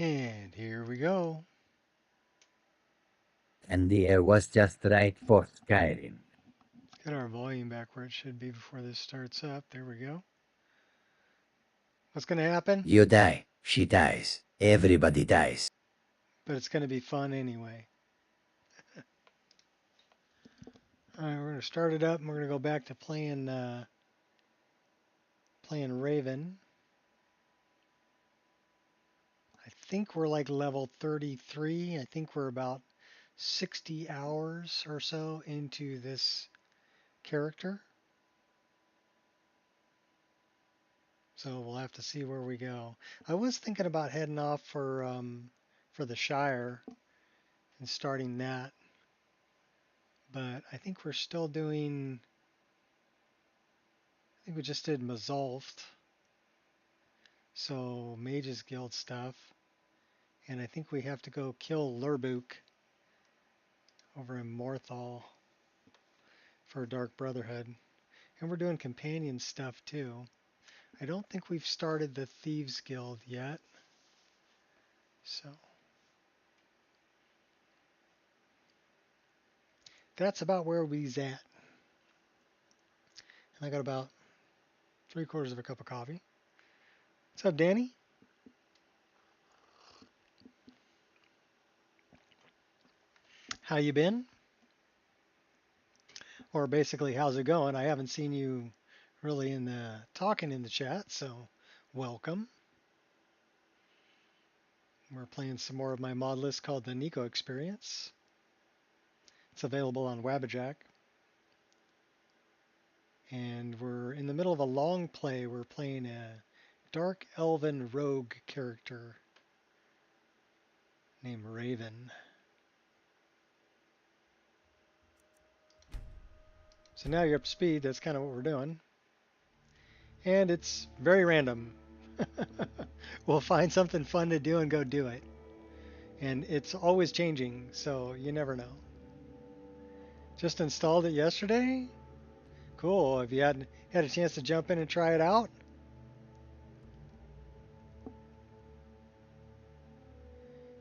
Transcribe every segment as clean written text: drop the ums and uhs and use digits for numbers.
And here we go. And the air was just right for Skyrim. Get our volume back where it should be before this starts up. There we go. What's going to happen? You die, she dies, everybody dies. But it's going to be fun anyway. All right, we're going to start it up and we're going to go back to playing Raven. I think we're like level 33. I think we're about 60 hours or so into this character. So we'll have to see where we go. I was thinking about heading off for the Shire and starting that, but I think we're still doing. I think we just did Mazolft, so Mages Guild stuff, and I think we have to go kill Lurbuk over in Morthal for Dark Brotherhood, and we're doing companion stuff too. I don't think we've started the Thieves Guild yet, so that's about where we's at. And I got about 3/4 of a cup of coffee. What's up, Danny? How you been? Or basically, how's it going? I haven't seen you really in the talking in the chat, so welcome. We're playing some more of my mod list called the Nico Experience. It's available on Wabbajack. And we're in the middle of a long play. We're playing a dark elven rogue character named Raven. So now you're up to speed. That's kind of what we're doing. And it's very random. We'll find something fun to do and go do it. And it's always changing, so you never know. Just installed it yesterday? Cool. Have you had a chance to jump in and try it out?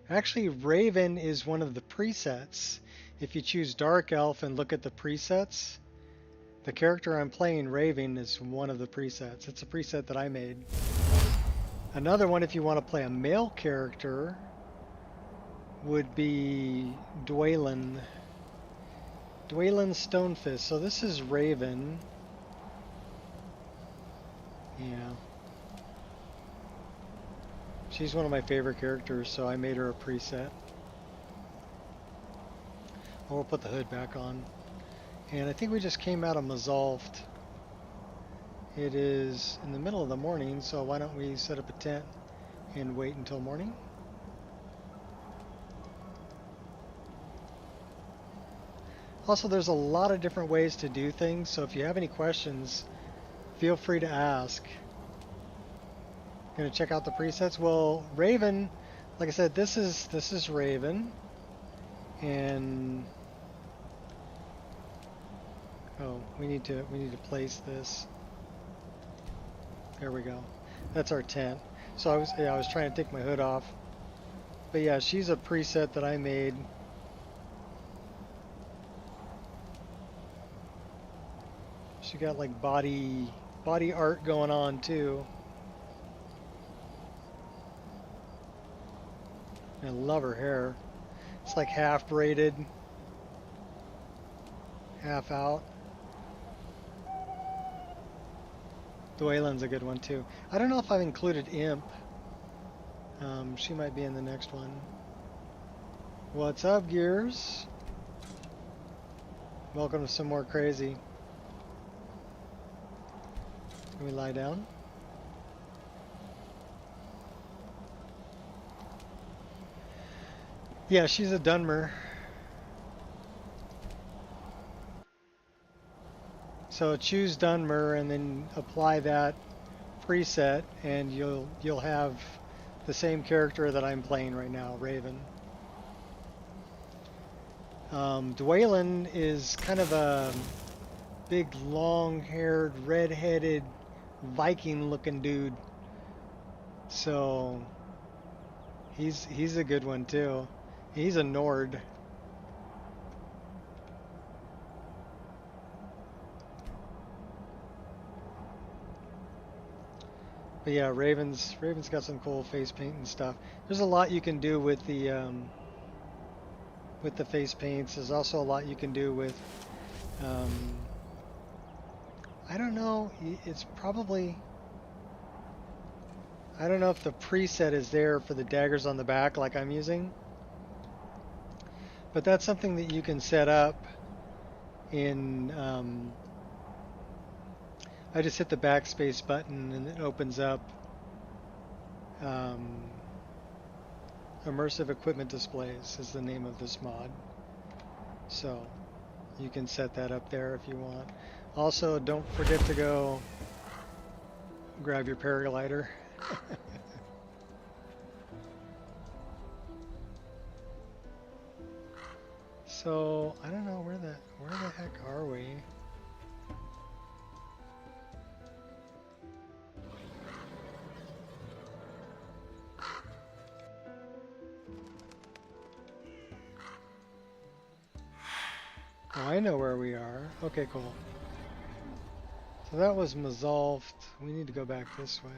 Actually, Raven is one of the presets. If you choose Dark Elf and look at the presets, the character I'm playing, Raven, is one of the presets. It's a preset that I made. Another one, if you want to play a male character, would be Dwaylen. Dwaylen Stonefist. So this is Raven. Yeah. She's one of my favorite characters, so I made her a preset. We'll put the hood back on. And I think we just came out of Mazolft. It is in the middle of the morning, so why don't we set up a tent and wait until morning? Also, there's a lot of different ways to do things, so if you have any questions, feel free to ask. Gonna check out the presets. Well, Raven, like I said, this is Raven, and oh, we need to place this. There we go. That's our tent. So I was trying to take my hood off, but yeah, she's a preset that I made. She got like body art going on too. I love her hair. It's like half braided, half out. Dwaylen's a good one too. I don't know if I've included Imp. She might be in the next one. What's up, Gears? Welcome to some more crazy. Can we lie down? Yeah, she's a Dunmer. So choose Dunmer and then apply that preset, and you'll have the same character that I'm playing right now, Raven. Dwaylen is kind of a big, long-haired, red-headed, Viking-looking dude. So He's a good one too. He's a Nord. But yeah, Raven's got some cool face paint and stuff. There's a lot you can do with the face paints. There's also a lot you can do with um, I don't know. It's probably I don't know if the preset is there for the daggers on the back like I'm using, but that's something that you can set up in. I just hit the backspace button and it opens up um, Immersive Equipment Displays is the name of this mod. So you can set that up there if you want. Also, don't forget to go grab your paraglider. So I don't know where the heck are we? Oh, I know where we are. Okay, cool. So that was Mazolft. We need to go back this way.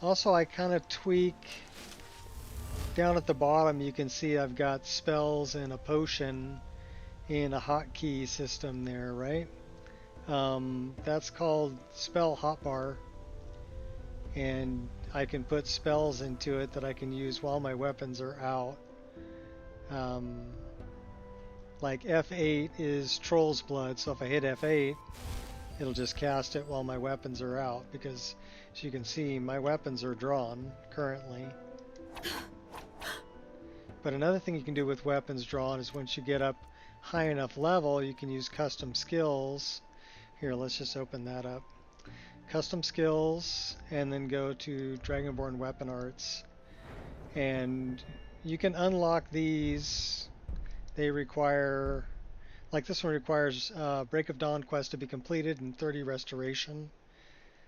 Also, I kind of tweak down at the bottom. You can see I've got spells and a potion in a hotkey system there, right? That's called spell hotbar, and I can put spells into it that I can use while my weapons are out. Like F8 is Troll's Blood, so if I hit F8, it'll just cast it while my weapons are out, because as you can see, my weapons are drawn currently. But another thing you can do with weapons drawn is once you get up high enough level, you can use custom skills. Here, let's just open that up. Custom skills, and then go to Dragonborn Weapon Arts. And you can unlock these. They require, like this one requires Break of Dawn quest to be completed and 30 restoration.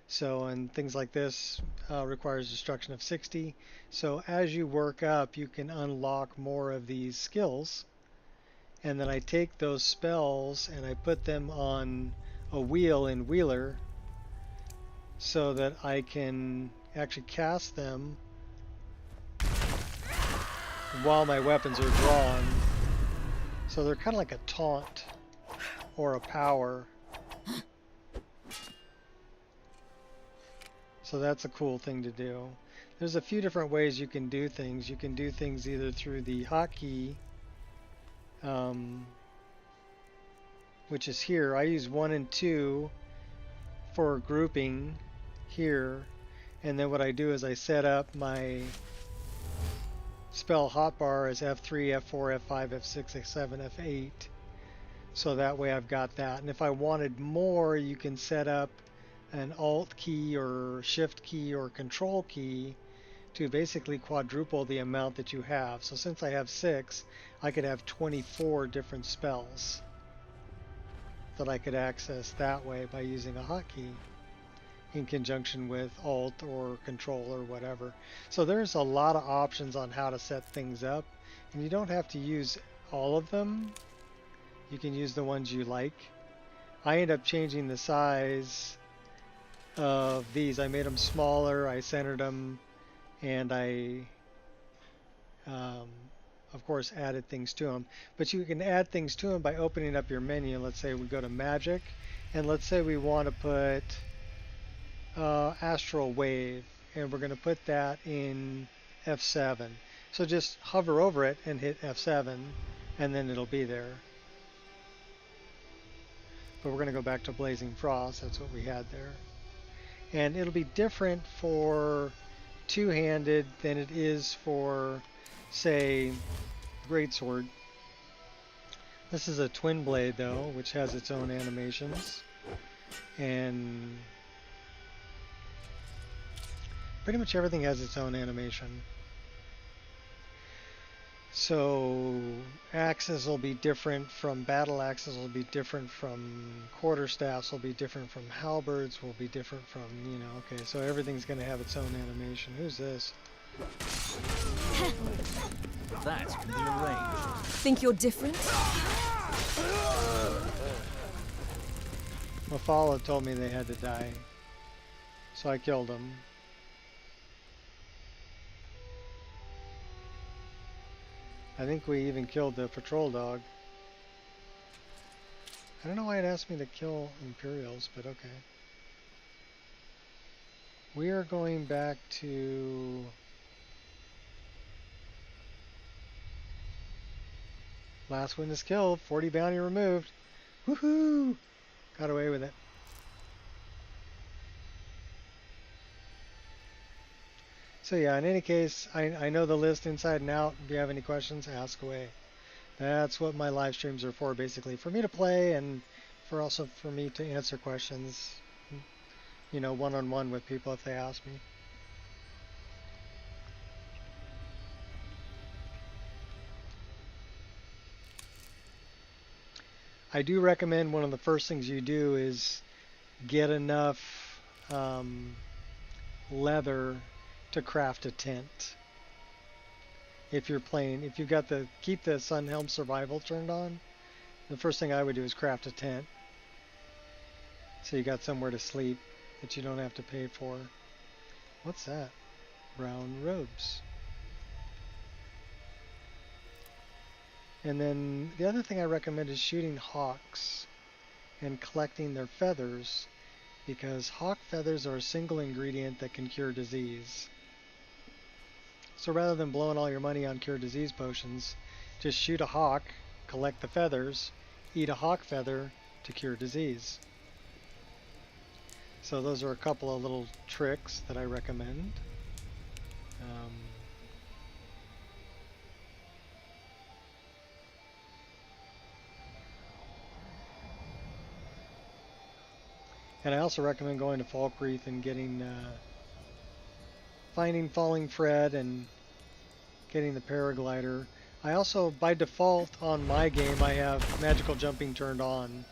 So, and things like this requires destruction of 60. So as you work up, you can unlock more of these skills. And then I take those spells and I put them on a wheel in Wheeler so that I can actually cast them while my weapons are drawn. So they're kind of like a taunt or a power. So that's a cool thing to do. There's a few different ways you can do things. You can do things either through the hotkey, which is here. I use 1 and 2 for grouping here. And then what I do is I set up my spell hotbar as F3, F4, F5, F6, F7, F8. So that way I've got that. And if I wanted more, you can set up an Alt key or Shift key or Control key to basically quadruple the amount that you have. So since I have 6, I could have 24 different spells that I could access that way by using a hotkey in conjunction with Alt or Control or whatever. So there's a lot of options on how to set things up, and you don't have to use all of them. You can use the ones you like. I end up changing the size of these. I made them smaller, I centered them, and I of course added things to them. But you can add things to them by opening up your menu. Let's say we go to Magic, and let's say we want to put Astral Wave, and we're going to put that in F7. So just hover over it and hit F7, and then it'll be there. But we're going to go back to Blazing Frost. That's what we had there. And it'll be different for two-handed than it is for, say, Greatsword. This is a twin blade, though, which has its own animations. And pretty much everything has its own animation. So axes will be different from battle axes, will be different from quarterstaffs, will be different from halberds, will be different from, you know, okay, so everything's going to have its own animation. Who's this? That can be arranged. Think you're different? Mafala told me they had to die, so I killed them. I think we even killed the patrol dog. I don't know why it asked me to kill Imperials, but okay. We are going back to... Last witness killed, 40 bounty removed. Woohoo! Got away with it. So yeah, in any case, I know the list inside and out. If you have any questions, ask away. That's what my live streams are for, basically. For me to play and also for me to answer questions, you know, one-on-one with people if they ask me. I do recommend one of the first things you do is get enough leather to craft a tent. If you're playing, if you've got the, keep the Sunhelm Survival turned on, the first thing I would do is craft a tent. So you got somewhere to sleep that you don't have to pay for. What's that? Brown robes. And then the other thing I recommend is shooting hawks and collecting their feathers, because hawk feathers are a single ingredient that can cure disease. So rather than blowing all your money on cure disease potions, just shoot a hawk, collect the feathers, eat a hawk feather to cure disease. So those are a couple of little tricks that I recommend. And I also recommend going to Falkreath and getting, finding Falling Fred and getting the paraglider. I also, by default on my game, I have magical jumping turned on.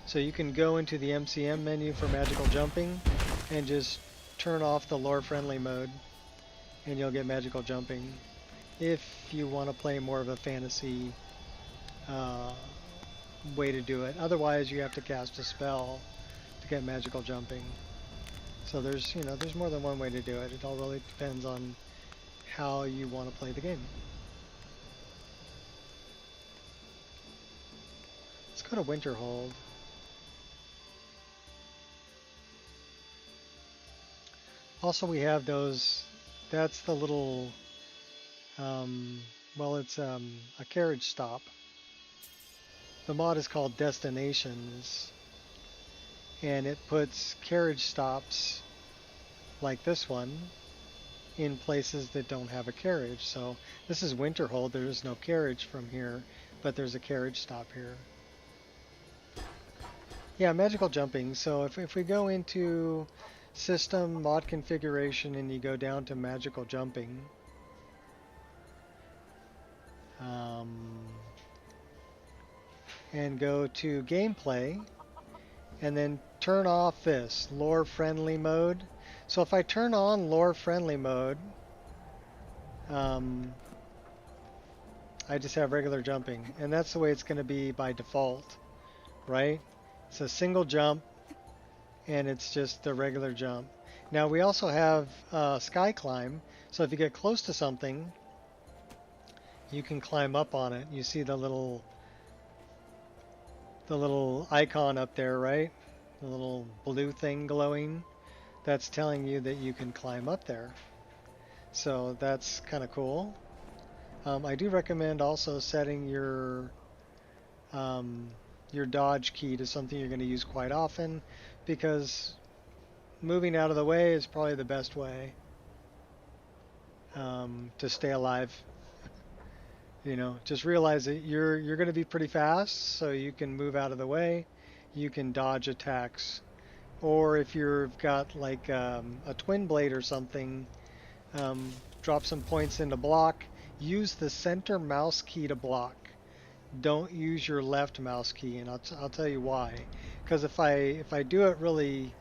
So you can go into the MCM menu for magical jumping and just turn off the lore friendly mode and you'll get magical jumping if you want to play more of a fantasy way to do it. Otherwise you have to cast a spell to get magical jumping. So there's, you know, there's more than one way to do it. It all really depends on how you want to play the game. Let's go to Winterhold. Also we have those, that's the little, well it's a carriage stop. The mod is called Destinations, and it puts carriage stops like this one in places that don't have a carriage. So this is Winterhold, there is no carriage from here, but there's a carriage stop here. Yeah, magical jumping. So if we go into System, Mod Configuration, and you go down to magical jumping, and go to gameplay, and then turn off this lore friendly mode. So if I turn on lore friendly mode, I just have regular jumping, and that's the way it's going to be by default, right? It's a single jump, and it's just the regular jump. Now we also have sky climb, so if you get close to something, you can climb up on it. You see the little icon up there, right? The little blue thing glowing. That's telling you that you can climb up there. So that's kind of cool. I do recommend also setting your dodge key to something you're going to use quite often, because moving out of the way is probably the best way to stay alive. You know, just realize that you're going to be pretty fast, so you can move out of the way. You can dodge attacks, or if you've got like a twin blade or something, drop some points into block. use the center mouse key to block. Don't use your left mouse key, and I'll tell you why. Because if I do it really,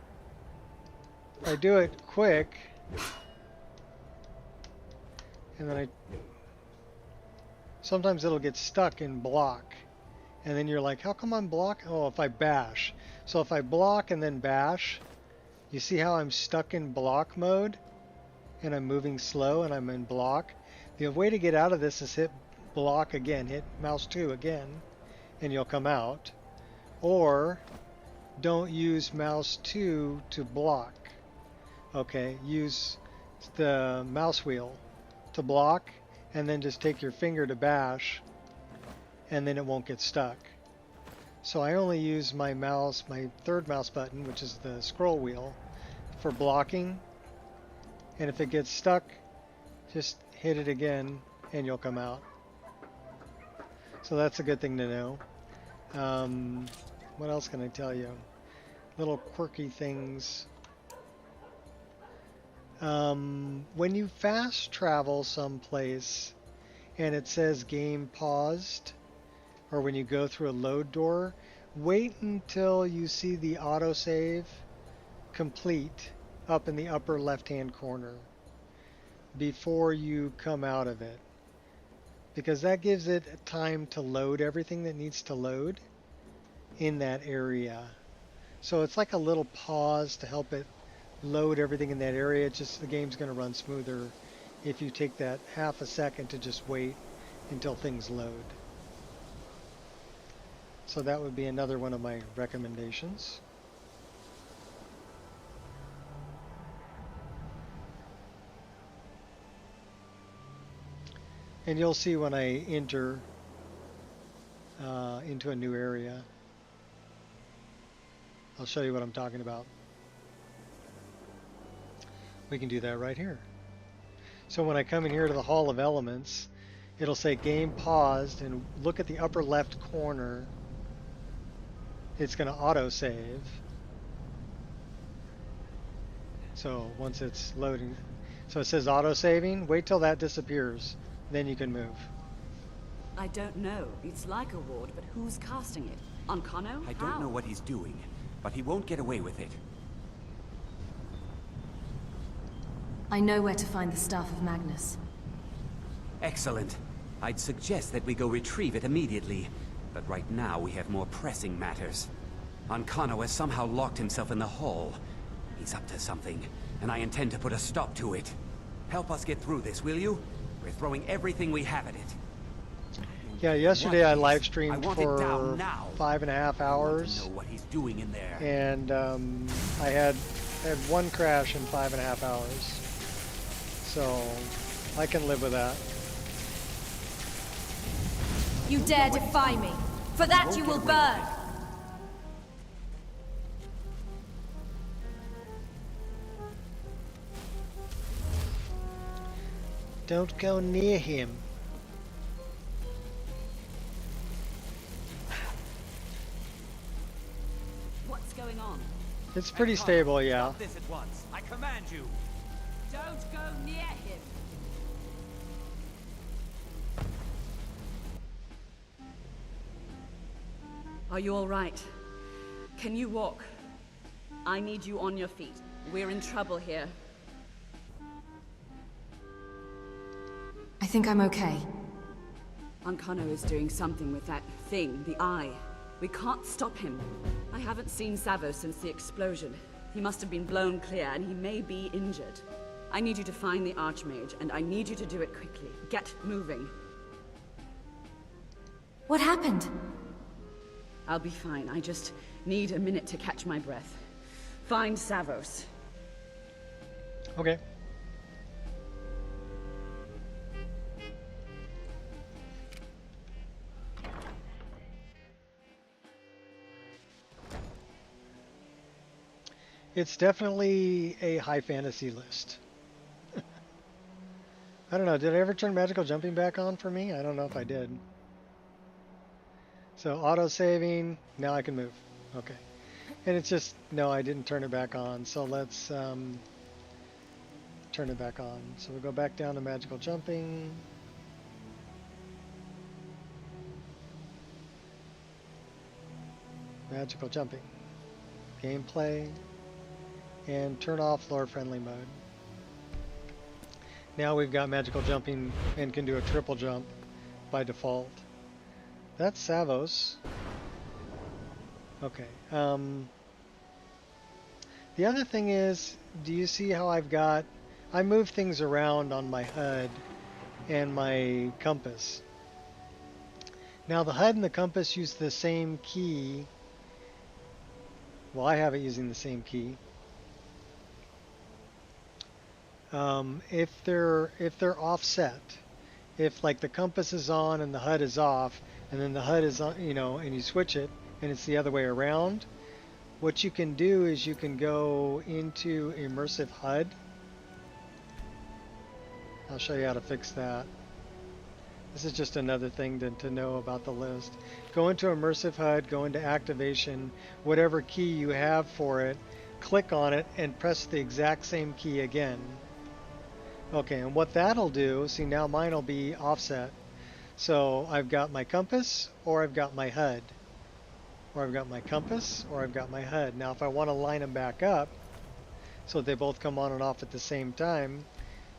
if I do it quick, and then sometimes it'll get stuck in block, and then you're like, how come I'm block? Oh, if I bash. So if I block and then bash, you see how I'm stuck in block mode, and I'm moving slow, and I'm in block. The way to get out of this is hit block again, hit mouse 2 again, and you'll come out. Or don't use mouse 2 to block. Okay, use the mouse wheel to block, and then just take your finger to bash, and then it won't get stuck. So I only use my mouse, my third mouse button, which is the scroll wheel, for blocking. And if it gets stuck, just hit it again and you'll come out. So that's a good thing to know. What else can I tell you? Little quirky things. When you fast travel someplace and it says game paused, or when you go through a load door, wait until you see the autosave complete up in the upper left-hand corner before you come out of it, because that gives it time to load everything that needs to load in that area. So it's like a little pause to help it load everything in that area. It's just the game's going to run smoother if you take that half a second to just wait until things load. So that would be another one of my recommendations. And you'll see when I enter into a new area. I'll show you what I'm talking about. We can do that right here. So when I come in here to the Hall of Elements, it'll say game paused, and look at the upper left corner. It's going to auto save. So once it's loading, so it says auto saving, wait till that disappears, then you can move. I don't know. It's like a ward, but who's casting it? On Kano? I don't know what he's doing, but he won't get away with it. I know where to find the Staff of Magnus. Excellent. I'd suggest that we go retrieve it immediately. But right now we have more pressing matters. Ankano has somehow locked himself in the hall. He's up to something, and I intend to put a stop to it. Help us get through this, will you? We're throwing everything we have at it. Yeah, yesterday I live streamed for 5.5 I hours. want to know what he's doing in there. And I had one crash in 5.5 hours. So I can live with that. You dare defy me! For that you will burn! Don't go near him. What's going on? It's pretty stable, yeah. Stop this at once. I command you. Don't go near him! Are you all right? Can you walk? I need you on your feet. We're in trouble here. I think I'm okay. Ankano is doing something with that thing, the eye. We can't stop him. I haven't seen Savo since the explosion. He must have been blown clear, and he may be injured. I need you to find the Archmage, and I need you to do it quickly. Get moving. What happened? I'll be fine. I just need a minute to catch my breath. Find Savos. Okay. It's definitely a high fantasy list. I don't know, did I ever turn magical jumping back on for me? I don't know if I did. So auto saving, now I can move. Okay. And it's just, no, I didn't turn it back on. So let's turn it back on. So we'll go back down to magical jumping. magical jumping, gameplay, and turn off lore friendly mode. Now we've got magical jumping and can do a triple jump by default. That's Savos. Okay. The other thing is, do you see how I move things around on my HUD and my compass. Now the HUD and the compass use the same key. Well, I have it using the same key. If they're offset, if like the compass is on and the HUD is off, and then the HUD is on, and you switch it, and it's the other way around, what you can do is you can go into immersive HUD. I'll show you how to fix that. This is just another thing to know about the list. Go into immersive HUD, go into activation, whatever key you have for it, click on it, and press the exact same key again. Okay, and what that'll do, see now mine will be offset. So I've got my compass, or I've got my HUD. Or I've got my compass, or I've got my HUD. Now if I want to line them back up, so they both come on and off at the same time,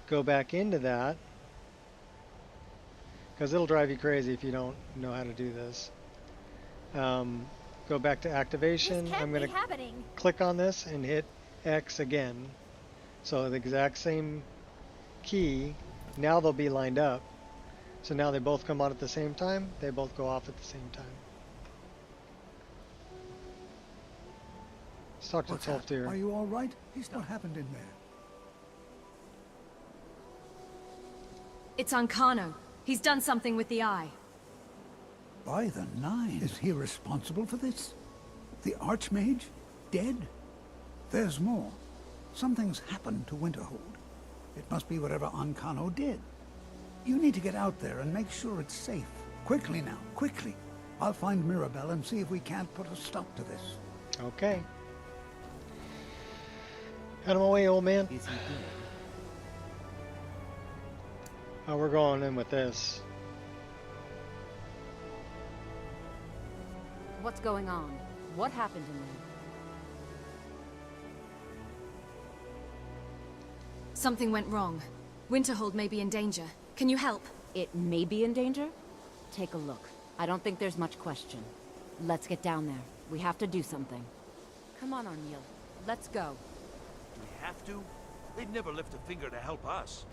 go back into that, because it'll drive you crazy if you don't know how to do this. Go back to activation. I'm going to click on this and hit X again. So the exact same key. Now they'll be lined up. So now they both come on at the same time. They both go off at the same time. Let's talk to Tolf here. Are you all right? What happened in there? It's Ancano. He's done something with the eye. By the nine. Is he responsible for this? The Archmage? Dead? There's more. Something's happened to Winterhold. It must be whatever Ancano did. You need to get out there and make sure it's safe. Quickly now, quickly. I'll find Mirabelle and see if we can't put a stop to this. Okay. Out of my way, old man. Is he dead? Oh, we're going in with this. What's going on? What happened in there? Something went wrong. Winterhold may be in danger. Can you help? It may be in danger? Take a look. I don't think there's much question. Let's get down there. We have to do something. Come on, Arniel. Let's go. Do we have to? They'd never lift a finger to help us.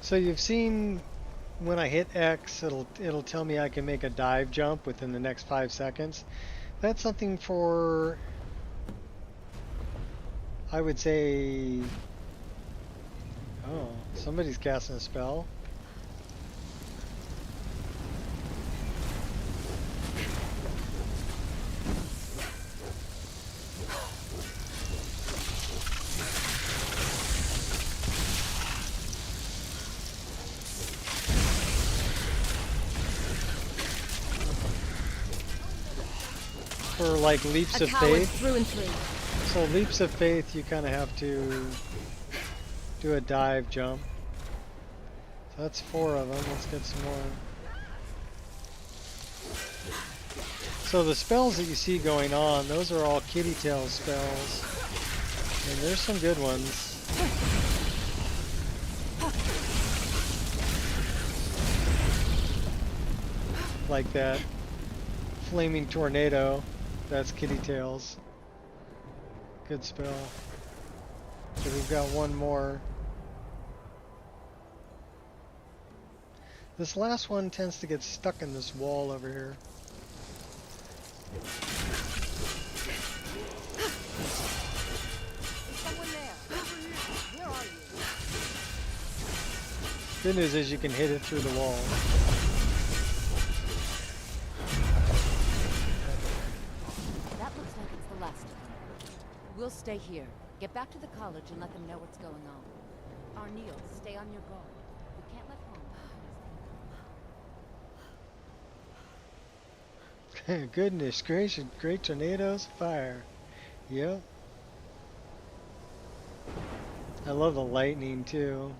So you've seen when I hit X, it'll tell me I can make a dive jump within the next 5 seconds. That's something for, I would say, oh, somebody's casting a spell. For like leaps of faith. Through and through. So leaps of faith, you kind of have to do a dive jump. So that's 4 of them. Let's get some more. So the spells that you see going on, those are all kitty tail spells. And there's some good ones. Like that flaming tornado. That's kitty tails. Good spell. So we've got one more. This last one tends to get stuck in this wall over here. Someone there. Where are you? Good news is you can hit it through the wall. We'll stay here. Get back to the college and let them know what's going on. Arniel, stay on your guard. We can't let home. Goodness gracious, great tornadoes, fire. Yep. I love the lightning too.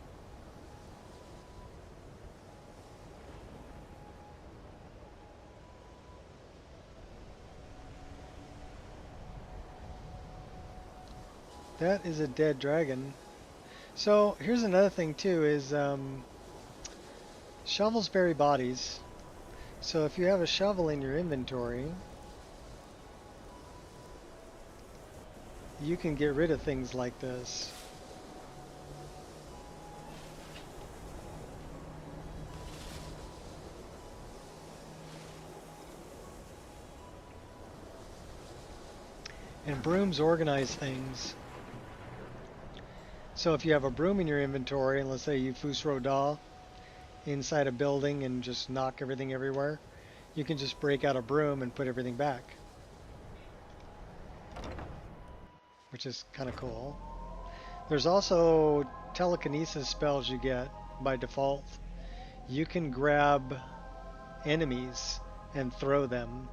That is a dead dragon. So here's another thing too is shovels bury bodies. So if you have a shovel in your inventory, you can get rid of things like this. And brooms organize things. So if you have a broom in your inventory, and let's say you Fusro Da inside a building and just knock everything everywhere, you can just break out a broom and put everything back. Which is kind of cool. There's also telekinesis spells you get by default. You can grab enemies and throw them.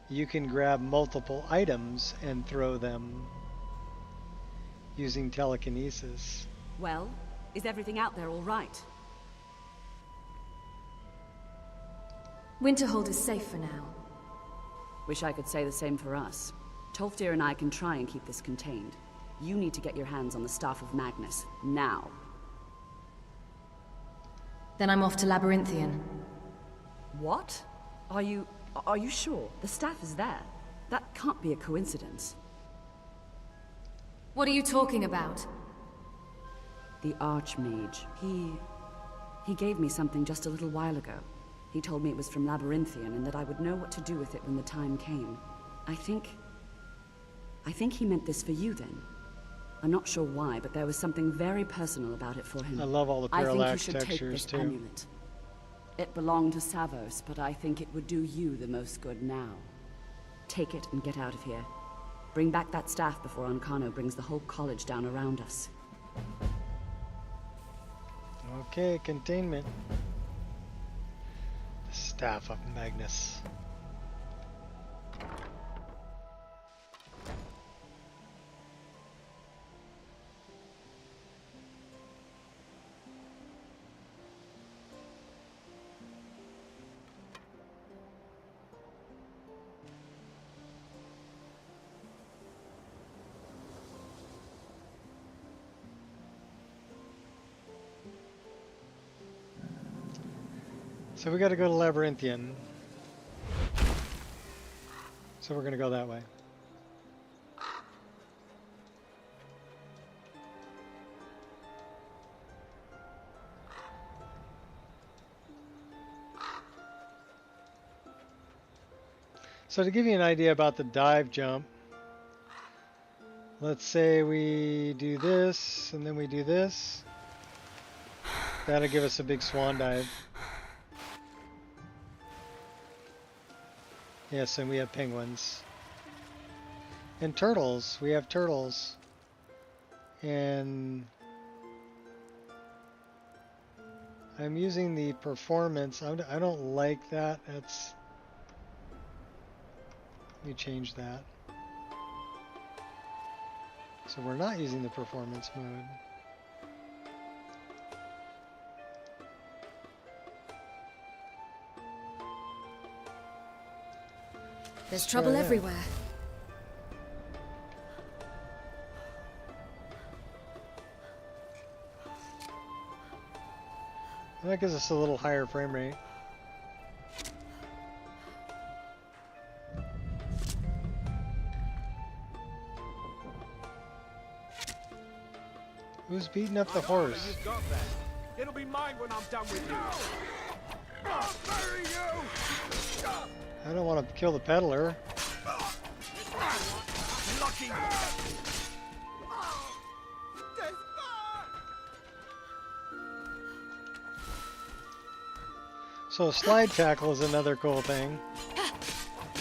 You can grab multiple items and throw them using telekinesis. Well, is everything out there all right? Winterhold is safe for now. Wish I could say the same for us. Tolfdir and I can try and keep this contained. You need to get your hands on the Staff of Magnus, now. Then I'm off to Labyrinthian. What? Are you sure? The staff is there. That can't be a coincidence. What are you talking about? The Archmage. He gave me something just a little while ago. He told me it was from Labyrinthian and that I would know what to do with it when the time came. I think he meant this for you then. I'm not sure why, but there was something very personal about it for him. I love all the I think you parallax should take textures this too. amulet. It belonged to Savos, but I think it would do you the most good now. Take it and get out of here. Bring back that staff before Ancano brings the whole college down around us. Okay, containment. The Staff of Magnus. So we got to go to Labyrinthian. So we're going to go that way. So to give you an idea about the dive jump, let's say we do this and then we do this. That'll give us a big swan dive. Yes, and we have penguins. And turtles. We have turtles. And I'm using the performance. I don't like that. Let me change that. So we're not using the performance mode. There's trouble everywhere. That gives us a little higher frame rate. Who's beating up the horse? You got that. It'll be mine when I'm done with you. I'll bury you. I don't want to kill the peddler. Lucky. So slide tackle is another cool thing.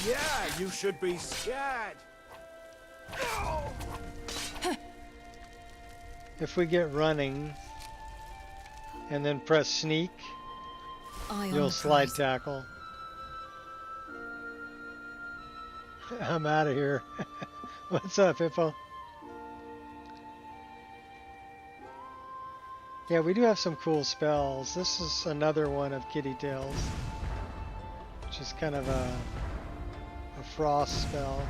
Yeah, you should be scared. If we get running and then press sneak, you'll slide tackle. I'm out of here. What's up, Hippo? Yeah, we do have some cool spells. This is another one of Kitty Tails, which is kind of a frost spell.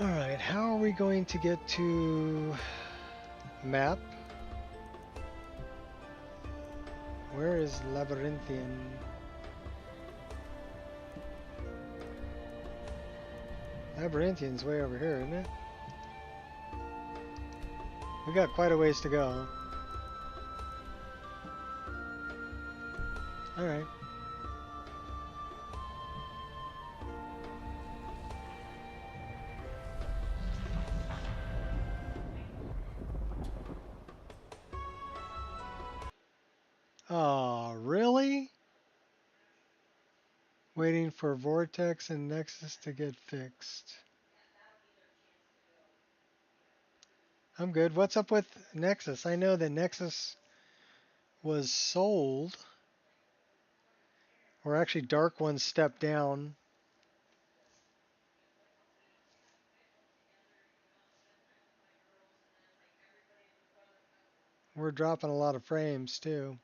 Alright, how are we going to get to map? Where is Labyrinthian? Labyrinthian's way over here, isn't it? We got quite a ways to go. Alright. Oh, really? Waiting for Vortex and Nexus to get fixed. I'm good. What's up with Nexus? I know that Nexus was sold. Or actually Dark One stepped down. We're dropping a lot of frames too.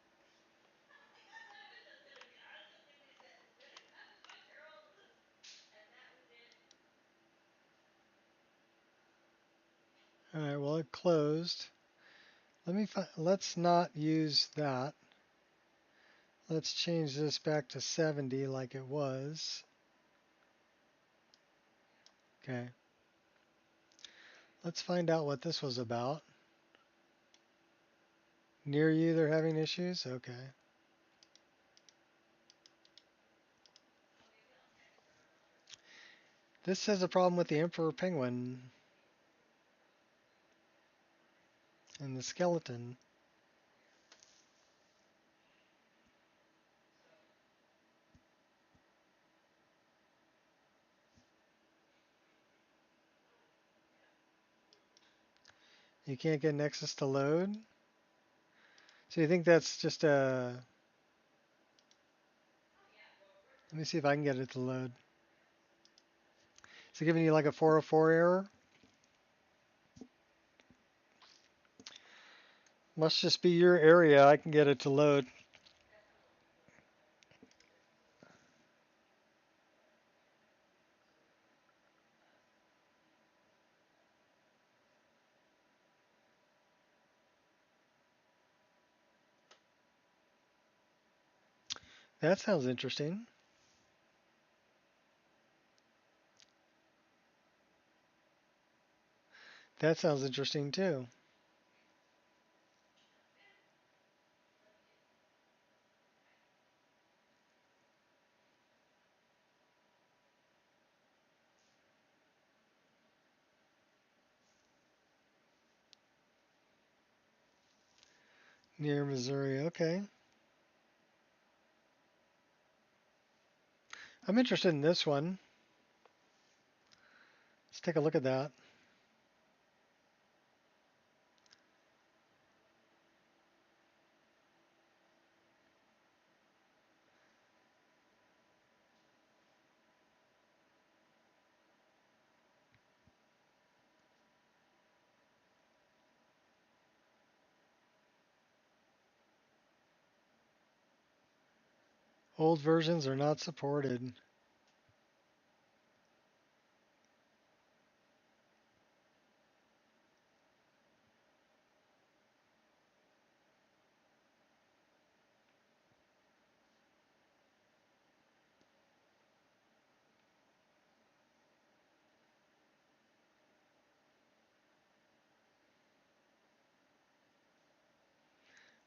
Alright, well it closed. Let's not use that. Let's change this back to 70 like it was. Okay. Let's find out what this was about. Near you they're having issues? Okay. This has a problem with the Emperor Penguin and the skeleton. You can't get Nexus to load? So you think that's just a... Let me see if I can get it to load. Is it giving you like a 404 error? Must just be your area. I can get it to load. That sounds interesting. That sounds interesting too. Near Missouri, okay. I'm interested in this one. Let's take a look at that. Old versions are not supported.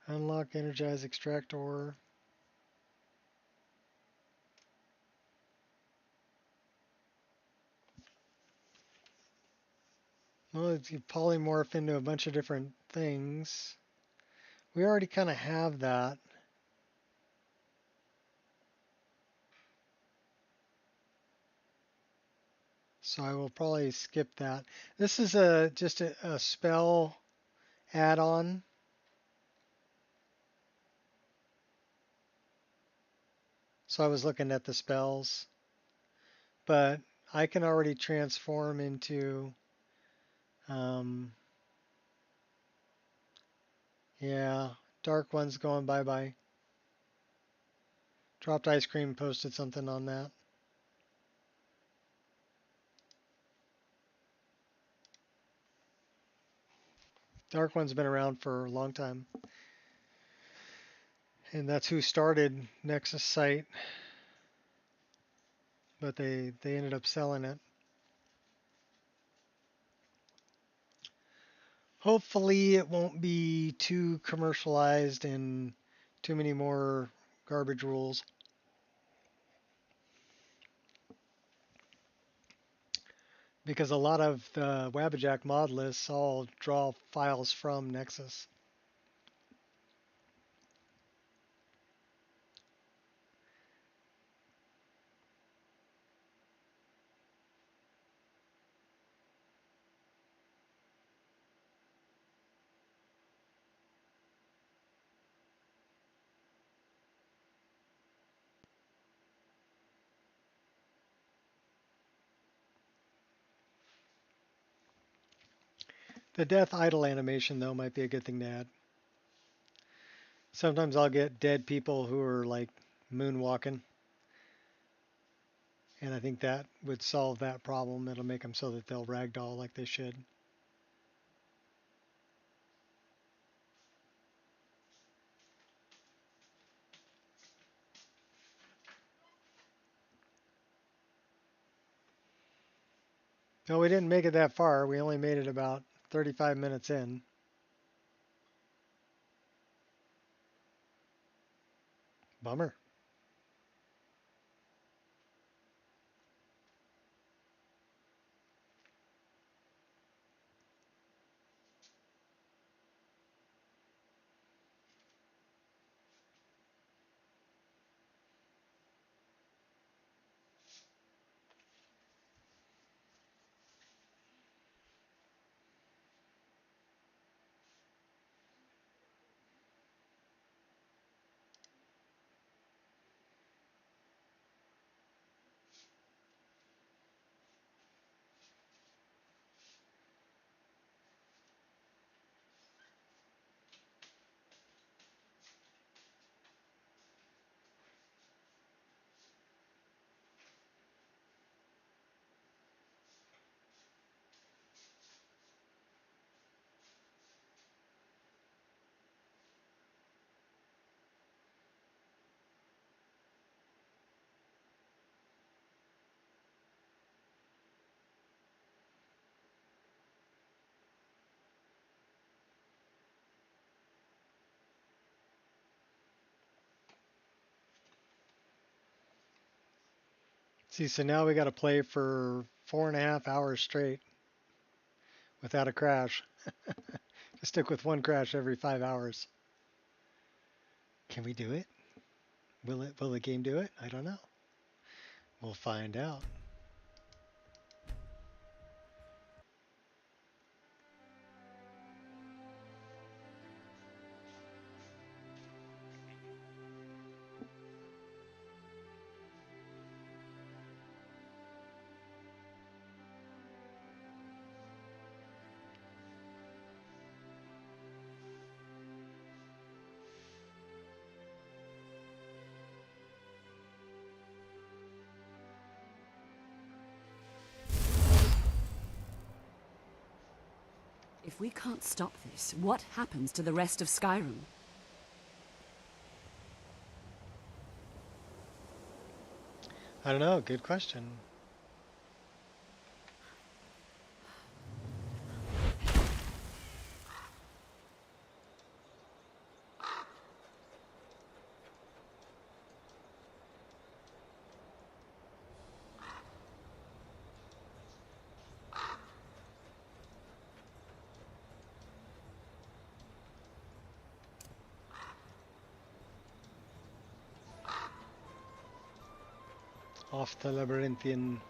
Unlock, energize, extract ore. Well, it's you polymorph into a bunch of different things. We already kind of have that. So I will probably skip that. This is just a spell add-on. So I was looking at the spells. But I can already transform into, yeah, Dark One's going bye-bye. Dropped Ice Cream posted something on that. Dark One's been around for a long time. And that's who started Nexus site. But they ended up selling it. Hopefully it won't be too commercialized and too many more garbage rules. Because a lot of the Wabbajack mod lists all draw files from Nexus. The death idle animation, though, might be a good thing to add. Sometimes I'll get dead people who are like moonwalking. And I think that would solve that problem. It'll make them so that they'll ragdoll like they should. No, we didn't make it that far. We only made it about 35 minutes in. Bummer. See, so now we got to play for 4.5 hours straight without a crash. Just stick with one crash every 5 hours. Can we do it? Will the game do it? I don't know. We'll find out. If we can't stop this, what happens to the rest of Skyrim? I don't know. Good question. Off the labyrinthian.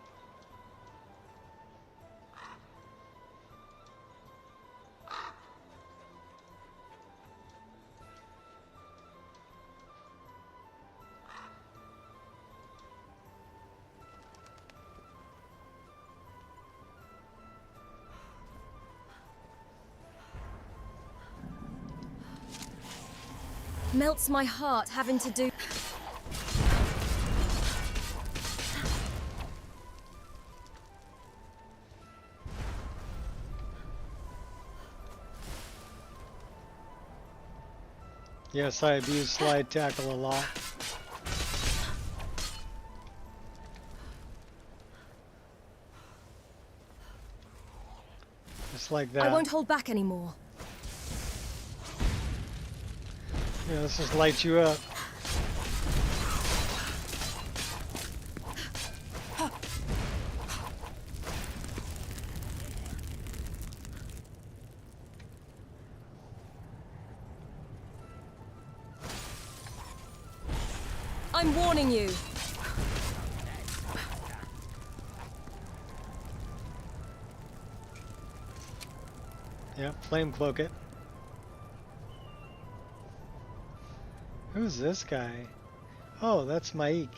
Melts my heart having to do... Yes, I abuse slide tackle a lot. Just like that. I won't hold back anymore. Yeah, let's just light you up. I'm warning you. Yeah, flame cloak it. Who's this guy? Oh, that's Maik.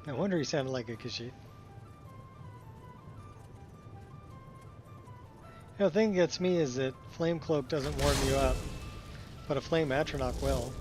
No wonder he sounded like a Khajiit. You know, the thing that gets me is that flame cloak doesn't warm you up, but a flame atronach will.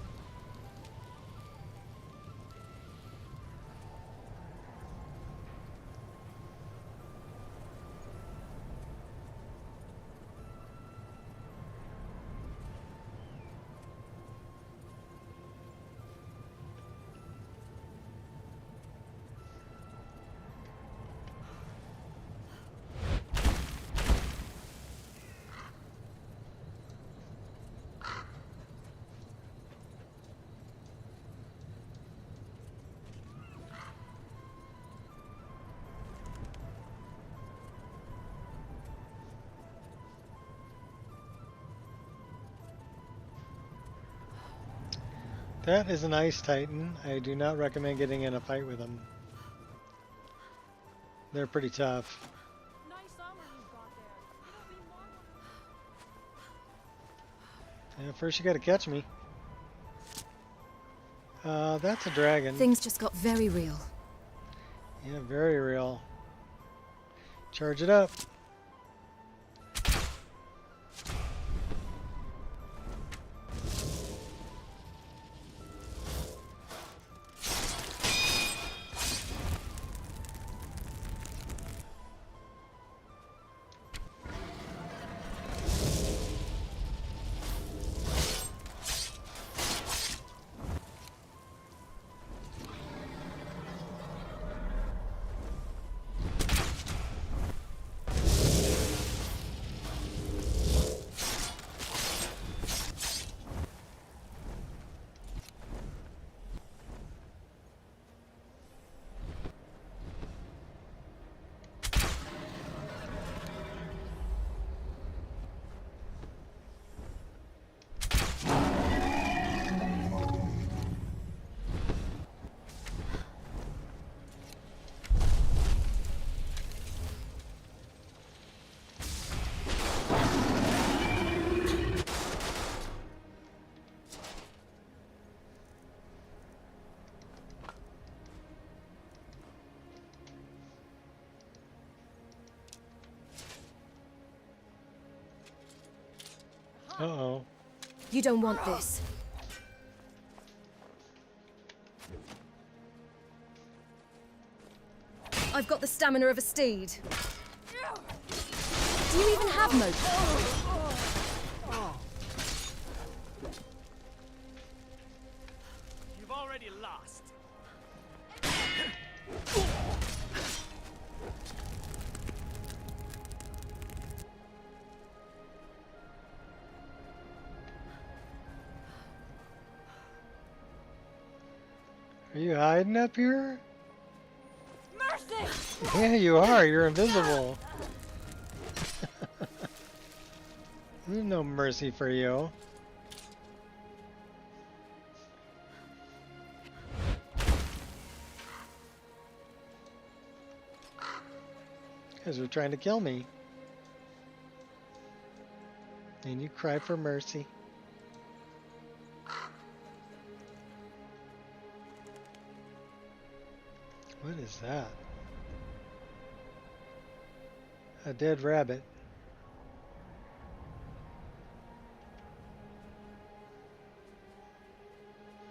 That is an Ice Titan. I do not recommend getting in a fight with them. They're pretty tough. Nice armor you've got there. Yeah, first you gotta catch me. That's a dragon. Things just got very real. Yeah, very real. Charge it up. Uh-oh. You don't want this. I've got the stamina of a steed. Do you even have motor? You've already lost. Are you hiding up here? Mercy! Yeah, you are. You're invisible. There's no mercy for you. Because they're trying to kill me. And you cry for mercy. What is that? A dead rabbit.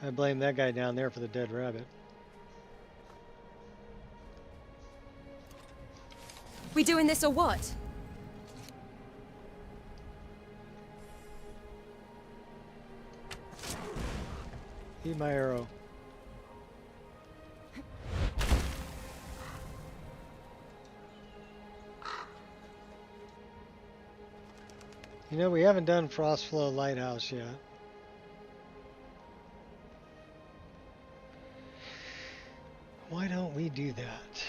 I blame that guy down there for the dead rabbit. We doing this or what? Eat my arrow. You know, we haven't done Frostflow Lighthouse yet. Why don't we do that?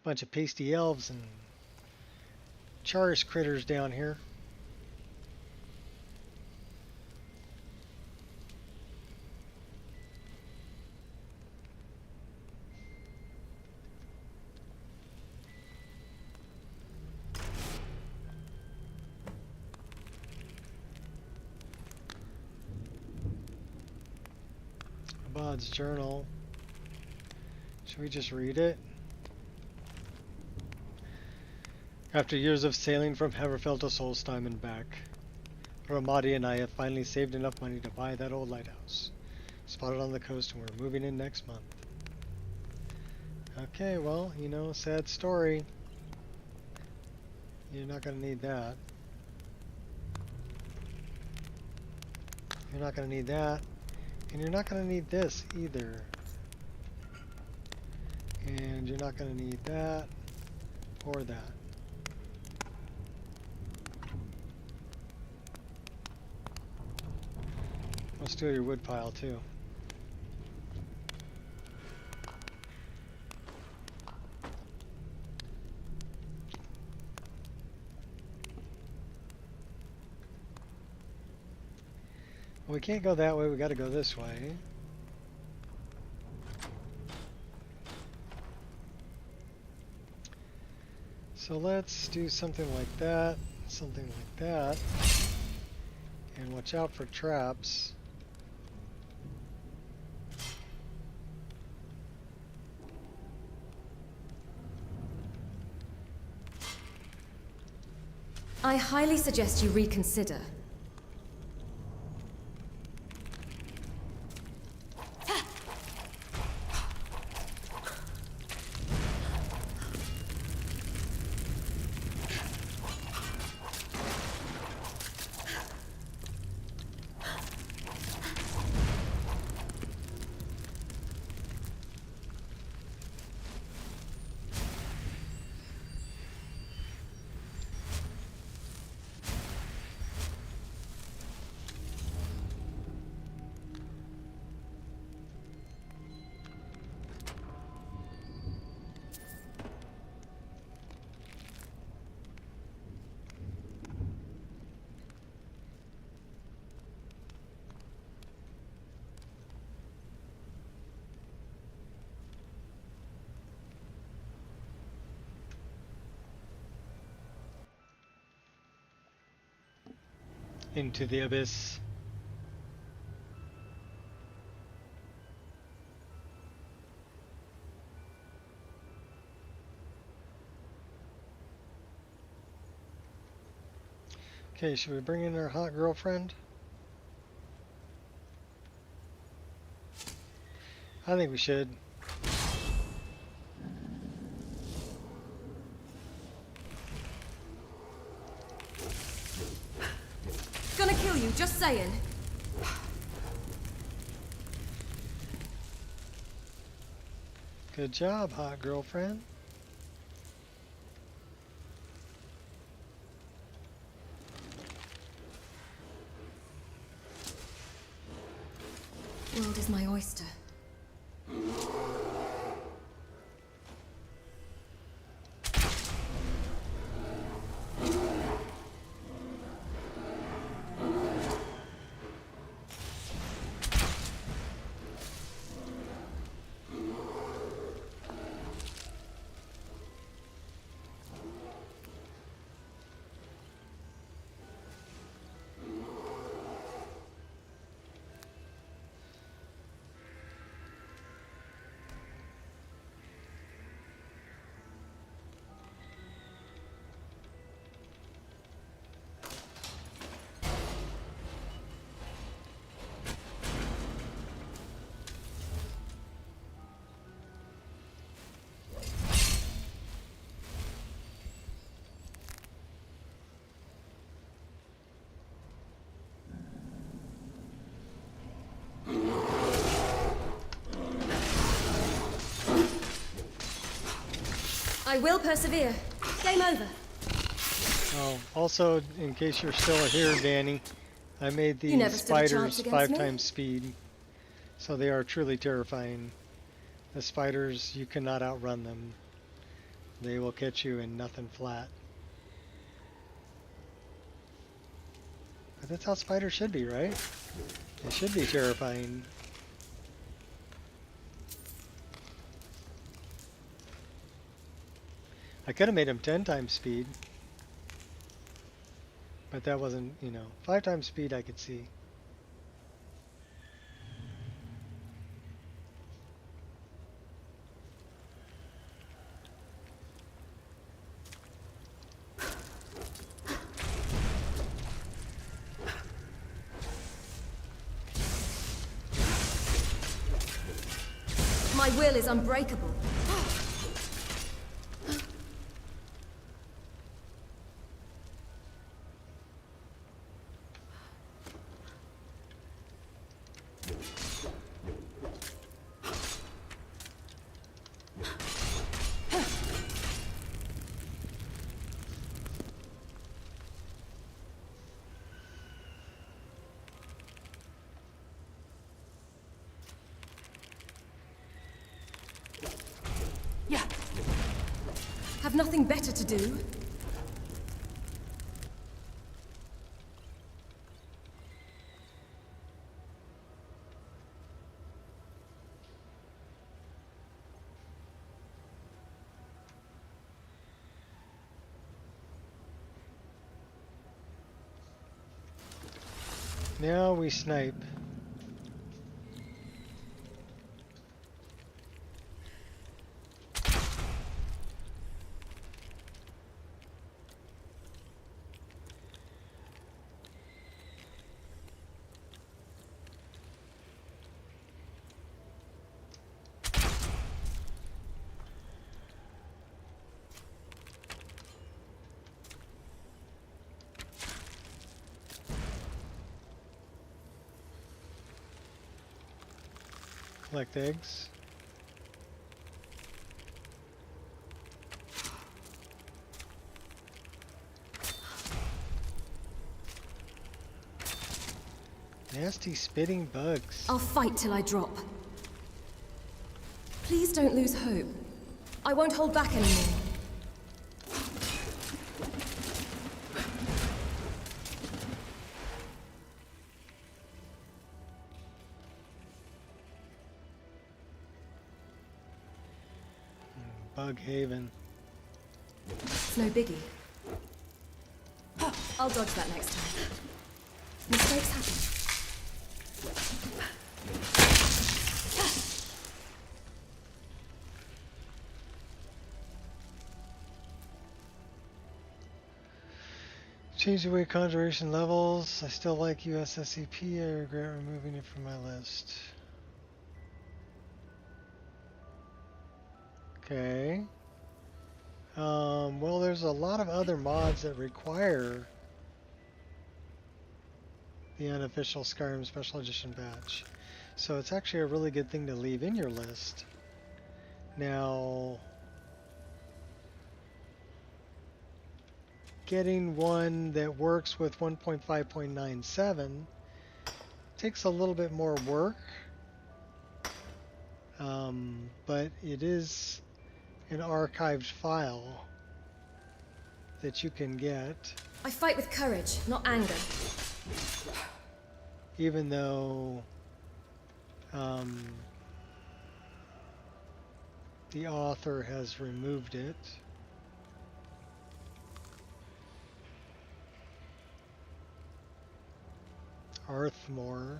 Bunch of pasty elves and Charis critters down here. Bod's journal. Should we just read it? After years of sailing from Haverfell to Solstheim and back, Ramadi and I have finally saved enough money to buy that old lighthouse. Spotted on the coast, and we're moving in next month. Okay, well, you know, sad story. You're not going to need that. You're not going to need that. And you're not going to need this either. And you're not going to need that or that. I'll steal your wood pile too. We can't go that way, we gotta go this way. So let's do something like that, something like that. And watch out for traps. I highly suggest you reconsider. Into the abyss. Okay, should we bring in our hot girlfriend? I think we should. Gonna kill you, just saying. Good job, hot girlfriend. World is my oyster. I will persevere. Game over. Oh, also, in case you're still here, Danny, I made You never these stood a chance spiders against 5 me. times speed, so they are truly terrifying. The spiders, you cannot outrun them. They will catch you in nothing flat. But that's how spiders should be, right? They should be terrifying. I could have made them 10 times speed. But that wasn't, 5 times speed I could see. My will is unbreakable. Have nothing better to do? Now we snipe. Collect eggs. Nasty spitting bugs. I'll fight till I drop. Please don't lose hope. I won't hold back anymore. Bug Haven. It's no biggie. I'll dodge that next time. Mistakes happen. Change the way conjuration levels. I still like USSCP. I regret removing it from my list. Okay. Well, there's a lot of other mods that require the unofficial Skyrim Special Edition patch. So it's actually a really good thing to leave in your list. Now, getting one that works with 1.5.97 takes a little bit more work, but it is an archived file that you can get. I fight with courage, not anger. Even though the author has removed it. Arthmore.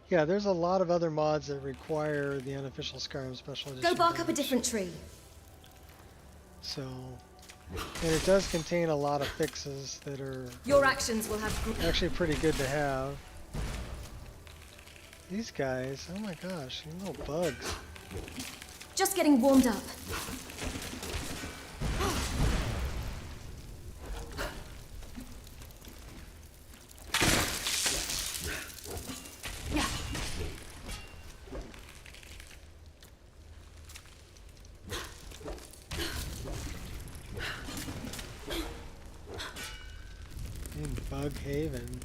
Yeah, there's a lot of other mods that require the unofficial Skyrim Special Edition. Go bark up a patch. different tree. So, and it does contain a lot of fixes that are Your actions will have... actually pretty good to have. These guys, oh my gosh, these little bugs. Just getting warmed up. Bug Haven.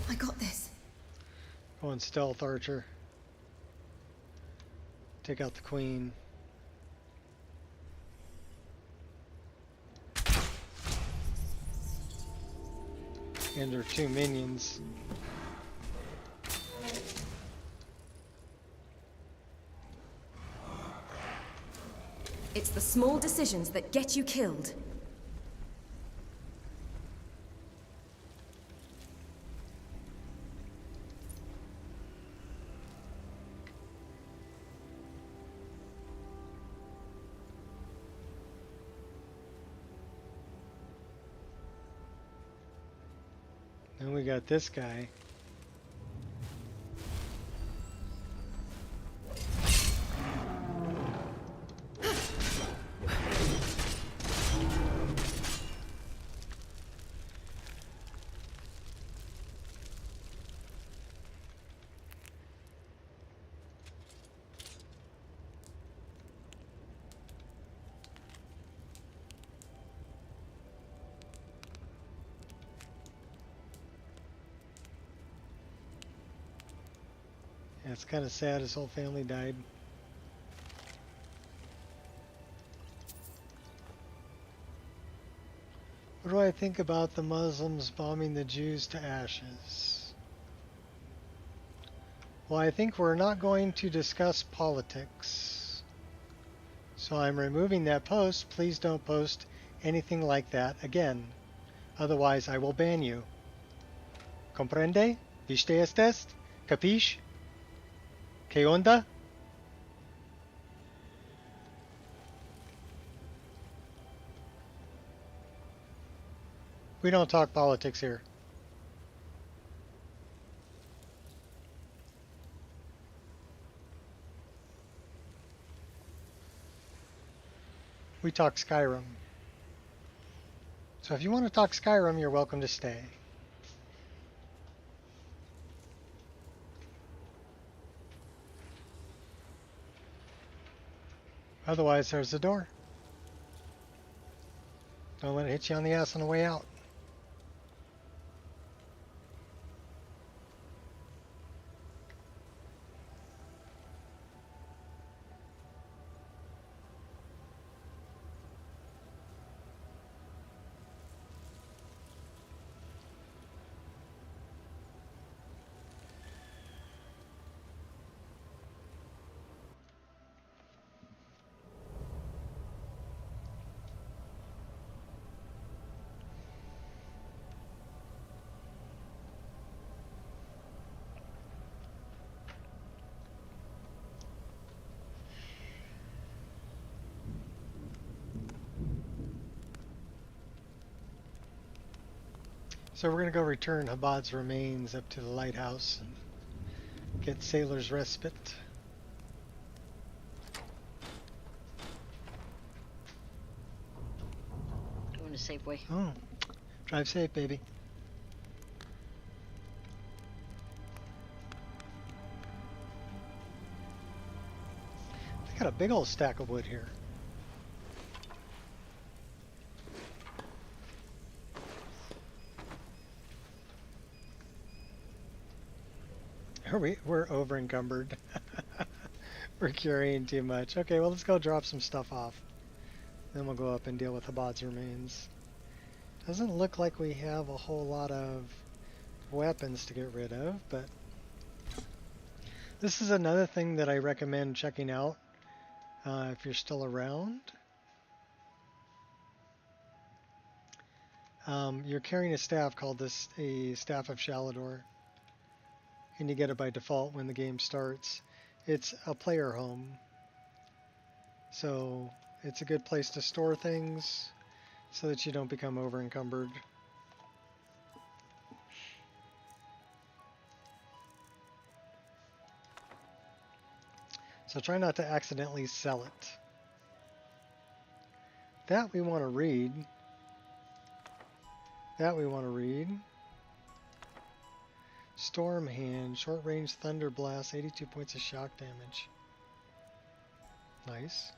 I got this. Go on stealth archer. Take out the queen. And her 2 minions. It's the small decisions that get you killed. Then we got this guy. Yeah, it's kind of sad his whole family died. What do I think about the Muslims bombing the Jews to ashes? Well, I think we're not going to discuss politics. So I'm removing that post. Please don't post anything like that again. Otherwise, I will ban you. Comprende? ¿Viste estes? Capiche? ¿Qué onda? We don't talk politics here. We talk Skyrim. So if you want to talk Skyrim, you're welcome to stay. Otherwise, there's the door. Don't let it hit you on the ass on the way out. So we're going to go return Habad's remains up to the lighthouse and get Sailor's Respite. Going to Safeway. Oh, drive safe, baby. They got a big old stack of wood here. We're over encumbered. We're carrying too much. Okay, well, let's go drop some stuff off. Then we'll go up and deal with Habad's remains. Doesn't look like we have a whole lot of weapons to get rid of, but this is another thing that I recommend checking out if you're still around. You're carrying a staff called a Staff of Shalador. And you get it by default when the game starts. It's a player home, so it's a good place to store things so that you don't become over encumbered. So try not to accidentally sell it. That we want to read. That we want to read. Storm Hand, short range thunder blast, 82 points of shock damage. Nice.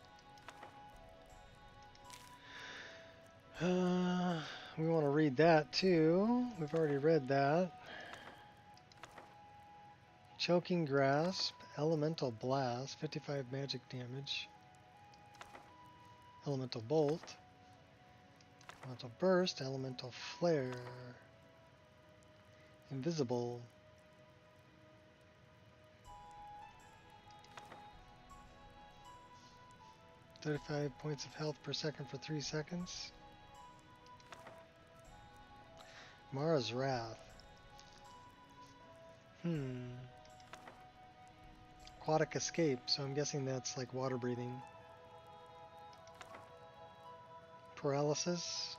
We want to read that too. We've already read that. Choking Grasp, Elemental Blast, 55 magic damage. Elemental Bolt, Elemental Burst, Elemental Flare, Invisible. $35 points of health per second for 3 seconds. Mara's Wrath. Aquatic Escape, so I'm guessing that's like water breathing. Paralysis.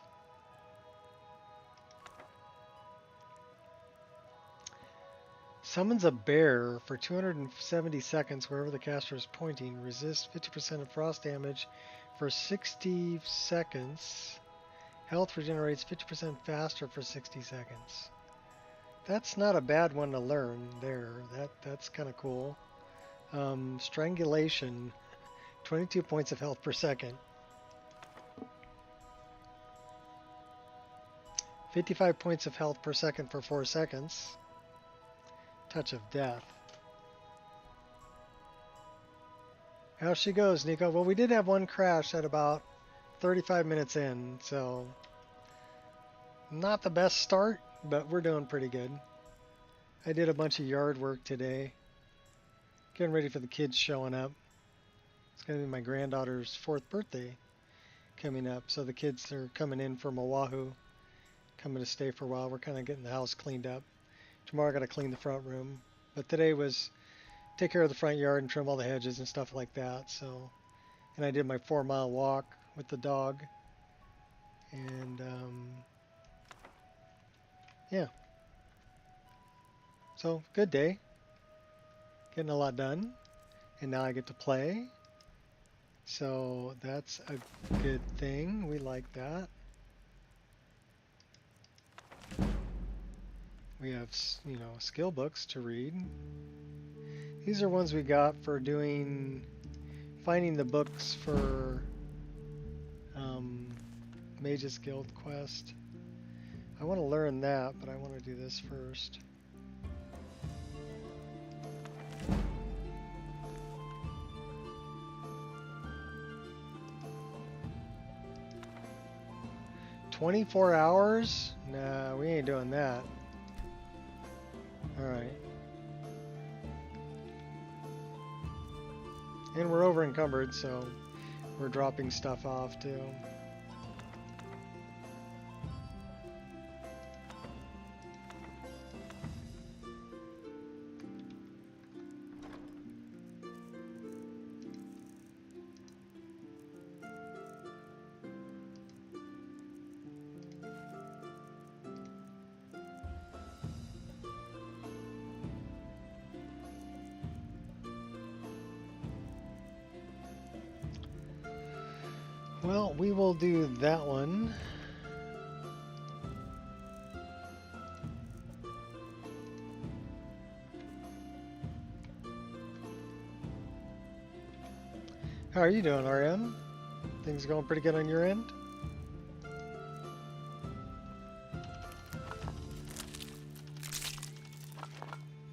Summons a bear for 270 seconds wherever the caster is pointing. Resist 50% of frost damage for 60 seconds. Health regenerates 50% faster for 60 seconds. That's not a bad one to learn there. That's kind of cool. Strangulation, 22 points of health per second. 55 points of health per second for 4 seconds. Touch of Death. How she goes, Nico? Well, we did have one crash at about 35 minutes in, so not the best start, but we're doing pretty good. I did a bunch of yard work today. Getting ready for the kids showing up. It's going to be my granddaughter's 4th birthday coming up, so the kids are coming in from Oahu, coming to stay for a while. We're kind of getting the house cleaned up. Tomorrow I got to clean the front room, but today was take care of the front yard and trim all the hedges and stuff like that. So, and I did my 4-mile walk with the dog, and yeah. So good day. Getting a lot done, and now I get to play. So that's a good thing. We like that. We have, you know, skill books to read. These are ones we got for finding the books for Mage's Guild quest. I want to learn that, but I want to do this first. "24 hours? Nah, we ain't doing that. Alright. And we're over encumbered, so we're dropping stuff off too. Well, we will do that one. How are you doing, RM? Things going pretty good on your end?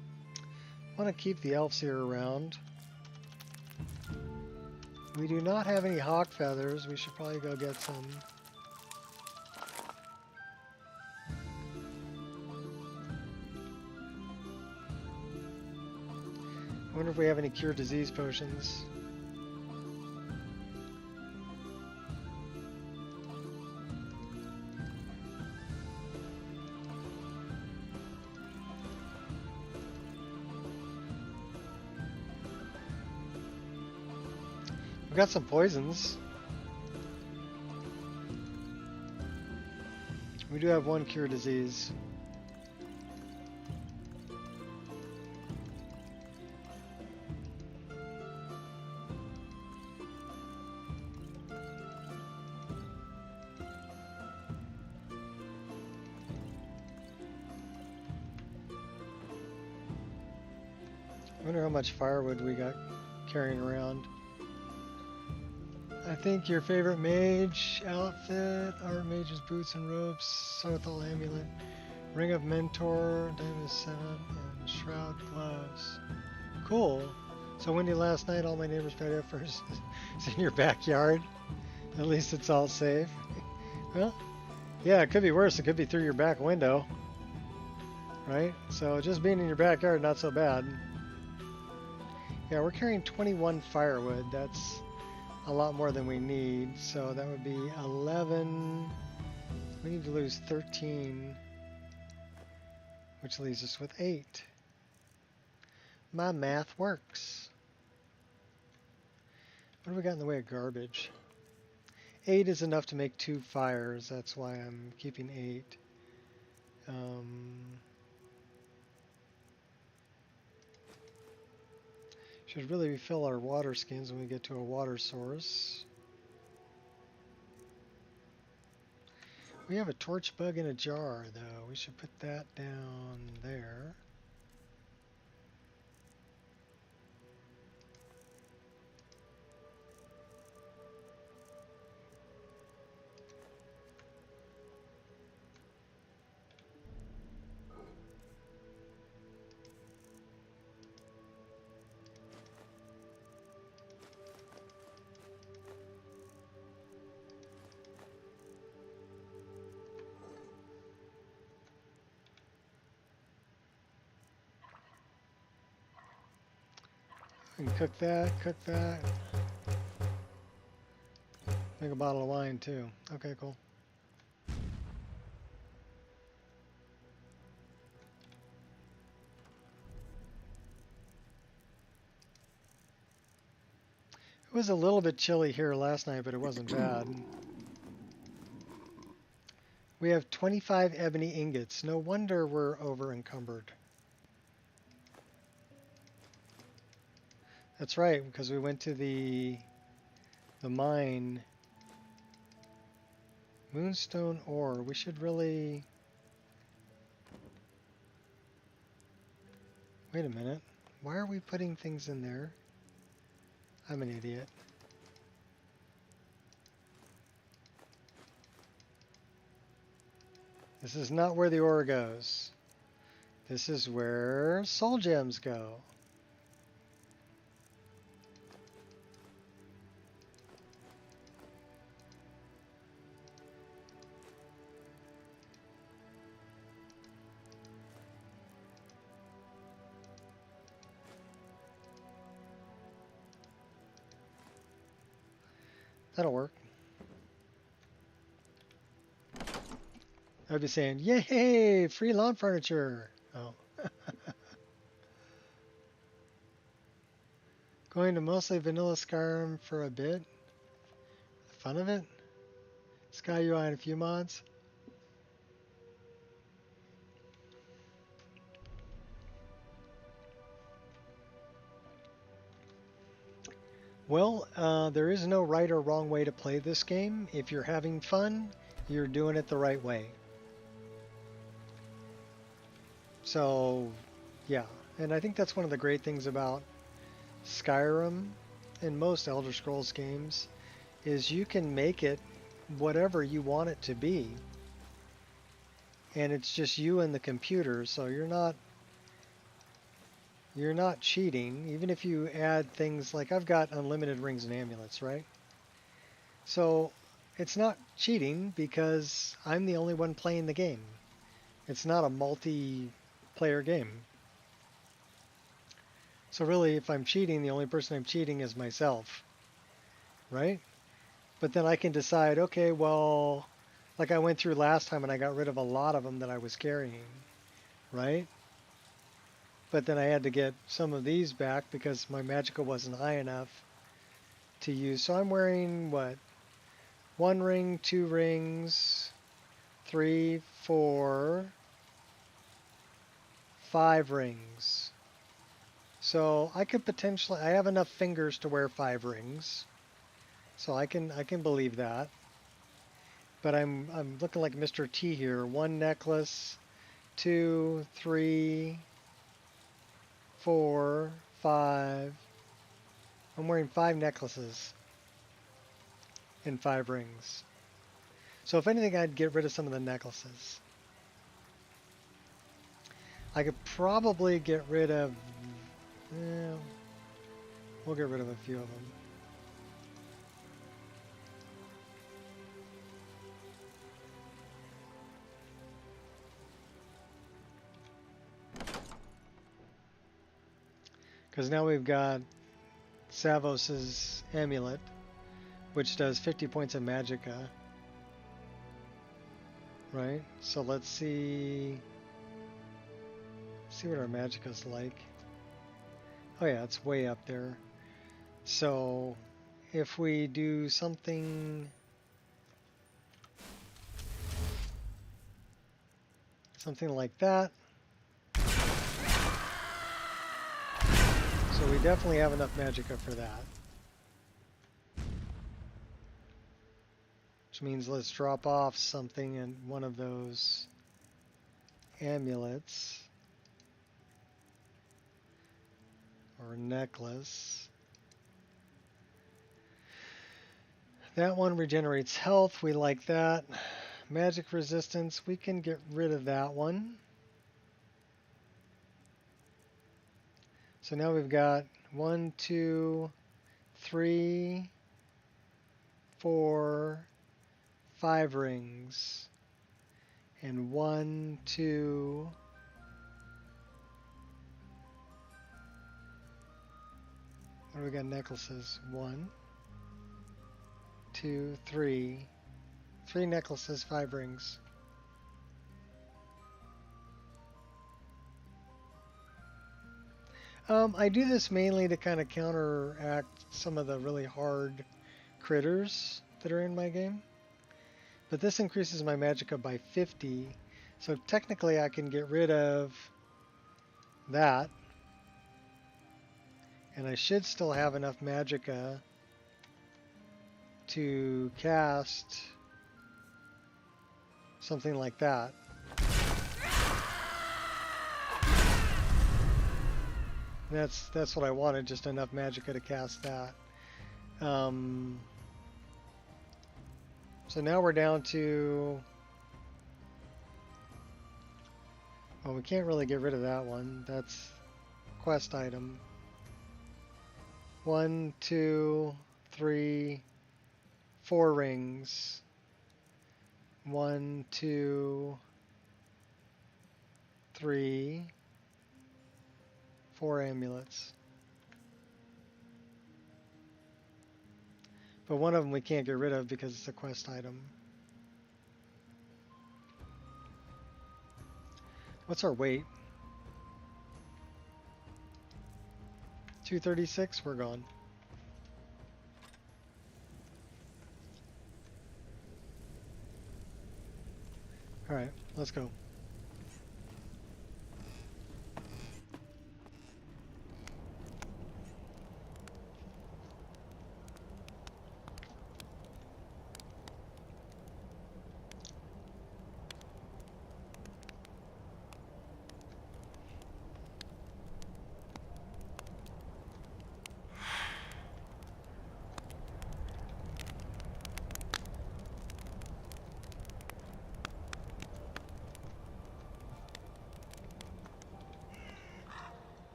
I want to keep the elves here around. We do not have any hawk feathers. We should probably go get some. I wonder if we have any cure disease potions. We've got some poisons. We do have one cure disease. I wonder how much firewood we got carrying around. I think your favorite mage outfit, art mage's boots and robes, Sothal amulet, ring of mentor, diamond 7, and shroud gloves. Cool. So windy last night, all my neighbors got up first. It's in your backyard. At least it's all safe. Well, yeah, it could be worse. It could be through your back window. Right? So just being in your backyard, not so bad. Yeah, we're carrying 21 firewood. That's a lot more than we need. So that would be 11. We need to lose 13, which leaves us with 8. My math works. What do we got in the way of garbage? 8 is enough to make 2 fires. That's why I'm keeping 8. Should really refill our water skins when we get to a water source. We have a torch bug in a jar, though. We should put that down there. And cook that, cook that. Make a bottle of wine too. Okay, cool. It was a little bit chilly here last night, but it wasn't bad. We have 25 ebony ingots. No wonder we're over encumbered. That's right, because we went to the mine. Moonstone ore. We should really... Wait a minute. Why are we putting things in there? I'm an idiot. This is not where the ore goes. This is where soul gems go. That'll work. I'd be saying, yay, free lawn furniture. Oh. Going to mostly vanilla Skyrim for a bit. The fun of it. Sky UI and a few mods. Well, there is no right or wrong way to play this game. If you're having fun, you're doing it the right way. So, yeah. And I think that's one of the great things about Skyrim and most Elder Scrolls games is you can make it whatever you want it to be. And it's just you and the computer, so you're not cheating, even if you add things like I've got unlimited rings and amulets, right? So it's not cheating because I'm the only one playing the game. It's not a multiplayer game. So really, if I'm cheating, the only person I'm cheating is myself, right? But then I can decide, okay, well, like I went through last time and I got rid of a lot of them that I was carrying, right? But then I had to get some of these back because my magicka wasn't high enough to use. So I'm wearing, what, 1 ring, 2 rings, 3, 4, 5 rings. So I could potentially, I have enough fingers to wear 5 rings. So I can believe that. But I'm looking like Mr. T here. 1 necklace, 2, 3, 4, 5. I'm wearing 5 necklaces. and 5 rings. So if anything, I'd get rid of some of the necklaces. I could probably get rid of... we'll get rid of a few of them. Because now we've got Savos's amulet, which does 50 points of magicka. Right? So let's see what our magicka's like. Oh yeah, it's way up there. So if we do something like that. So we definitely have enough magicka for that. Which means let's drop off something in one of those amulets. Or necklace. That one regenerates health. We like that. Magic resistance. We can get rid of that one. So now we've got 1, 2, 3, 4, 5 rings. And 1, 2... What do we got? Necklaces. 1, 2, 3. 3 necklaces, 5 rings. I do this mainly to kind of counteract some of the really hard critters that are in my game. But this increases my magicka by 50. So technically I can get rid of that. And I should still have enough magicka to cast something like that. That's what I wanted, just enough magicka to cast that. So now we're down to... Well, we can't really get rid of that one. That's quest item. 1, 2, 3, 4 rings. 1, 2, 3, 4 amulets. But one of them we can't get rid of because it's a quest item. What's our weight? 236, we're gone. Alright, let's go.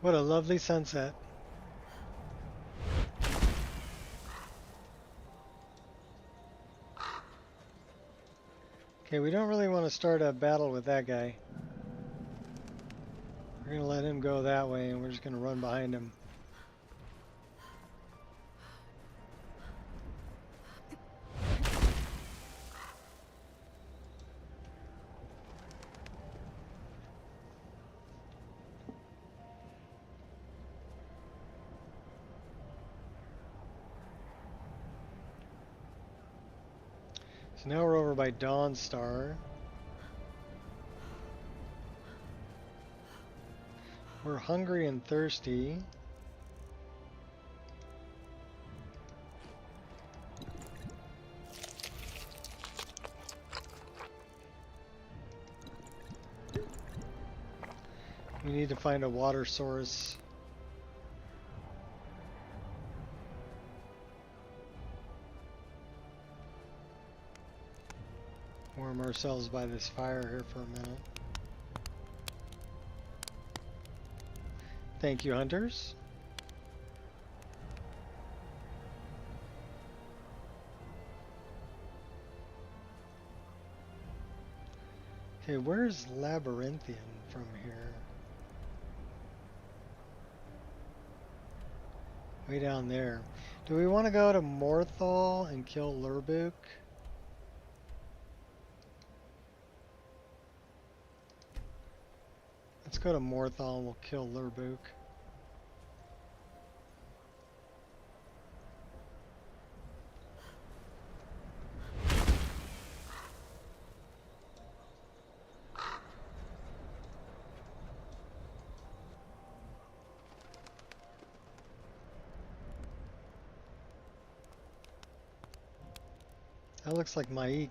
What a lovely sunset. Okay, we don't really want to start a battle with that guy. We're going to let him go that way and we're just going to run behind him. So now we're over by Dawnstar. We're hungry and thirsty. We need to find a water source. Warm ourselves by this fire here for a minute. Thank you, hunters. Okay, where's Labyrinthian from here? Way down there. Do we want to go to Morthal and kill Lurbuk? Let's go to Morthal and we'll kill Lurbuk. That looks like Maik.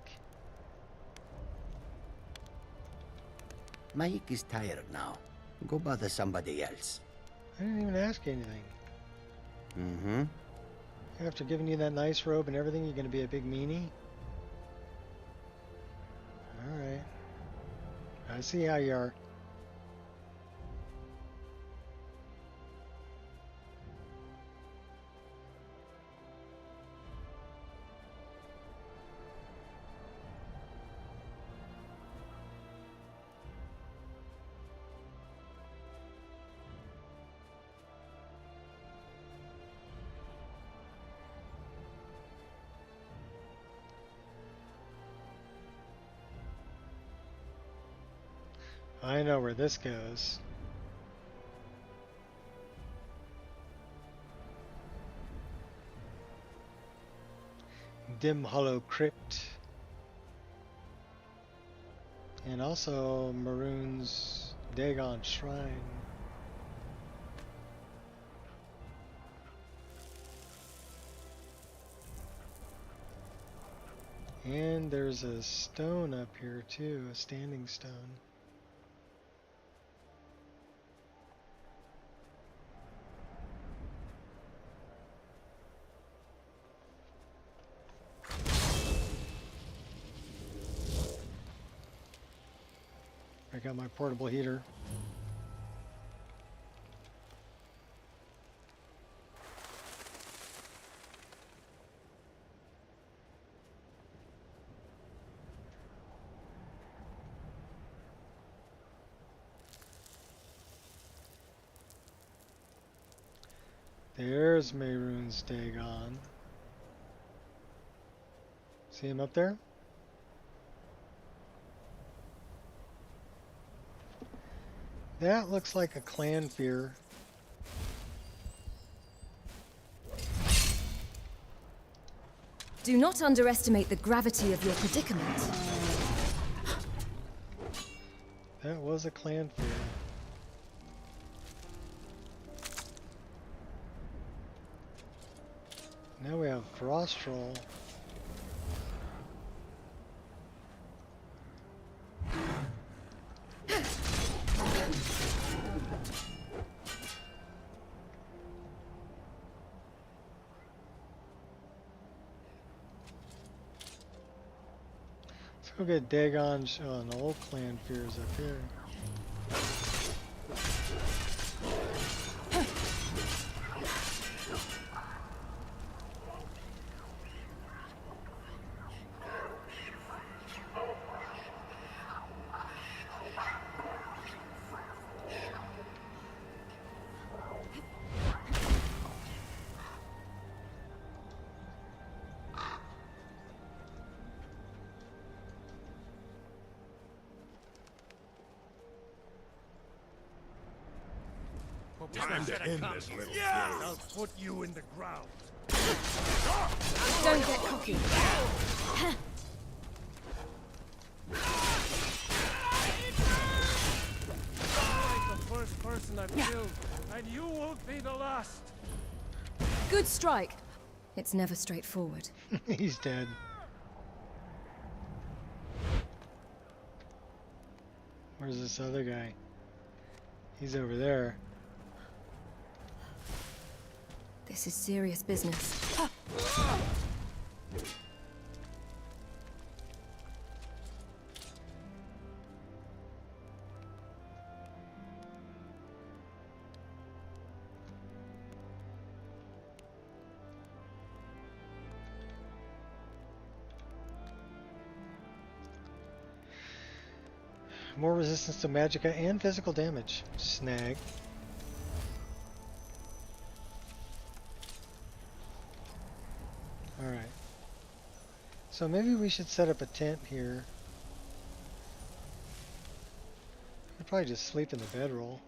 Mike is tired now. Go bother somebody else. I didn't even ask you anything. Mm-hmm. After giving you that nice robe and everything, you're gonna be a big meanie? Alright. I see how you are. I know where this goes. Dim Hollow Crypt. And also Maroon's Dagon Shrine. And there's a stone up here too, a standing stone. I got my portable heater. There's Mehrunes Dagon. See him up there? That looks like a clan fear. Do not underestimate the gravity of your predicament. That was a clan fear. Now we have Frost Troll. Let's go get Dagon. Oh, an old clan fears up here. Time to end this little game. I'll put you in the ground. Don't get cocky. You're the first person I've killed, and you won't be the last. Good strike. It's never straightforward. He's dead. Where's this other guy? He's over there. This is serious business. More resistance to magicka and physical damage. Snag. Alright. So maybe we should set up a tent here. I'd probably just sleep in the bedroll.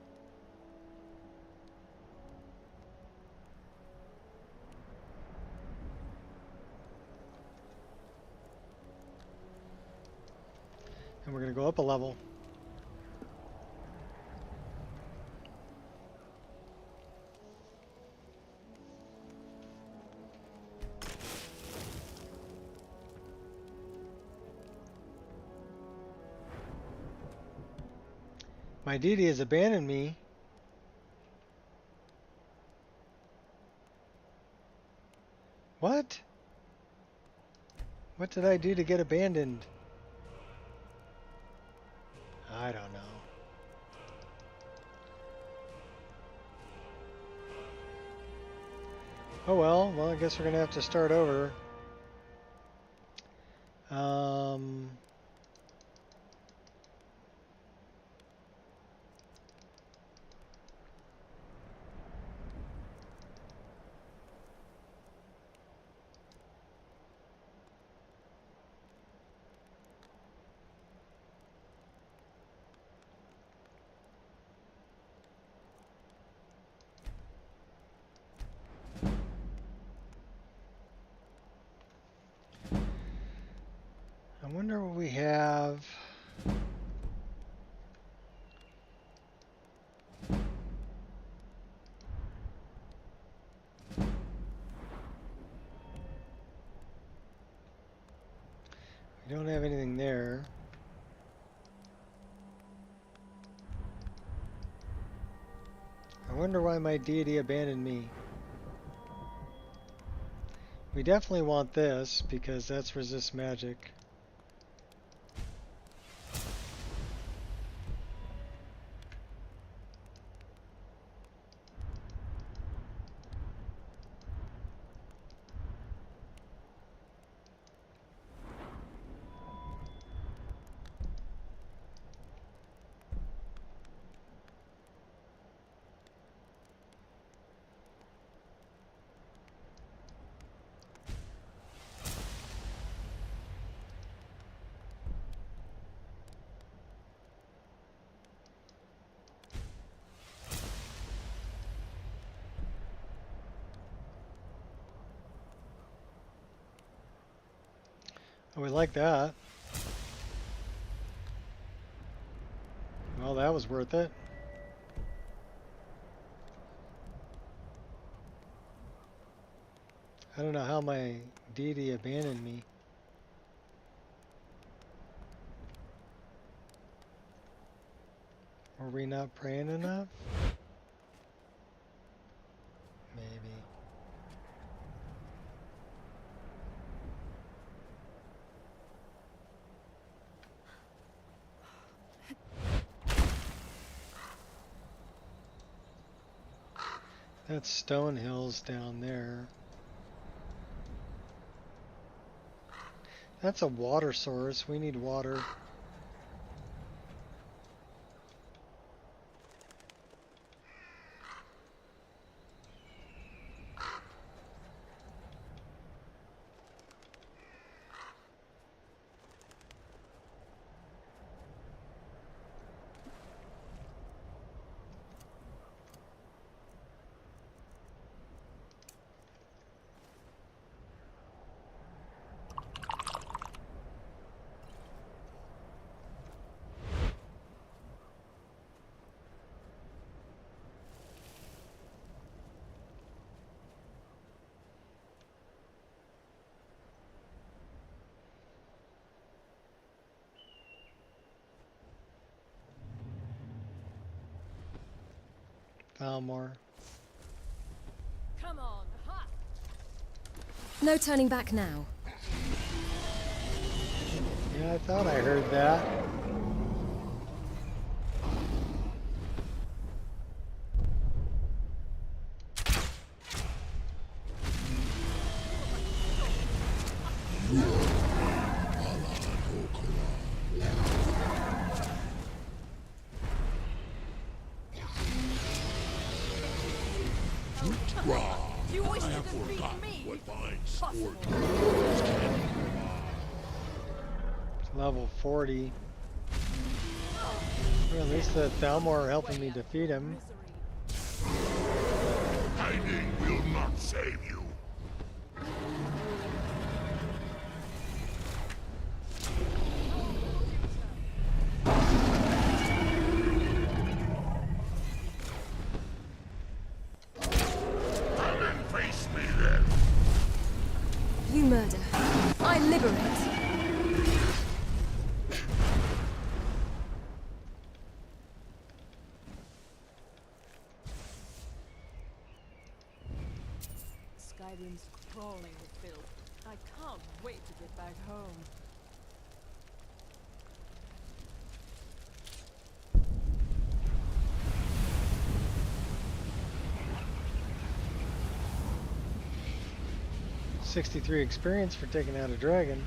And we're going to go up a level. My deity has abandoned me. What? What did I do to get abandoned? I don't know. Oh well, I guess we're gonna have to start over. I wonder what we have. We don't have anything there. I wonder why my deity abandoned me. We definitely want this because that's resist magic. Oh, we like that. Well, that was worth it. I don't know how my deity abandoned me. Were we not praying enough? Maybe. That's Stone Hills down there. That's a water source. We need water. Falmore. Come on, ha! No turning back now. Yeah, I thought I heard that. You wish to defeat me? It's level 40. Well, at least the Falmore are helping me defeat him. Hiding will not save you. Come and face me then. You murder. I liberate. Skyrim's crawling with filth. I can't wait to get back home. '63 experience for taking out a dragon.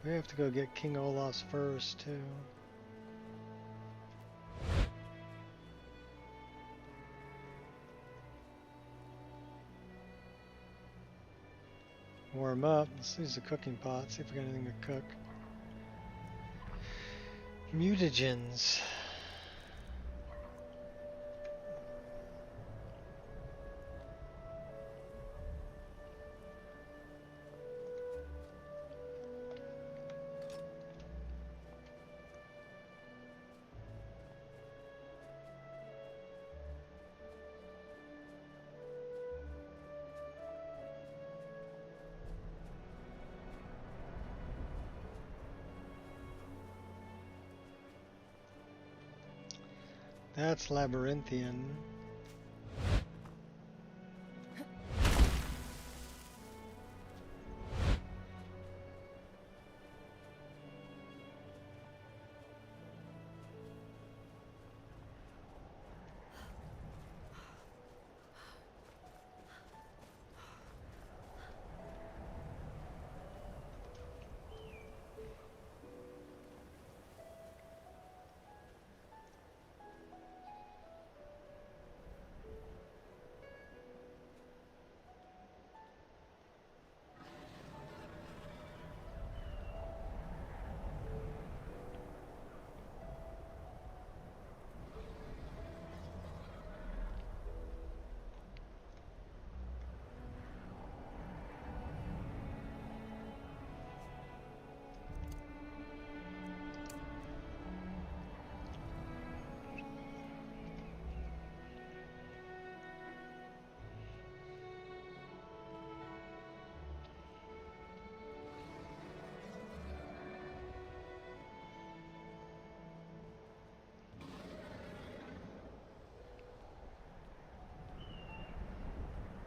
We have to go get King Olaf's first too. Warm up. Let's use the cooking pot. See if we got anything to cook. Mutagens. That's labyrinthian.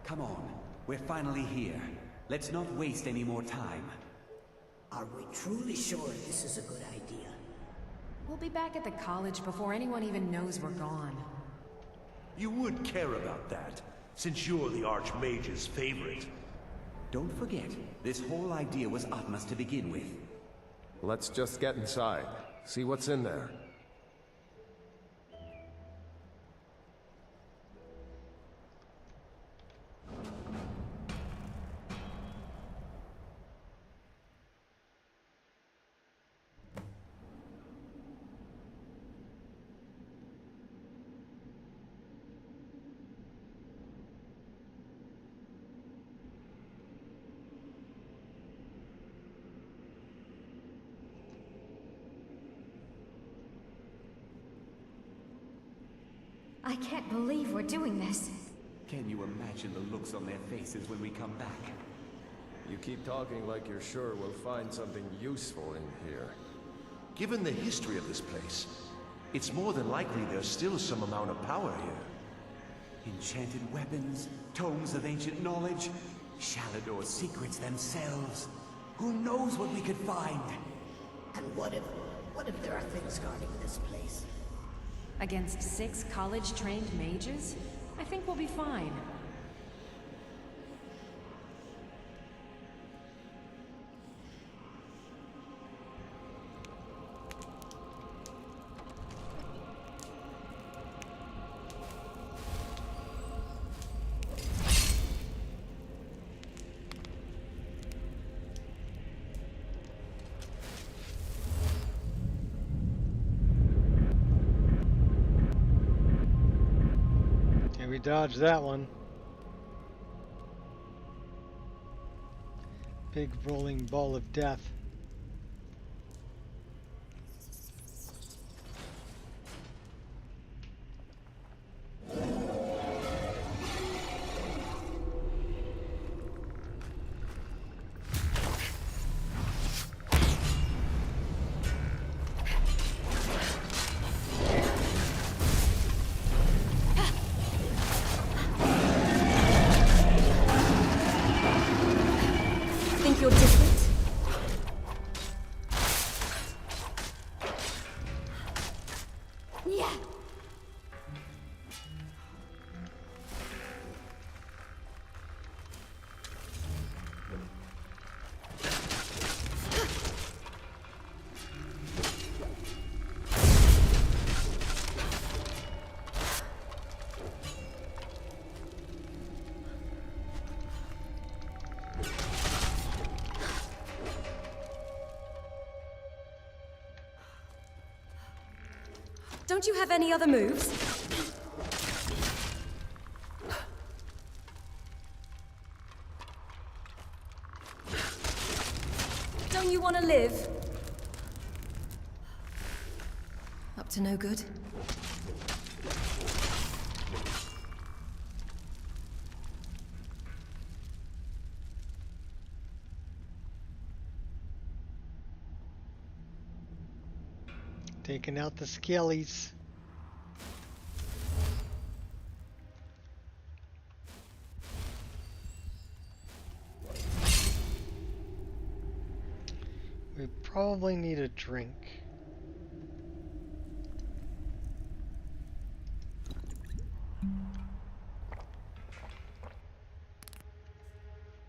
Come on, we're finally here. Let's not waste any more time. Are we truly sure this is a good idea? We'll be back at the college before anyone even knows we're gone. You would care about that, since you're the Archmage's favorite. Don't forget, this whole idea was Atma's to begin with. Let's just get inside. See what's in there. I can't believe we're doing this. Can you imagine the looks on their faces when we come back? You keep talking like you're sure we'll find something useful in here. Given the history of this place, it's more than likely there's still some amount of power here. Enchanted weapons, tomes of ancient knowledge, Shalador's secrets themselves. Who knows what we could find? And what if there are things guarding this place? Against 6 college-trained mages? I think we'll be fine. We dodged that one. Big rolling ball of death. You're different? Yeah. Don't you have any other moves? Don't you want to live? Up to no good? Taking out the skellies. We probably need a drink.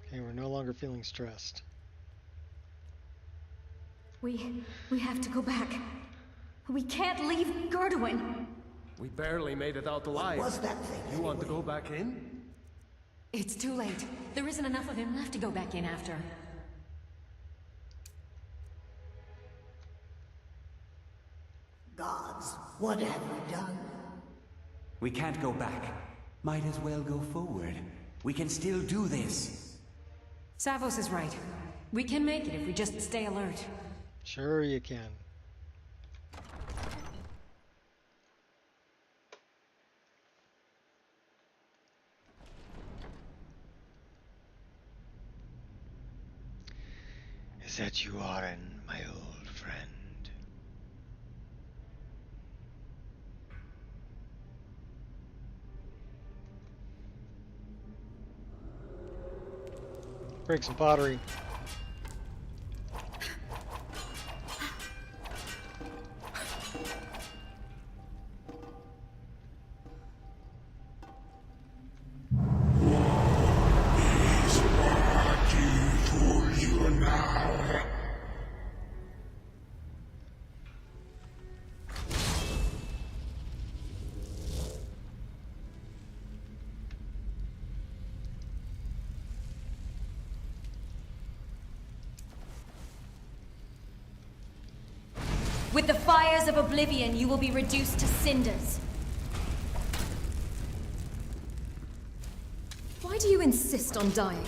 Okay, we're no longer feeling stressed. We have to go back. We can't leave Gerduin. We barely made it out alive. What was that thing? You want to go back in? It's too late. There isn't enough of him left to go back in after. Gods, what have we done? We can't go back. Might as well go forward. We can still do this. Savos is right. We can make it if we just stay alert. Sure you can. Is that you, Oren, my old friend? Break some pottery. With the fires of oblivion, you will be reduced to cinders. Why do you insist on dying?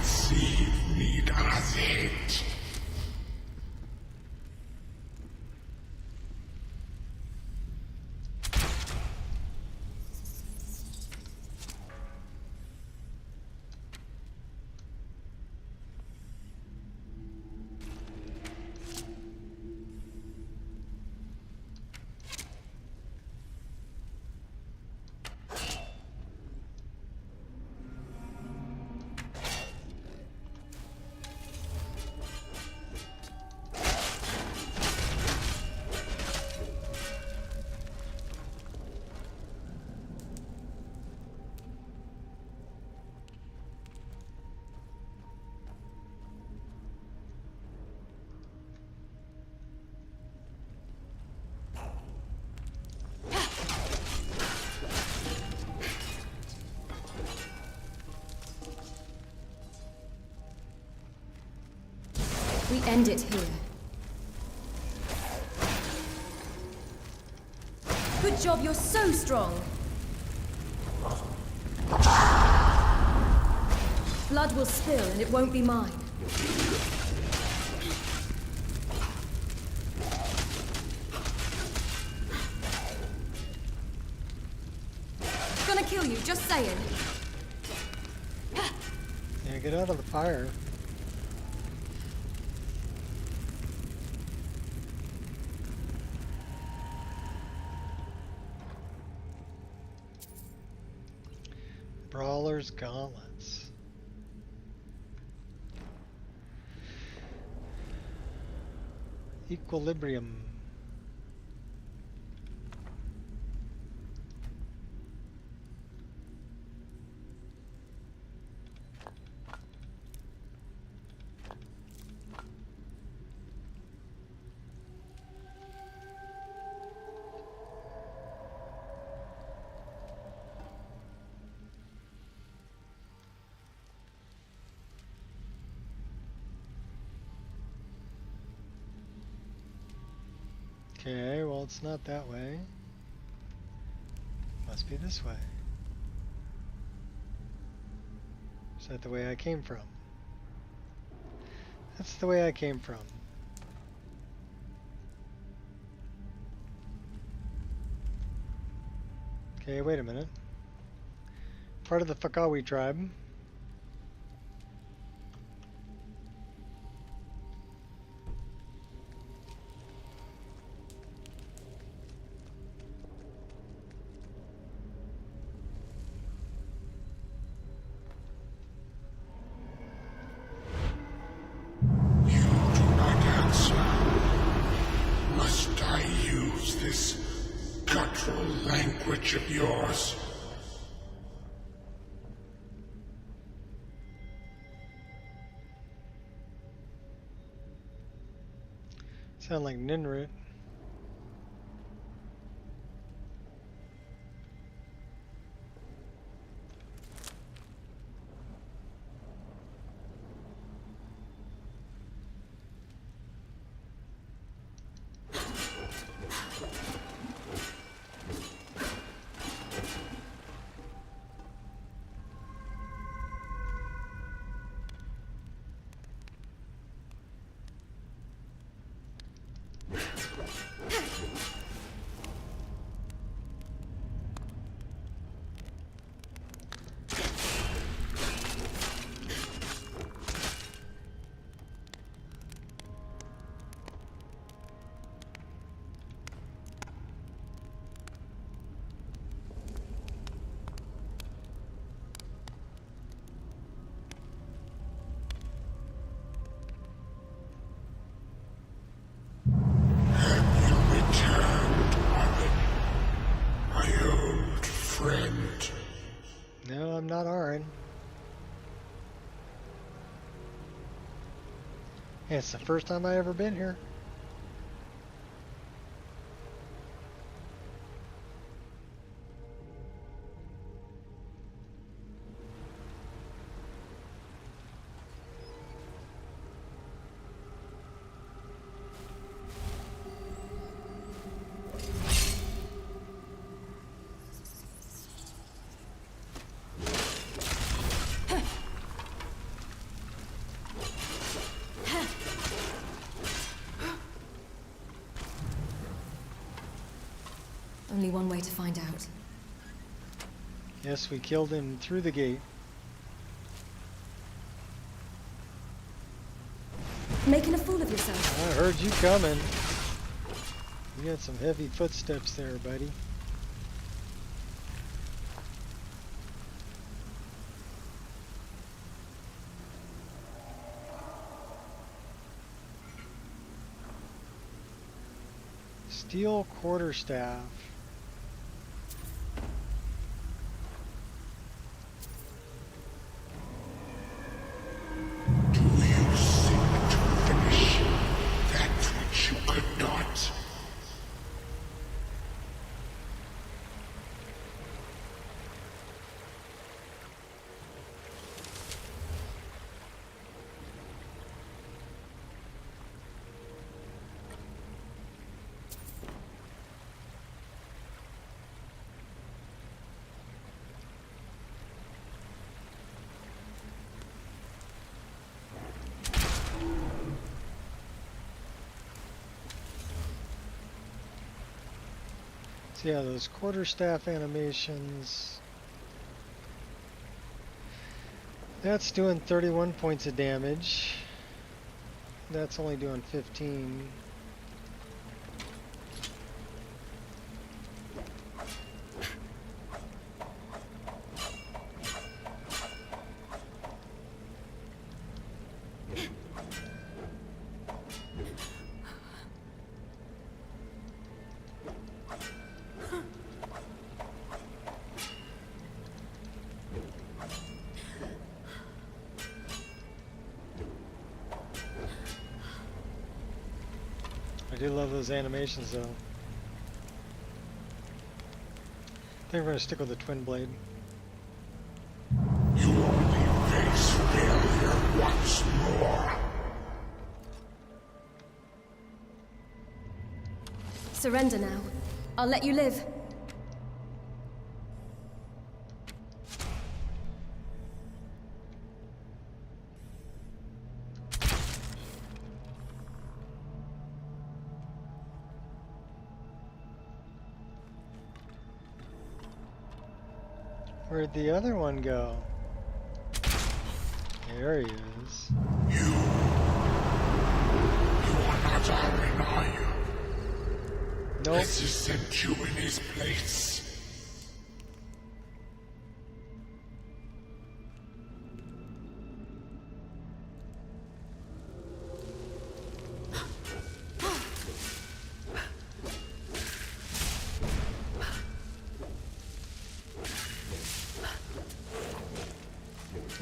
See. it. We end it here. Good job, you're so strong. Blood will spill and it won't be mine. Gonna kill you, just saying. Yeah, get out of the fire. Brawler's Gauntlets. Equilibrium. Okay, well, it's not that way. Must be this way. Is that the way I came from? That's the way I came from. Okay, wait a minute. Part of the Fakawi tribe. Language of yours. Sound like Ninrit. No, I'm not Aaron. Yeah, it's the first time I ever been here. only one way to find out. Yes, we killed him through the gate. Making a fool of yourself. I heard you coming. You got some heavy footsteps there, buddy. Steel quarterstaff. So yeah, those quarterstaff animations. That's doing 31 points of damage. That's only doing 15. I do love those animations though. I think we're going to stick with the twin blade. You only face failure once more. Surrender now. I'll let you live. Where'd the other one go? There he is. You are not Iron, are you? Nope. Nexus sent you in his place.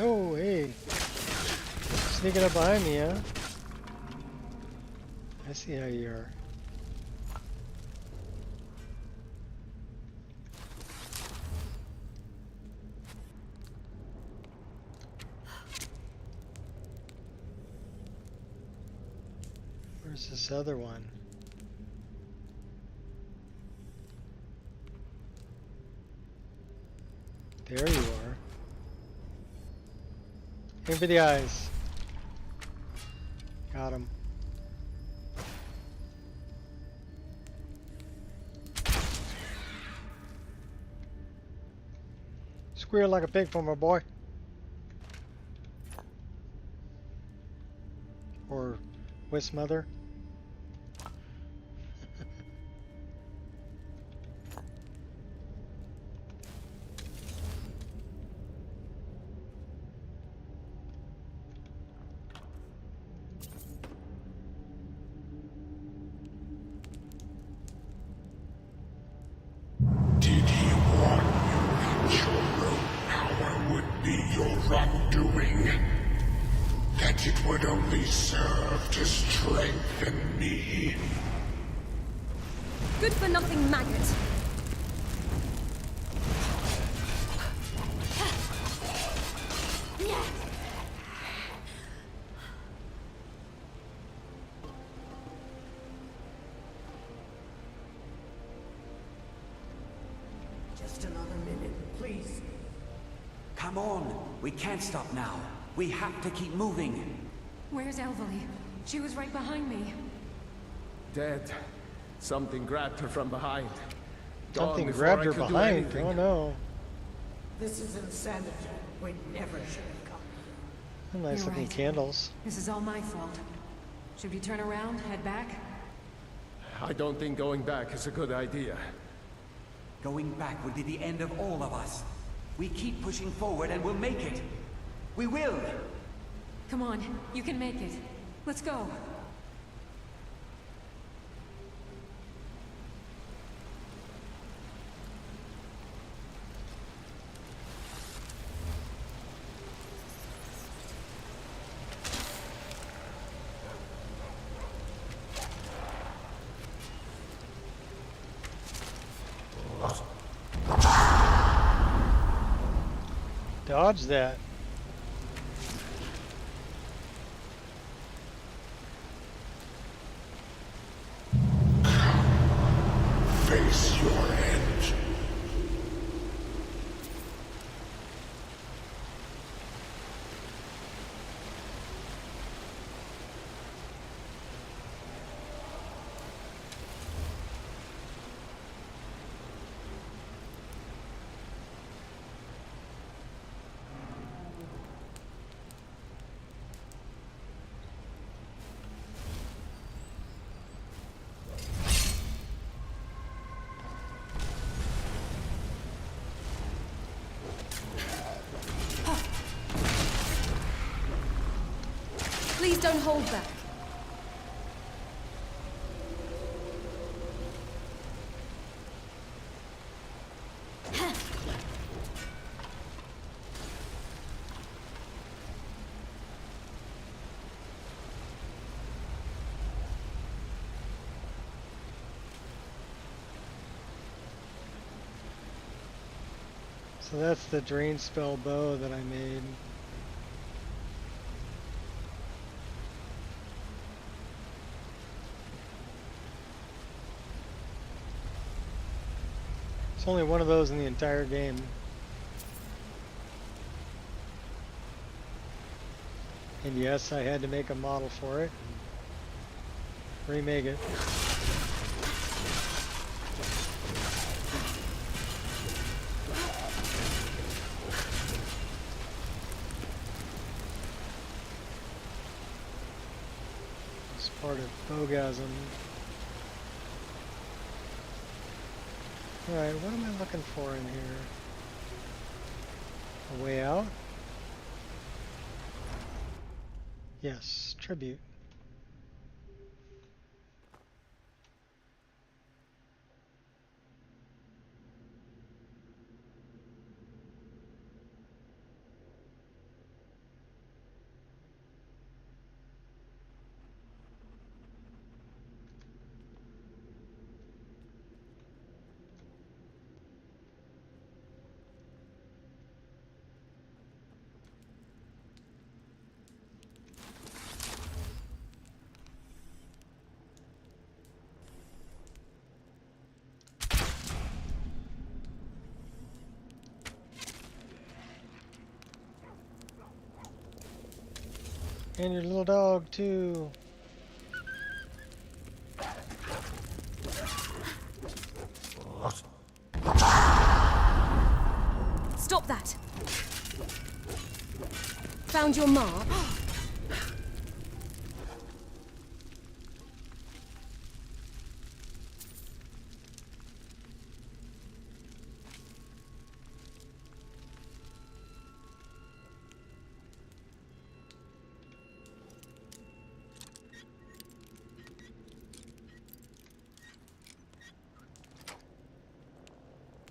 Oh, hey. Sneaking up behind me, huh? I see how you are. Where's this other one? There you are. Aim for the eyes. Got him. Squeal like a pig for my boy. Or Wisp Mother. It would only serve to strengthen me. Good for nothing maggot. Just another minute, please. Come on! We can't stop now. We have to keep moving. Where's Elvely? She was right behind me. Dead. Something grabbed her from behind. Something before grabbed I her could do behind. anything. Oh no. This is insanity. We never should have come. Nice You're looking right. candles. This is all my fault. Should we turn around, head back? I don't think going back is a good idea. Going back would be the end of all of us. We keep pushing forward and we'll make it. We will! Come on, you can make it. Let's go. Dodge that. Face your end. Please don't hold back. So that's the drain spell bow that I made. It's only one of those in the entire game. And yes, I had to make a model for it. Remake it. It's part of Bogasm. Alright, what am I looking for in here? A way out? Yes, tribute. And your little dog, too. Stop that! Found your mark?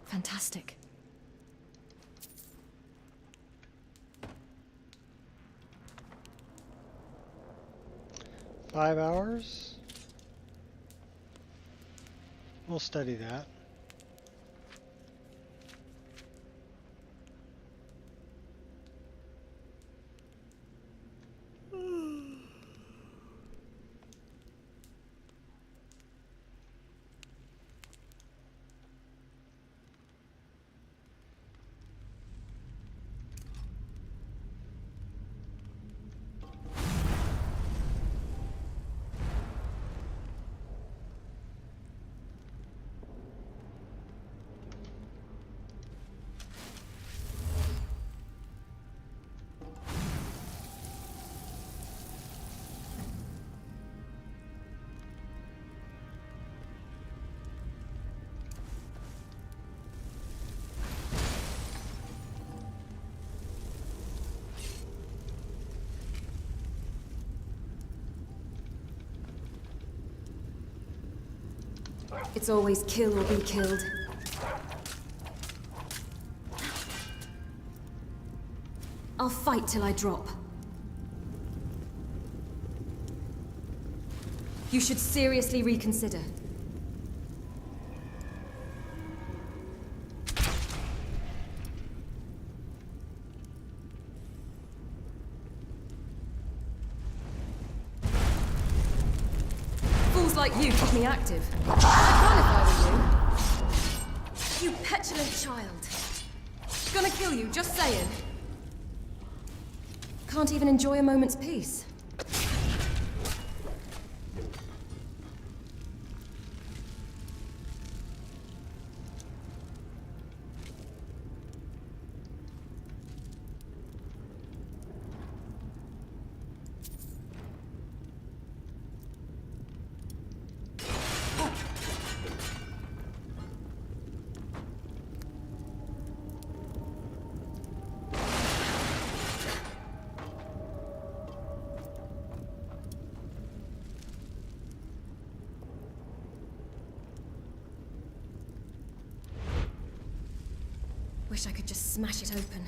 Fantastic. $5 hours? We'll study that. It's always kill or be killed. I'll fight till I drop. You should seriously reconsider. Fools like you keep me active. I'd run if I were you. You petulant child. Gonna kill you, just saying. Can't even enjoy a moment's peace. Wish I could just smash it open.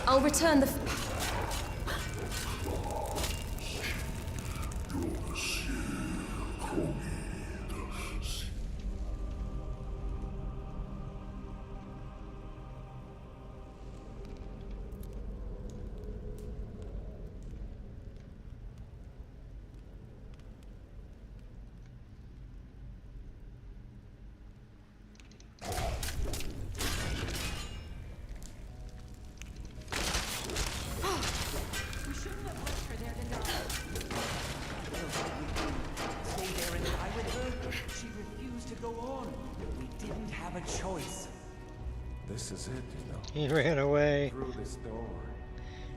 I'll return the... This is it, you know. He ran away. Through this door.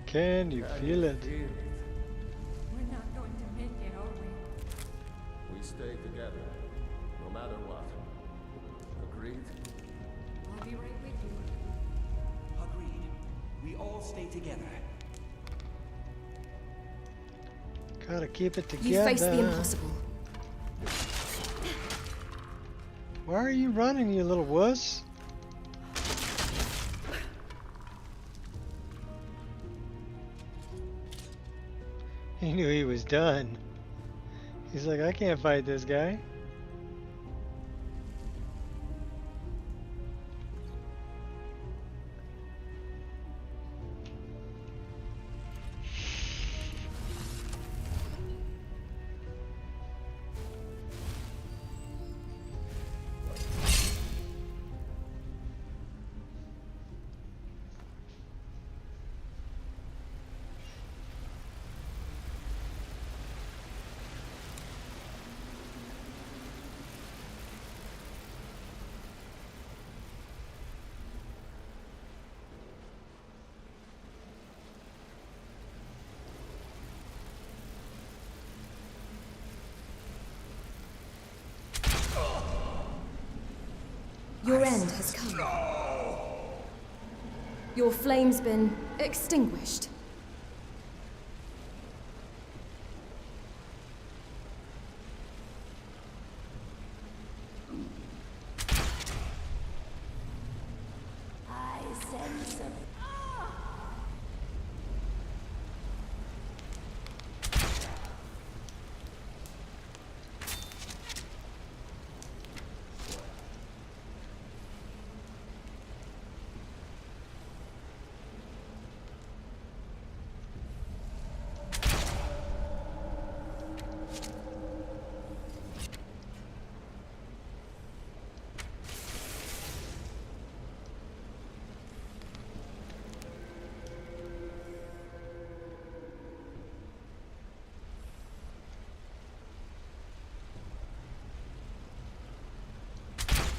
Can you feel it? We're not going to make it, are we? We stay together, no matter what. Agreed? I'll be right with you. Agreed. We all stay together. Gotta keep it together. You face the impossible. Why are you running, you little wuss? He knew he was done. He's like, I can't fight this guy. Your end has come. Your flame's been extinguished. I sense a...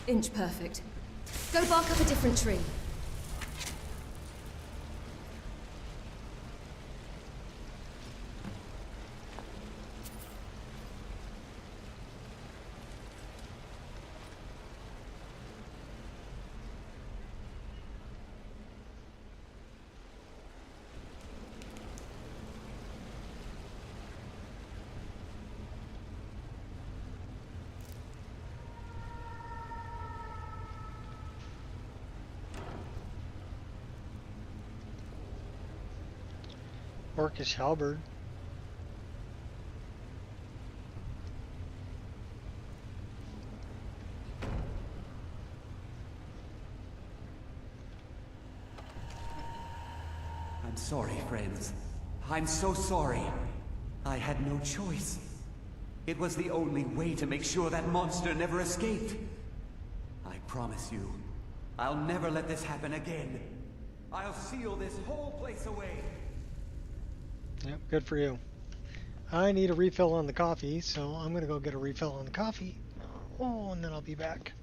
Inch perfect. Go bark up a different tree. Orcish halberd. I'm sorry, friends. I'm so sorry. I had no choice. It was the only way to make sure that monster never escaped. I promise you, I'll never let this happen again. I'll seal this whole place away. Yep, good for you. I need a refill on the coffee, so I'm gonna go get a refill on the coffee. Oh, and then I'll be back.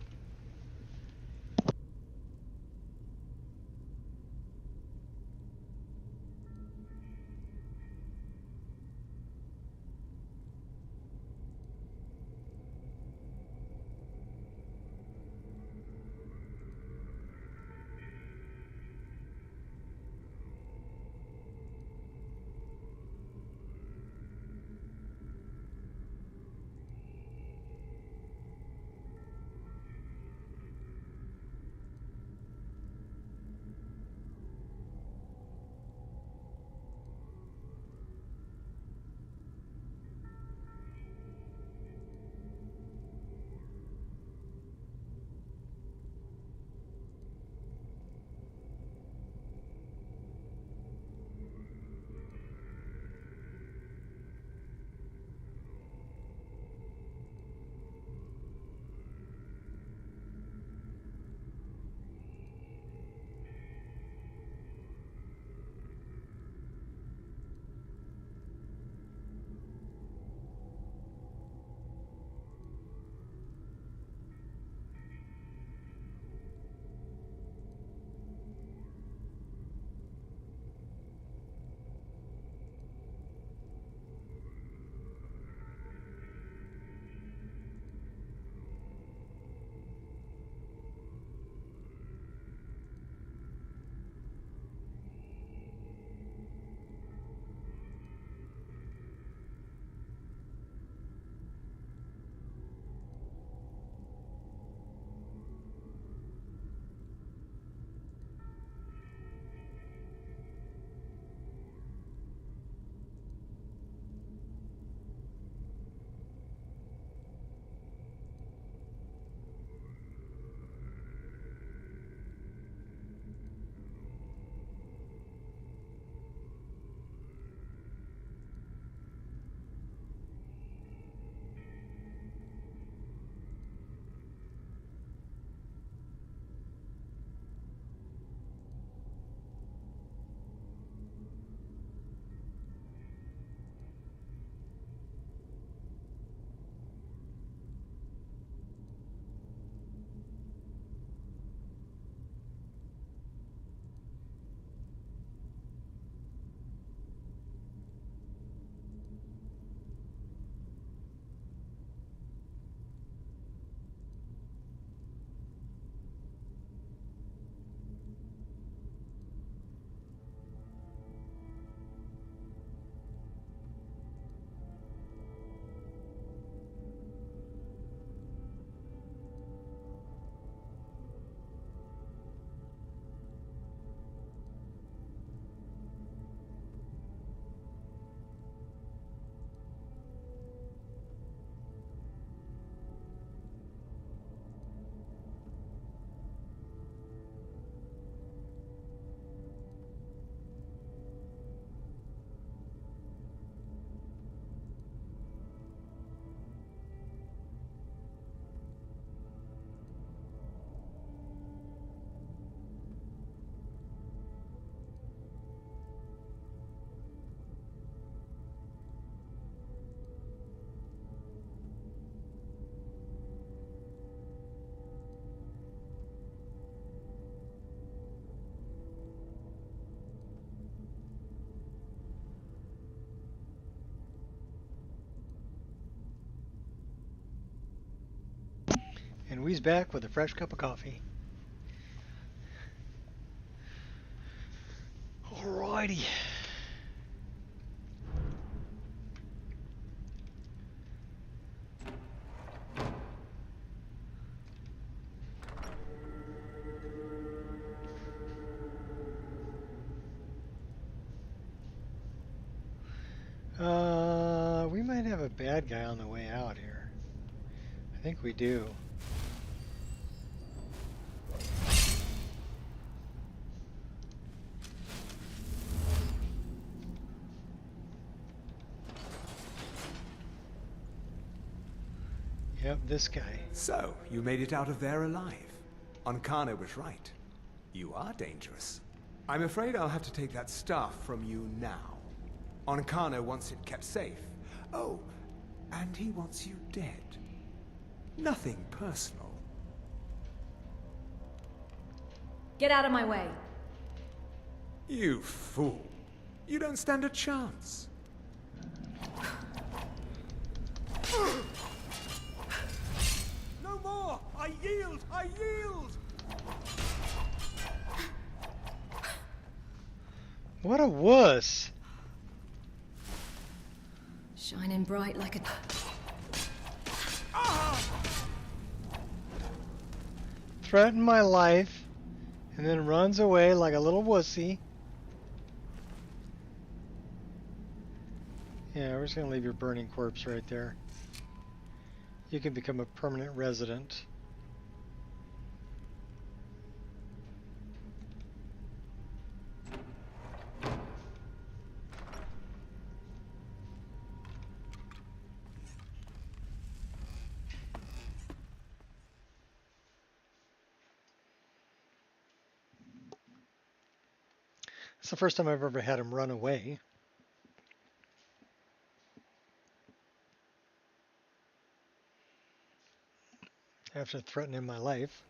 And we's back with a fresh cup of coffee. Alrighty. We might have a bad guy on the way out here. I think we do. Yep, this guy. So, you made it out of there alive. Ankana was right. You are dangerous. I'm afraid I'll have to take that staff from you now. Ankana wants it kept safe. Oh, and he wants you dead. Nothing personal. Get out of my way. You fool. You don't stand a chance. No more! I yield! I yield! What a wuss! Shining bright like a... Threatened my life, and then runs away like a little wussy. Yeah, we're just gonna leave your burning corpse right there. You can become a permanent resident. It's the first time I've ever had him run away. After threatening my life.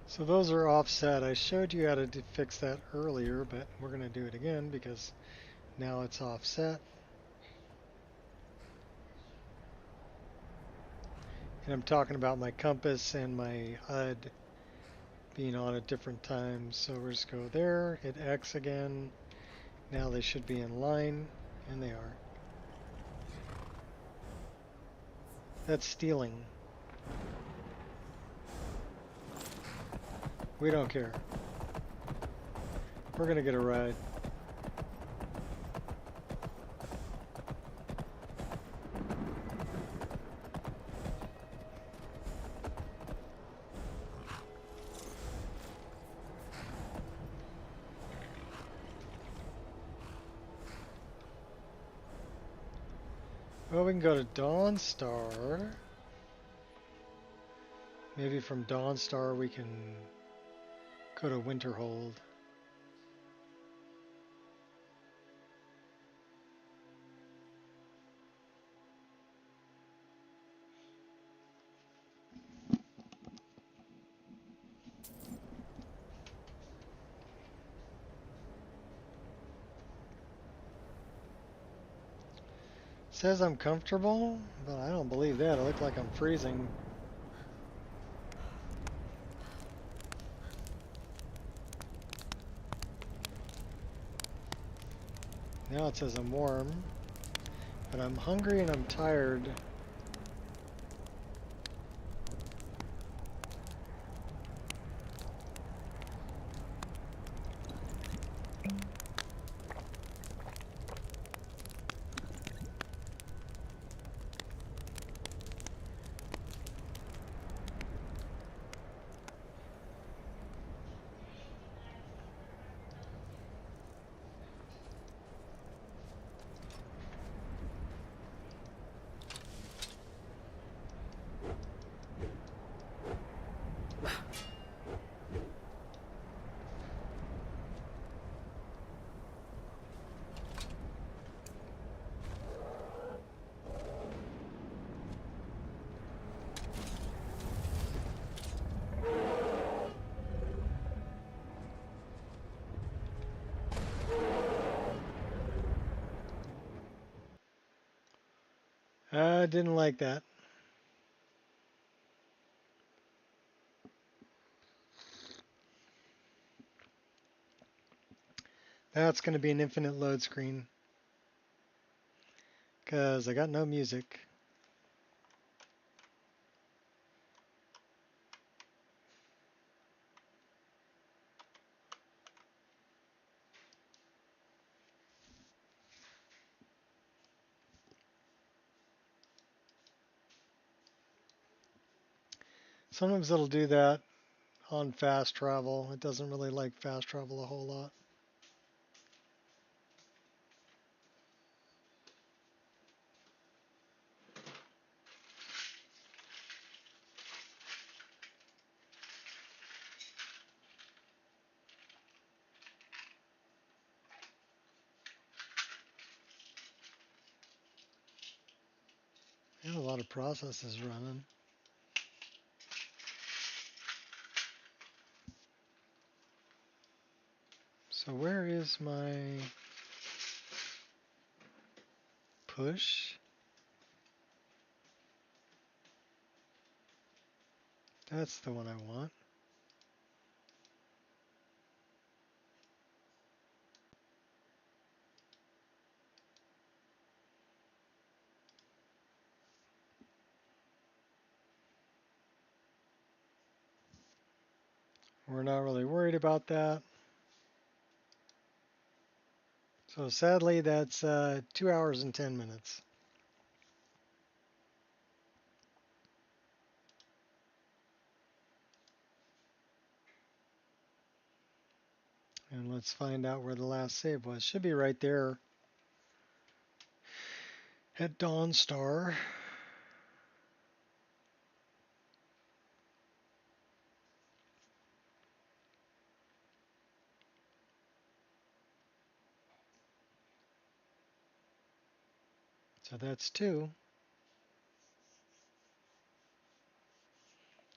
So those are offset. I showed you how to fix that earlier, but we're going to do it again because now it's offset. And I'm talking about my compass and my HUD being on at different times. So we'll just go there, hit X again. Now they should be in line, and they are. That's stealing. We don't care. We're gonna get a ride. Well, we can go to Dawnstar. Maybe from Dawnstar we can go to Winterhold. Says I'm comfortable, but I don't believe that. I look like I'm freezing. Now it says I'm warm. But I'm hungry and I'm tired. I didn't like that. That's going to be an infinite load screen. Because I got no music. Sometimes it'll do that on fast travel. It doesn't really like fast travel a whole lot. And a lot of processes running. So where is my push? That's the one I want. We're not really worried about that. So sadly, that's 2 hours and 10 minutes. And let's find out where the last save was. Should be right there at Dawnstar. So that's 2.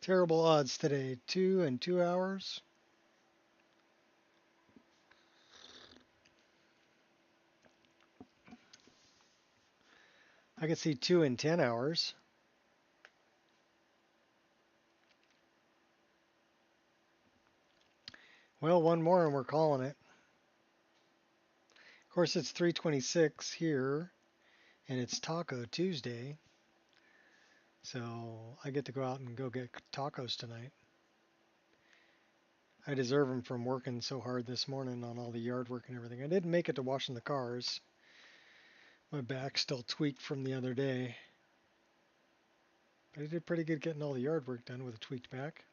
Terrible odds today. 2 and 2 hours. I could see 2 and 10 hours. Well, one more and we're calling it. Of course, it's 3:26 here, and it's Taco Tuesday. So I get to go out and go get tacos tonight. I deserve them from working so hard this morning on all the yard work and everything. I didn't make it to washing the cars. My back's still tweaked from the other day. But I did pretty good getting all the yard work done with a tweaked back.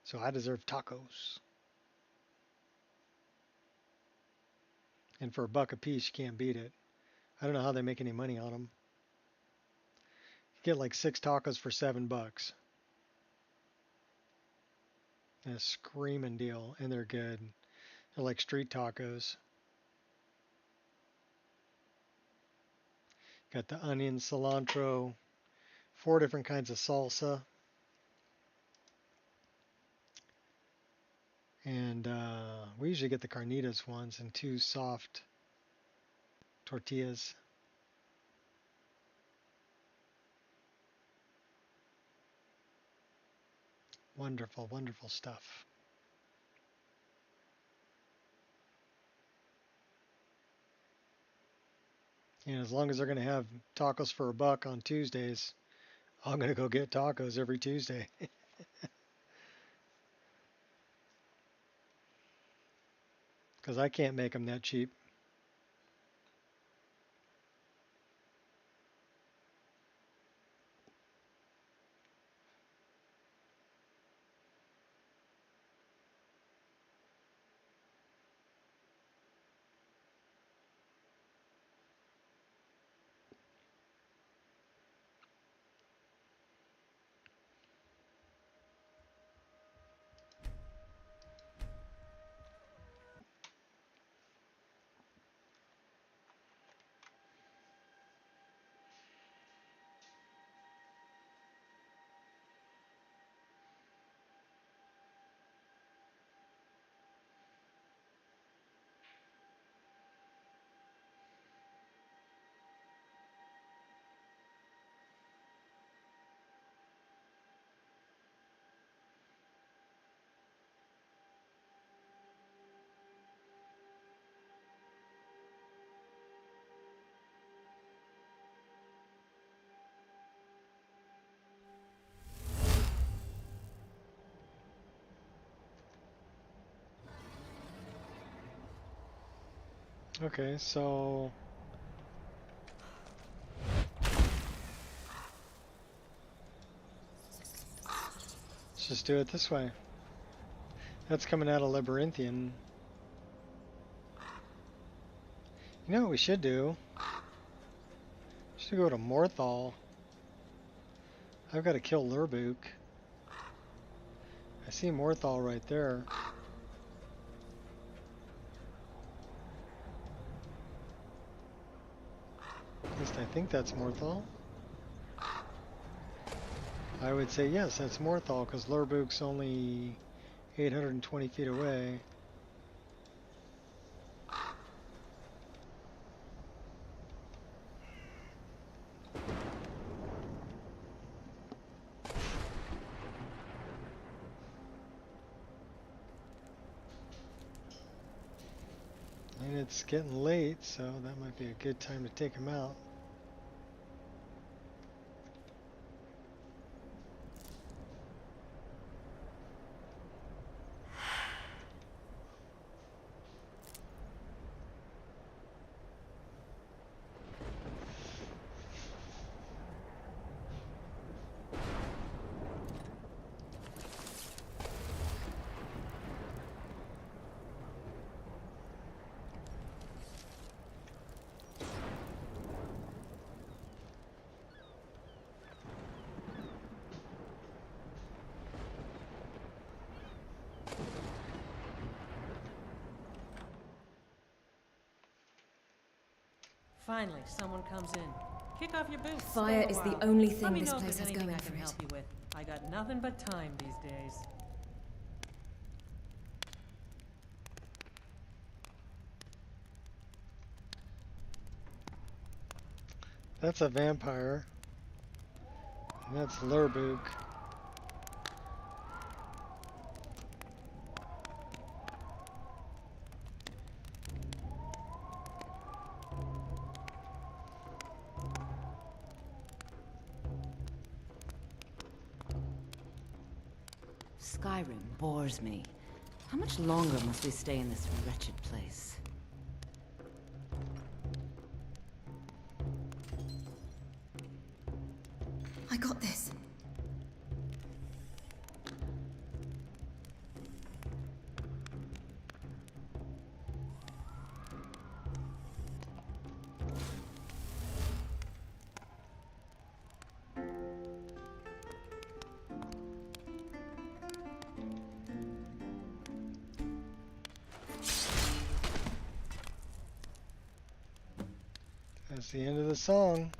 So I deserve tacos. And for $1 a piece, you can't beat it. I don't know how they make any money on them. You get like 6 tacos for $7. And a screaming deal, and they're good. They're like street tacos. Got the onion, cilantro, 4 different kinds of salsa. And we usually get the carnitas ones and 2 soft tortillas. Wonderful, wonderful stuff. And as long as they're going to have tacos for $1 on Tuesdays, I'm going to go get tacos every Tuesday. Because I can't make them that cheap. Okay, so let's just do it this way. That's coming out of Labyrinthian. You know what we should do? We should go to Morthal. I've got to kill Lurbuk. I see Morthal right there. At least I think that's Morthal. I would say yes, that's Morthal, because Lurbuk's only 820 feet away. And it's getting late, so that might be a good time to take him out. Finally, someone comes in. Kick off your boots. Fire stay a is the while. only Let thing me this know if place there's has anything going I for can it. help you with. I got nothing but time these days. That's a vampire. And that's Lurbuk. Skyrim bores me. How much longer must we stay in this wretched place? I got this. That's the end of the song.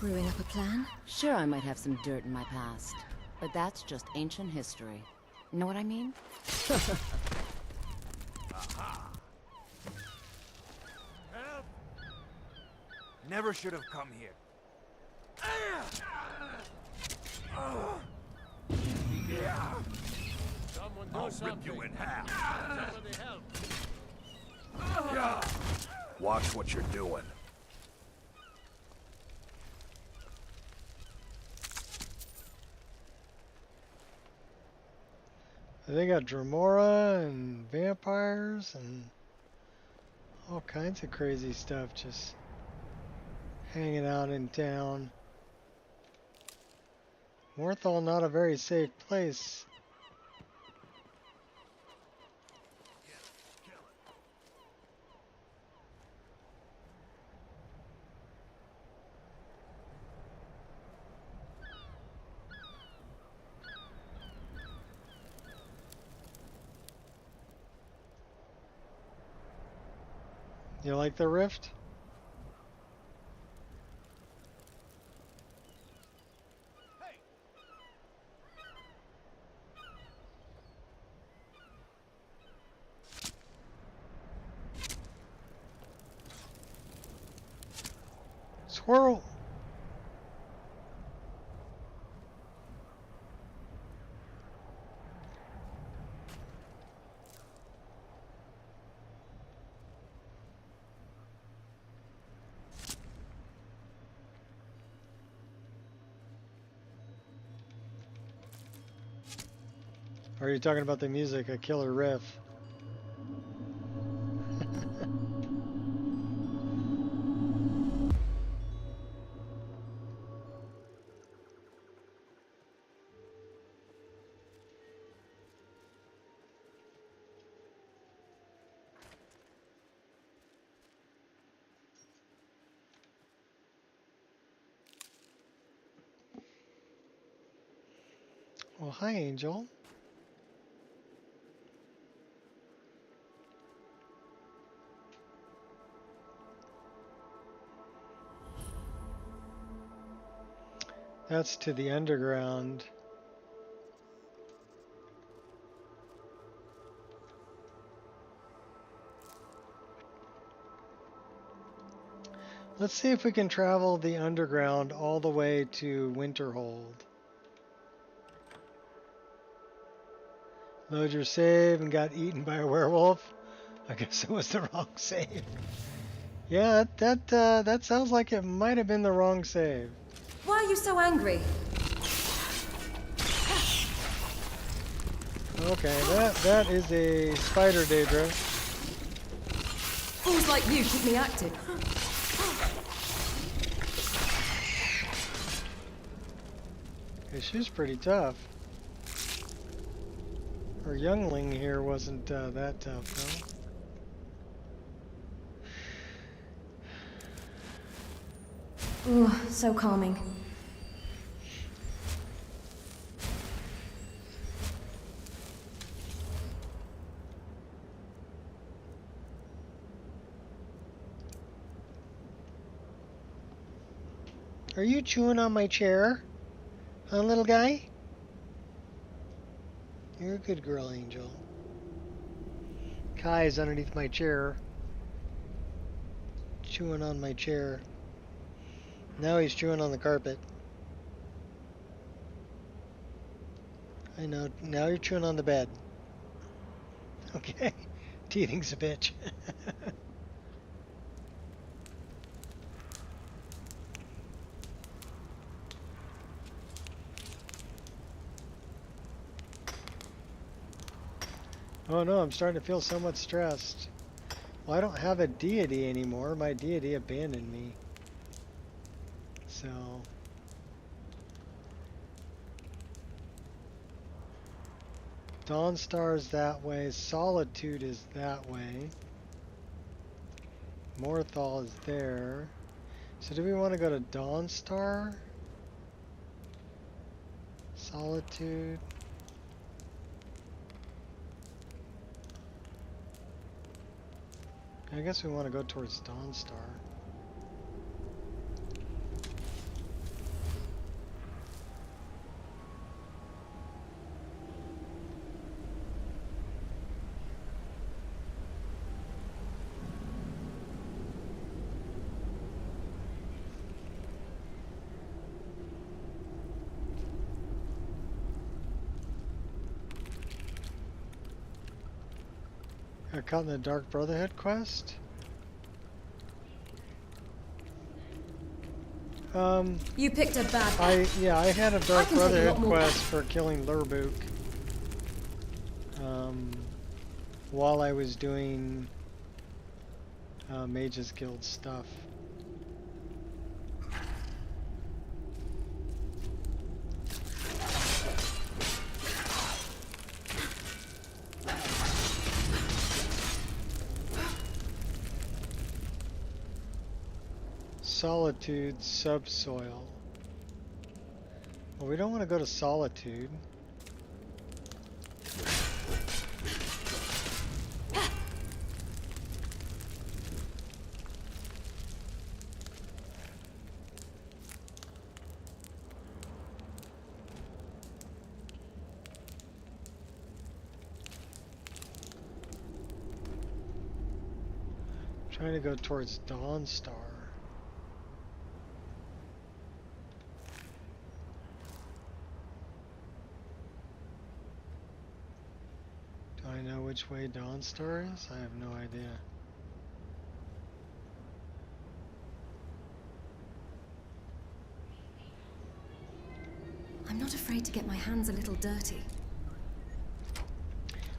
Brewing up a plan? Sure, I might have some dirt in my past, but that's just ancient history. Know what I mean? Help! Never should have come here. Someone do something. Rip you in half. Somebody help. Watch what you're doing. They got Dremora and vampires and all kinds of crazy stuff just hanging out in town. Morthal, not a very safe place. You like the rift? Squirrel! Or are you talking about the music, a killer riff? Well, hi, Angel. That's to the underground. Let's see if we can travel the underground all the way to Winterhold. Load your save and got eaten by a werewolf. I guess it was the wrong save. Yeah, that sounds like it might have been the wrong save. Why are you so angry? Okay, that is a spider, Daedra. Fools like you keep me active. Okay, she's pretty tough. Her youngling here wasn't that tough, though. Ooh, so calming. Are you chewing on my chair? Huh, little guy? You're a good girl, Angel. Kai is underneath my chair. Chewing on my chair. Now he's chewing on the carpet. I know. Now you're chewing on the bed. Okay. Teething's a bitch. Oh no, I'm starting to feel somewhat stressed. Well, I don't have a deity anymore. My deity abandoned me. So... Dawnstar is that way. Solitude is that way. Morthal is there. So do we want to go to Dawnstar? Solitude... I guess we want to go towards Dawnstar. Got caught in the Dark Brotherhood quest? You picked a bad I had a Dark can take a lot Brotherhood more. quest for killing Lurbuk. While I was doing Mages Guild stuff. Solitude subsoil. Well, we don't want to go to Solitude. Trying to go towards Dawnstar. Do I know which way Dawnstar is? I have no idea. I'm not afraid to get my hands a little dirty.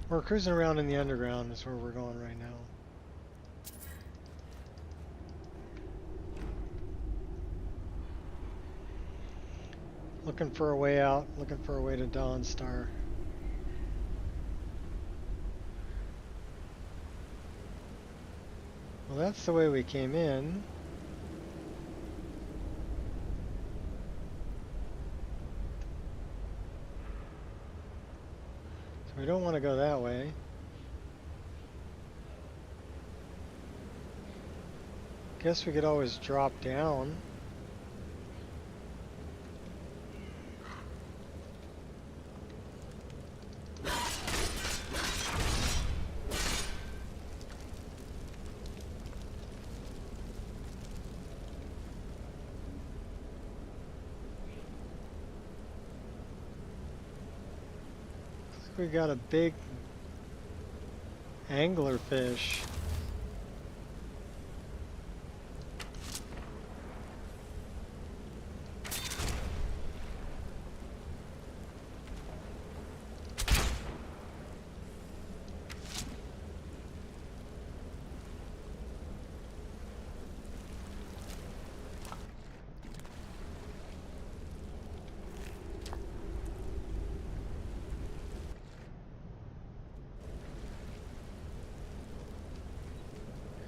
We're cruising around in the underground is where we're going right now. Looking for a way out, looking for a way to Dawnstar. Well, that's the way we came in. So we don't want to go that way. Guess we could always drop down. We got a big anglerfish.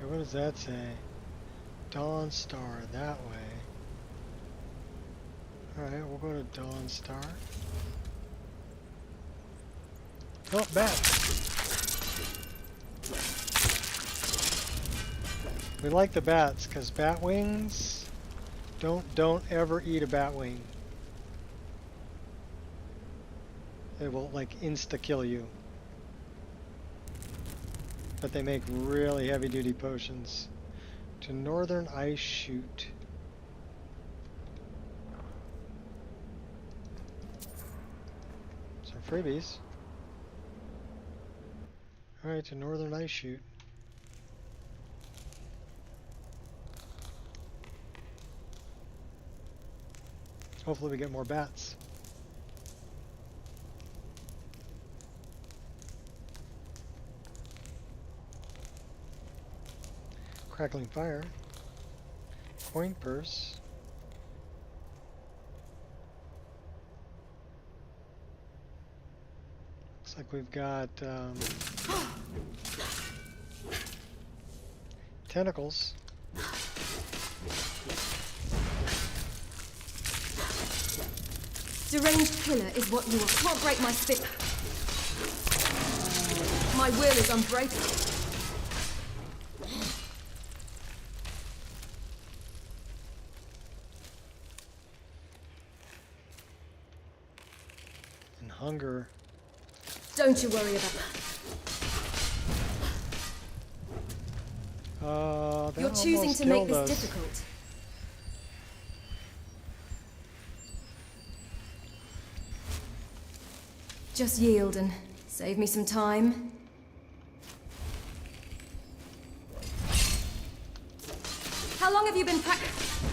What does that say? Dawnstar that way. Alright, we'll go to Dawnstar. Oh, bat! We like the bats because bat wings don't ever eat a bat wing. They will like insta kill you. But they make really heavy duty potions. To Northern Ice Chute. Some freebies. Alright, to Northern Ice Chute. Hopefully we get more bats. Crackling fire. Coin purse. Looks like we've got tentacles. Deranged killer is what you are. Can't break my spirit. My will is unbreakable. And hunger. Don't you worry about that. You're choosing to make this difficult. Just yield and save me some time. How long have you been practicing?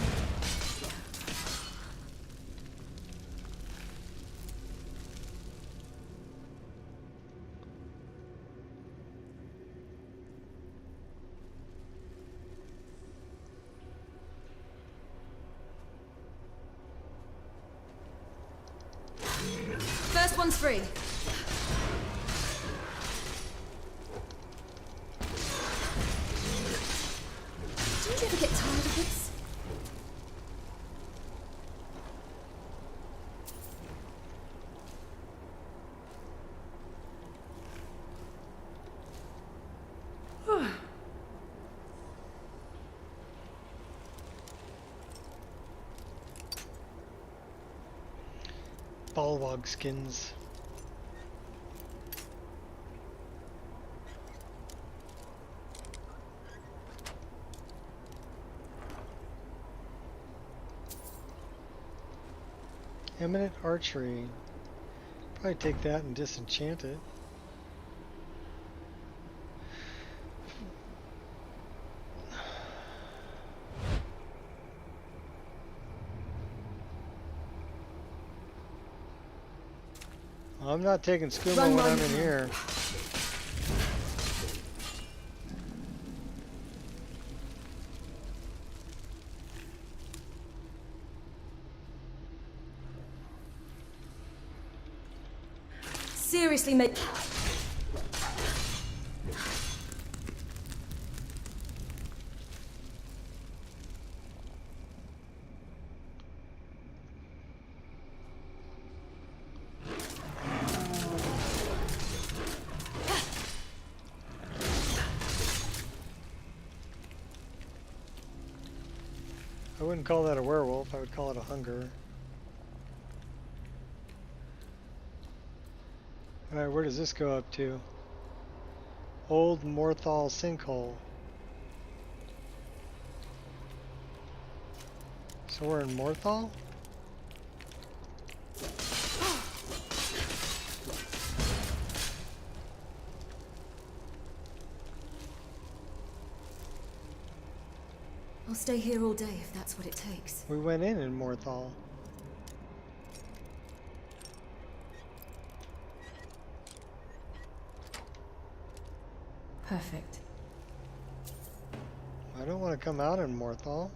First one's free. Don't you ever get tired of this? Ballwog skins. Eminent archery. Probably take that and disenchant it. I'm not taking skooma when I'm in here. Seriously, mate. I wouldn't call that a werewolf, I would call it a hunger. Alright, where does this go up to? Old Morthal Sinkhole. So we're in Morthal? I'll stay here all day if that's what it takes. We went in Morthal. Perfect. I don't want to come out in Morthal.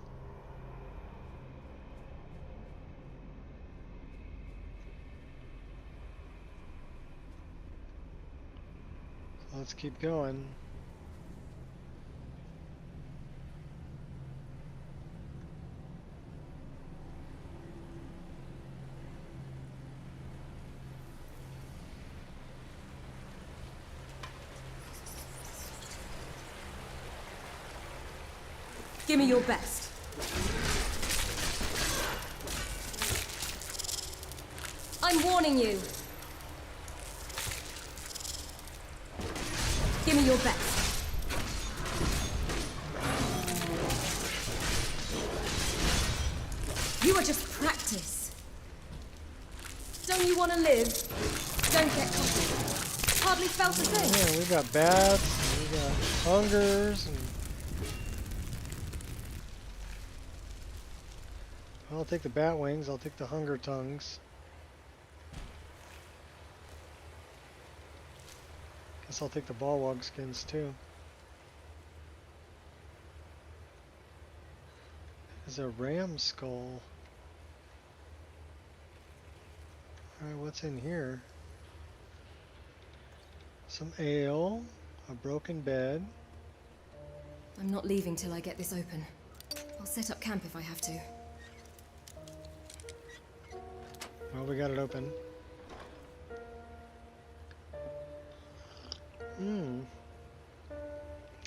So let's keep going. Give me your best. I'm warning you. Give me your best. You are just practice. Don't you want to live? Don't get cocky. Hardly felt a thing. Yeah, we got bats, and we got hungers, and I'll take the bat wings, I'll take the hunger tongues. Guess I'll take the ballwog skins too. There's a ram skull. Alright, what's in here? Some ale, a broken bed. I'm not leaving till I get this open. I'll set up camp if I have to. Well, we got it open.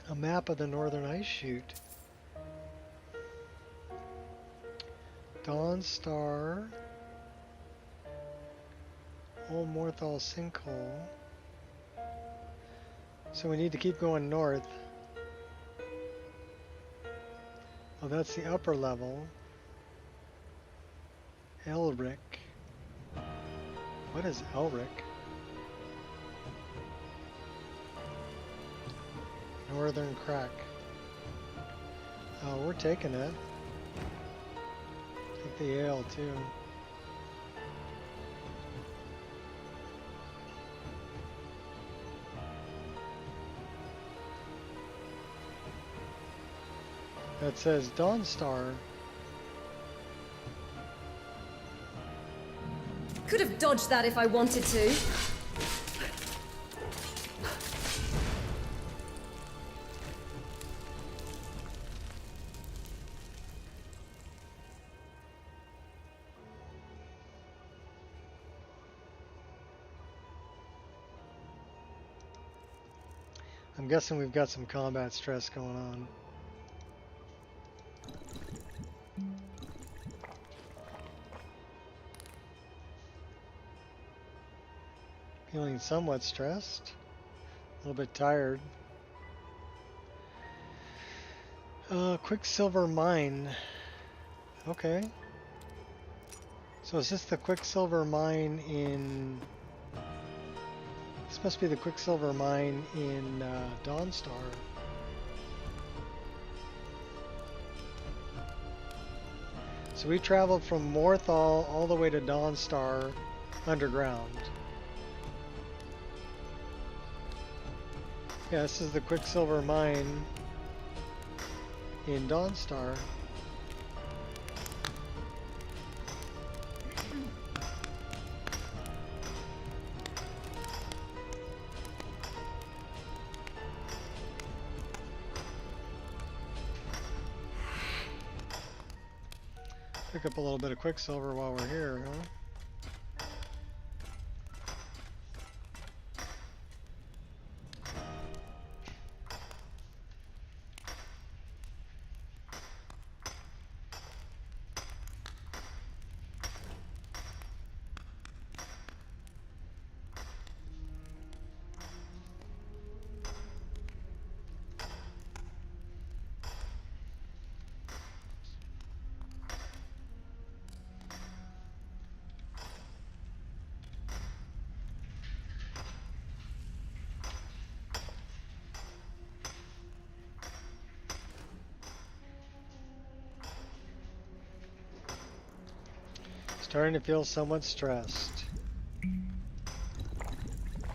A map of the northern ice chute. Dawn Star. Old Morthal Sinkhole. So we need to keep going north. Oh, that's the upper level. Elric. What is Elric? Northern Crack. Oh, we're taking it. Take the ale too. That says Dawnstar. Could have dodged that if I wanted to. I'm guessing we've got some combat stress going on. Feeling somewhat stressed, a little bit tired. Quicksilver mine. Okay. So is this the Quicksilver mine in... This must be the Quicksilver mine in Dawnstar. So we traveled from Morthal all the way to Dawnstar underground. Yeah, this is the Quicksilver mine in Dawnstar. Pick up a little bit of Quicksilver while we're here, huh? Starting to feel somewhat stressed.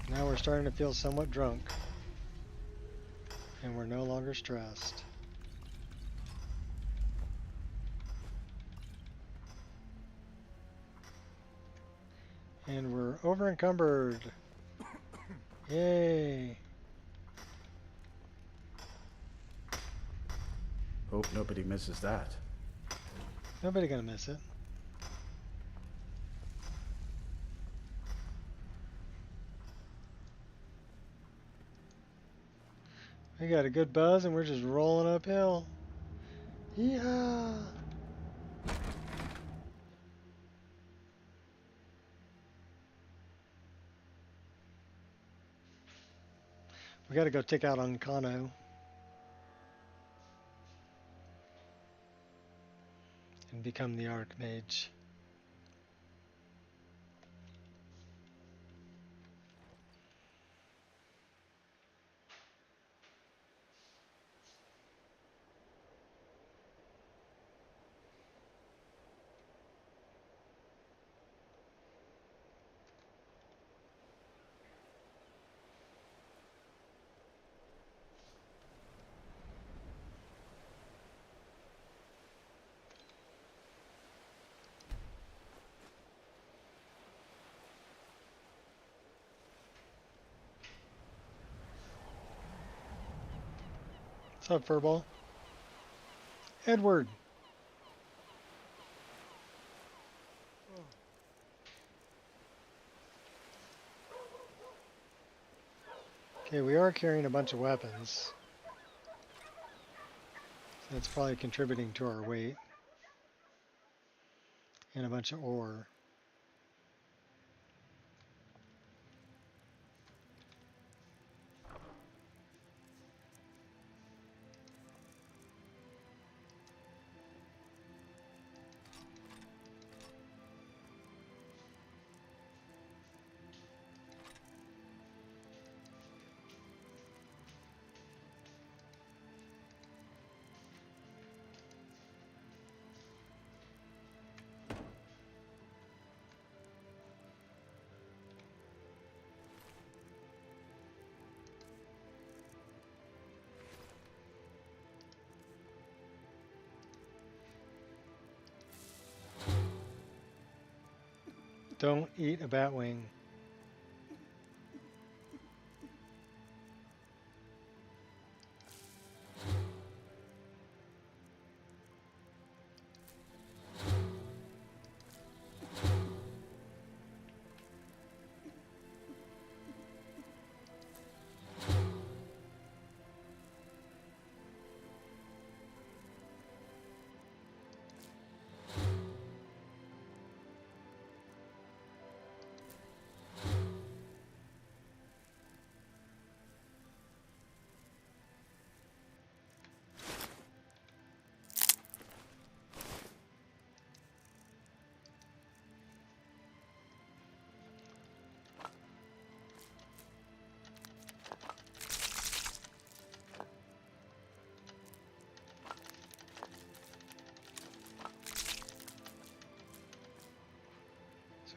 Now we're starting to feel somewhat drunk. And we're no longer stressed. And we're over encumbered. Yay. Hope nobody misses that. Nobody gonna miss it. We got a good buzz and we're just rolling uphill. Yeah. We gotta go take out Ancano. And become the Archmage. What's up, Furball? Edward. Okay, we are carrying a bunch of weapons. That's probably contributing to our weight. And a bunch of ore. Don't eat a bat wing.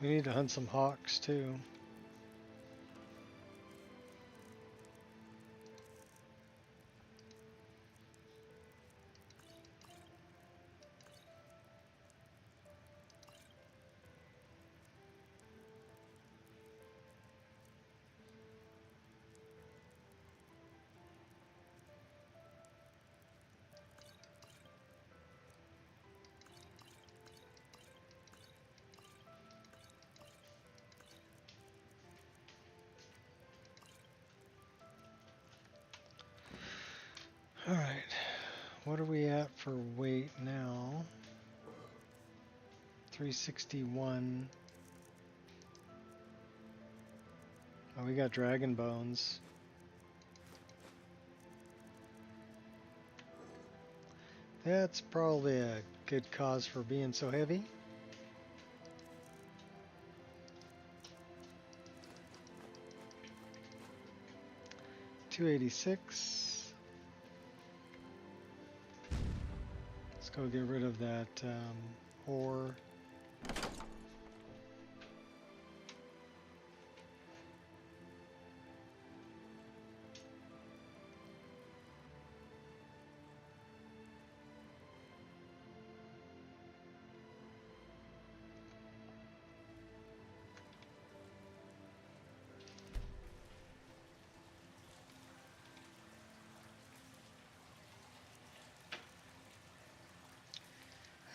We need to hunt some hawks too. All right, what are we at for weight now? 361. Oh, we got dragon bones. That's probably a good cause for being so heavy. $286. Let's go get rid of that ore.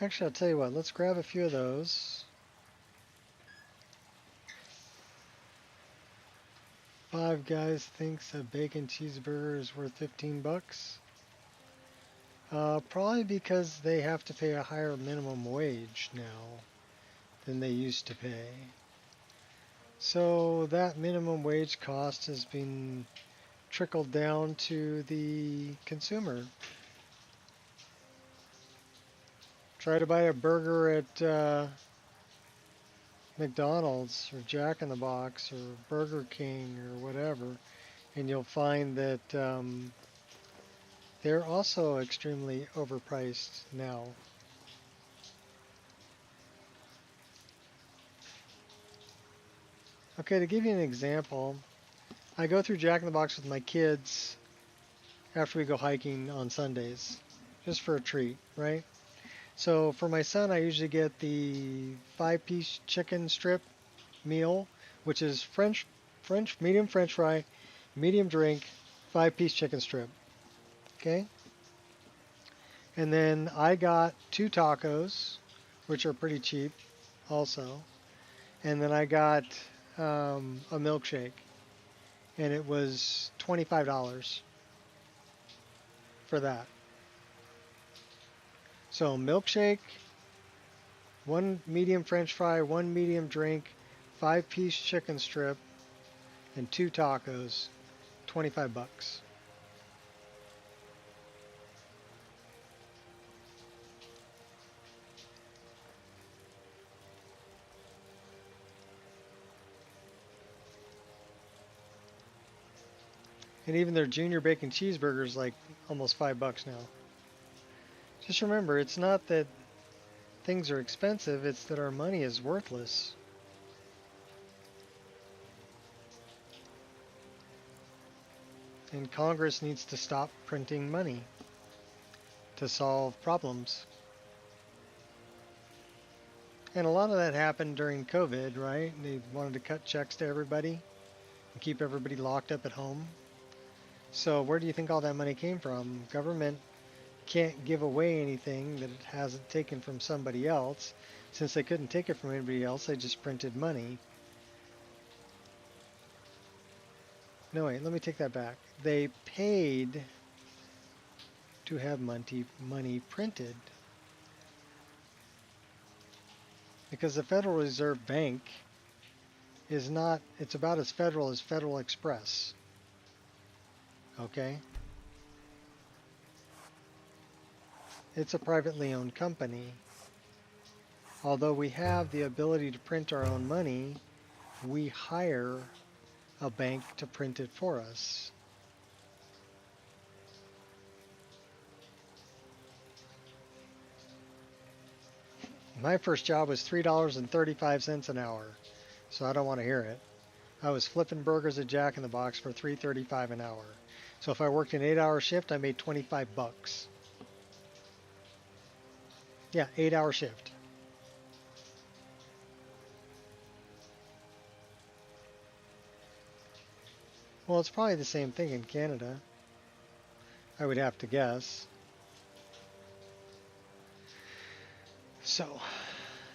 Actually, I'll tell you what, let's grab a few of those. 5 Guys thinks a bacon cheeseburger is worth 15 bucks. Probably because they have to pay a higher minimum wage now than they used to pay. So that minimum wage cost has been trickled down to the consumer. Try to buy a burger at McDonald's or Jack in the Box or Burger King or whatever, and you'll find that they're also extremely overpriced now. Okay, to give you an example, I go through Jack in the Box with my kids after we go hiking on Sundays, just for a treat, right? So for my son, I usually get the 5-piece chicken strip meal, which is medium French fry, medium drink, 5-piece chicken strip. Okay. And then I got 2 tacos, which are pretty cheap, also. And then I got a milkshake, and it was $25 for that. So milkshake, 1 medium French fry, 1 medium drink, 5-piece chicken strip, and 2 tacos, 25 bucks. And even their junior bacon cheeseburgers like almost 5 bucks now. Just remember, it's not that things are expensive, it's that our money is worthless. And Congress needs to stop printing money to solve problems. And a lot of that happened during COVID, right? They wanted to cut checks to everybody and keep everybody locked up at home. So where do you think all that money came from? Government can't give away anything that it hasn't taken from somebody else. Since they couldn't take it from anybody else, they just printed money. No, wait, let me take that back. They paid to have money printed. Because the Federal Reserve Bank is not, it's about as federal as Federal Express. Okay? It's a privately owned company. Although we have the ability to print our own money, we hire a bank to print it for us. My first job was $3.35 an hour, so I don't want to hear it. I was flipping burgers at Jack in the Box for $3.35 an hour. So if I worked an 8-hour shift, I made 25 bucks. Yeah, 8-hour shift. Well, it's probably the same thing in Canada, I would have to guess. So,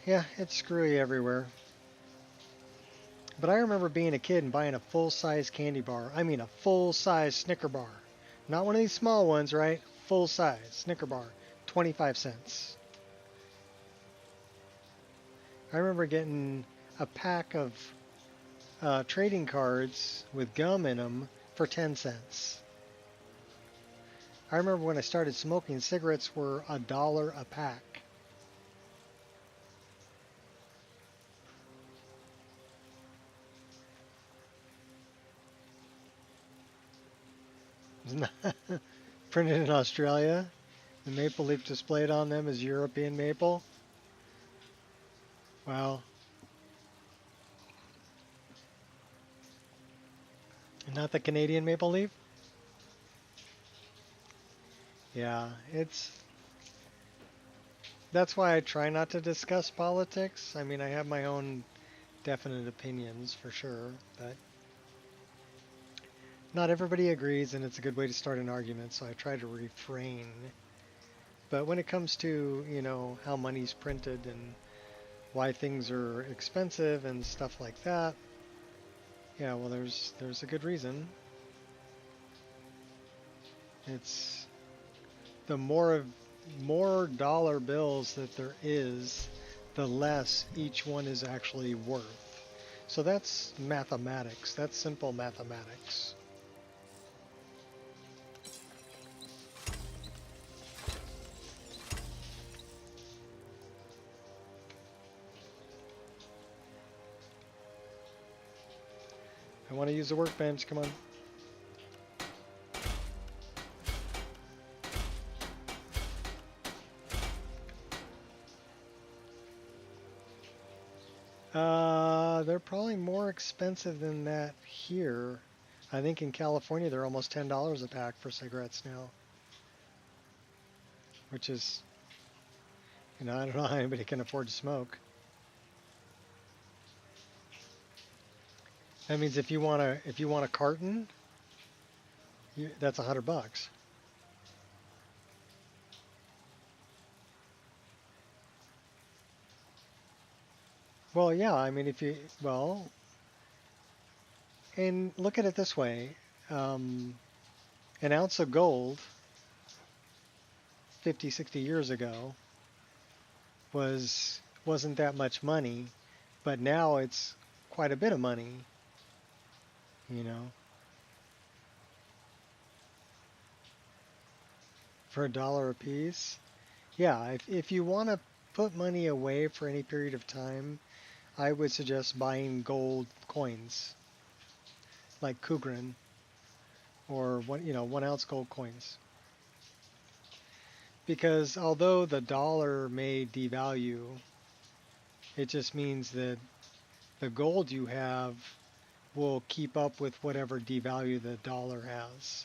yeah, it's screwy everywhere. But I remember being a kid and buying a full-size candy bar. I mean a full-size Snicker bar. Not one of these small ones, right? Full-size Snicker bar. 25 cents. I remember getting a pack of trading cards with gum in them for 10 cents. I remember when I started smoking, cigarettes were $1 a pack. Printed in Australia. The maple leaf displayed on them is European maple. Wow. Not the Canadian maple leaf? Yeah, that's why I try not to discuss politics. I mean, I have my own definite opinions for sure, but not everybody agrees, and it's a good way to start an argument, so I try to refrain. But when it comes to, you know, how money's printed and why things are expensive and stuff like that, yeah, well, there's a good reason. It's the more dollar bills that there is, the less each one is actually worth. So that's mathematics. That's simple mathematics. I want to use the workbench, come on. They're probably more expensive than that here. I think in California they're almost $10 a pack for cigarettes now. Which is, you know, I don't know how anybody can afford to smoke. That means if you want a carton, that's $100. Well, yeah, I mean, and look at it this way, an ounce of gold 50, 60 years ago wasn't that much money, but now it's quite a bit of money, you know, for $1 a piece. Yeah, if you want to put money away for any period of time, I would suggest buying gold coins, like Kugran, or 1 ounce gold coins. Because although the dollar may devalue, it just means that the gold you have will keep up with whatever devalue the dollar has.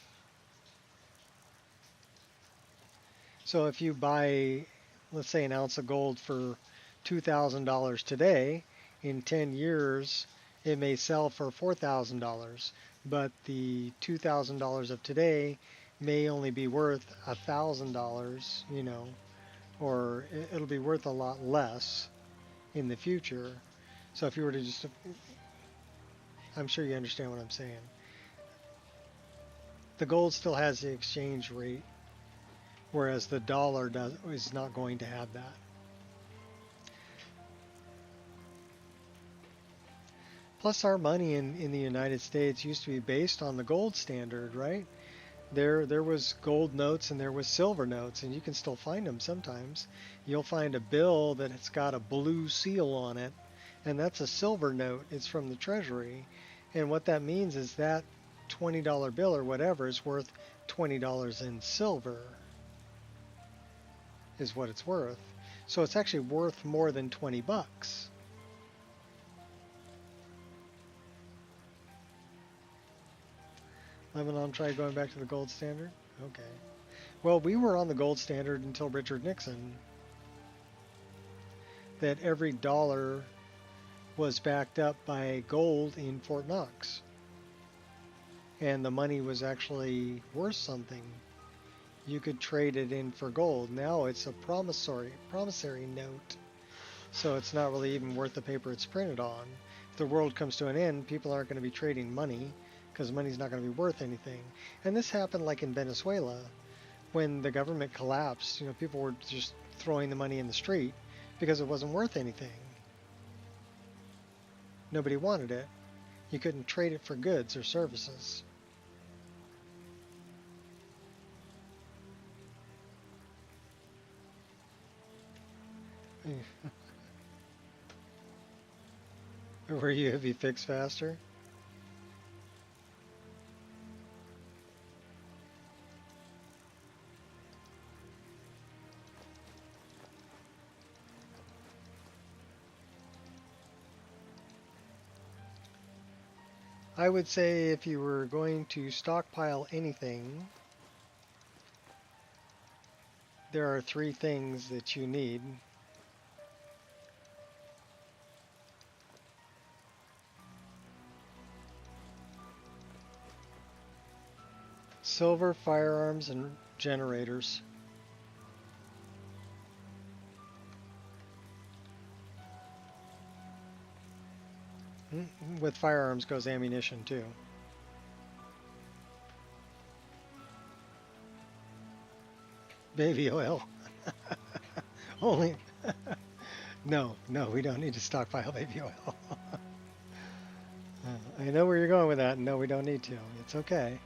So if you buy, let's say, an ounce of gold for $2,000 today, in 10 years it may sell for $4,000, but the $2,000 of today may only be worth $1,000, you know, or it'll be worth a lot less in the future. So if you were to just, I'm sure you understand what I'm saying. The gold still has the exchange rate, whereas the dollar is not going to have that. Plus, our money in the United States used to be based on the gold standard, right? There was gold notes and there was silver notes, and you can still find them sometimes. You'll find a bill that it's got a blue seal on it, and that's a silver note. It's from the Treasury. And what that means is that $20 bill or whatever is worth $20 in silver, is what it's worth. So it's actually worth more than 20 bucks. Lebanon tried going back to the gold standard? Okay. Well, we were on the gold standard until Richard Nixon. That every dollar was backed up by gold in Fort Knox. And the money was actually worth something. You could trade it in for gold. Now it's a promissory note. So it's not really even worth the paper it's printed on. If the world comes to an end, people aren't going to be trading money, because money's not going to be worth anything. And this happened like in Venezuela. When the government collapsed, you know, people were just throwing the money in the street because it wasn't worth anything. Nobody wanted it. You couldn't trade it for goods or services. Were you if you fix faster? I would say if you were going to stockpile anything, there are 3 things that you need. Silver, firearms, and generators. With firearms goes ammunition too. Baby oil. Only. No, we don't need to stockpile baby oil. I know where you're going with that. No, we don't need to. It's okay.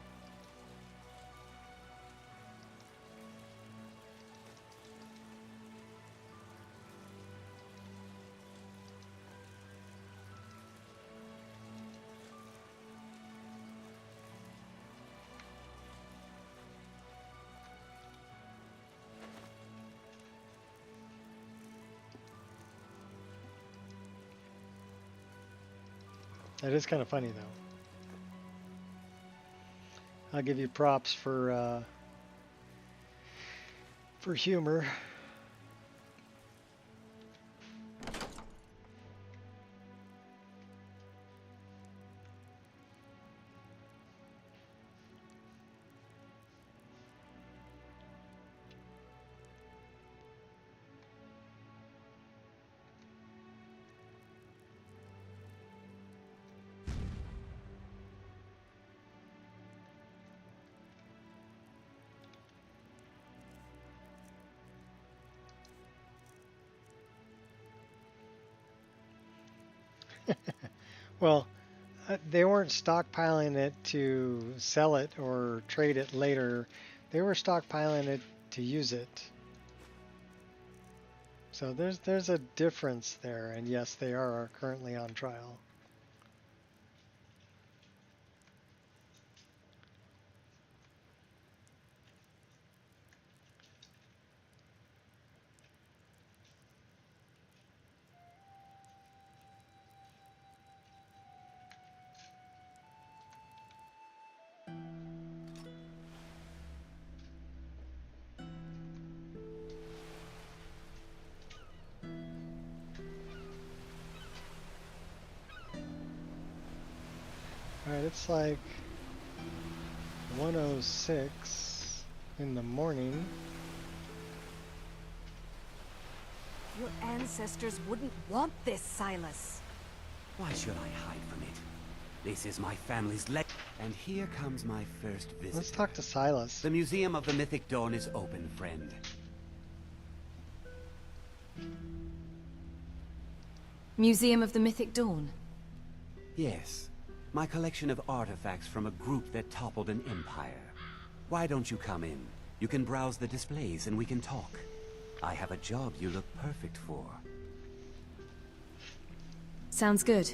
That is kind of funny, though. I'll give you props for humor. Well, they weren't stockpiling it to sell it or trade it later. They were stockpiling it to use it. So there's a difference there, and yes, they are currently on trial. Alright, it's like 1:06 in the morning. Your ancestors wouldn't want this, Silas. Why should I hide from it? This is my family's and here comes my first visit. Let's talk to Silas. The Museum of the Mythic Dawn is open, friend. Museum of the Mythic Dawn? Yes. My collection of artifacts from a group that toppled an empire. Why don't you come in? You can browse the displays and we can talk. I have a job you look perfect for. Sounds good.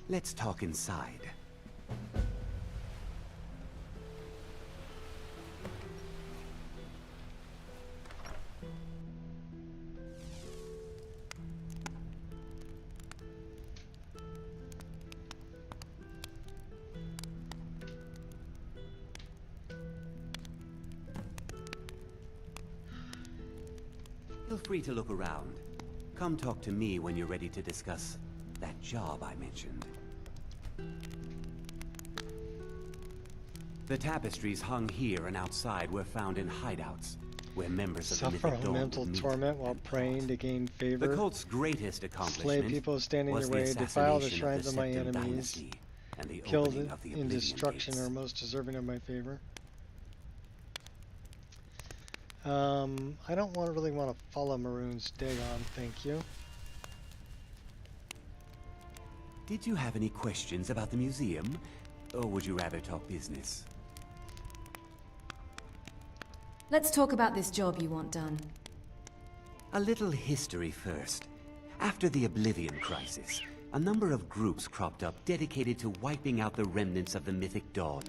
Let's talk inside. Feel free to look around. Come talk to me when you're ready to discuss that job I mentioned. The tapestries hung here and outside were found in hideouts, where members of the Suffer Mythic Dawn mental would meet. torment while praying to gain favor. The cult's greatest accomplishment Slay people standing in was your the way, defile the assassination shrines of my Septim enemies, Dynasty and the killed opening of the in Oblivion destruction Gates. are most deserving of my favor. I don't really want to follow Maroon's Dagon, thank you. Did you have any questions about the museum, or would you rather talk business? Let's talk about this job you want done. A little history first. After the Oblivion Crisis, a number of groups cropped up dedicated to wiping out the remnants of the Mythic Dawn.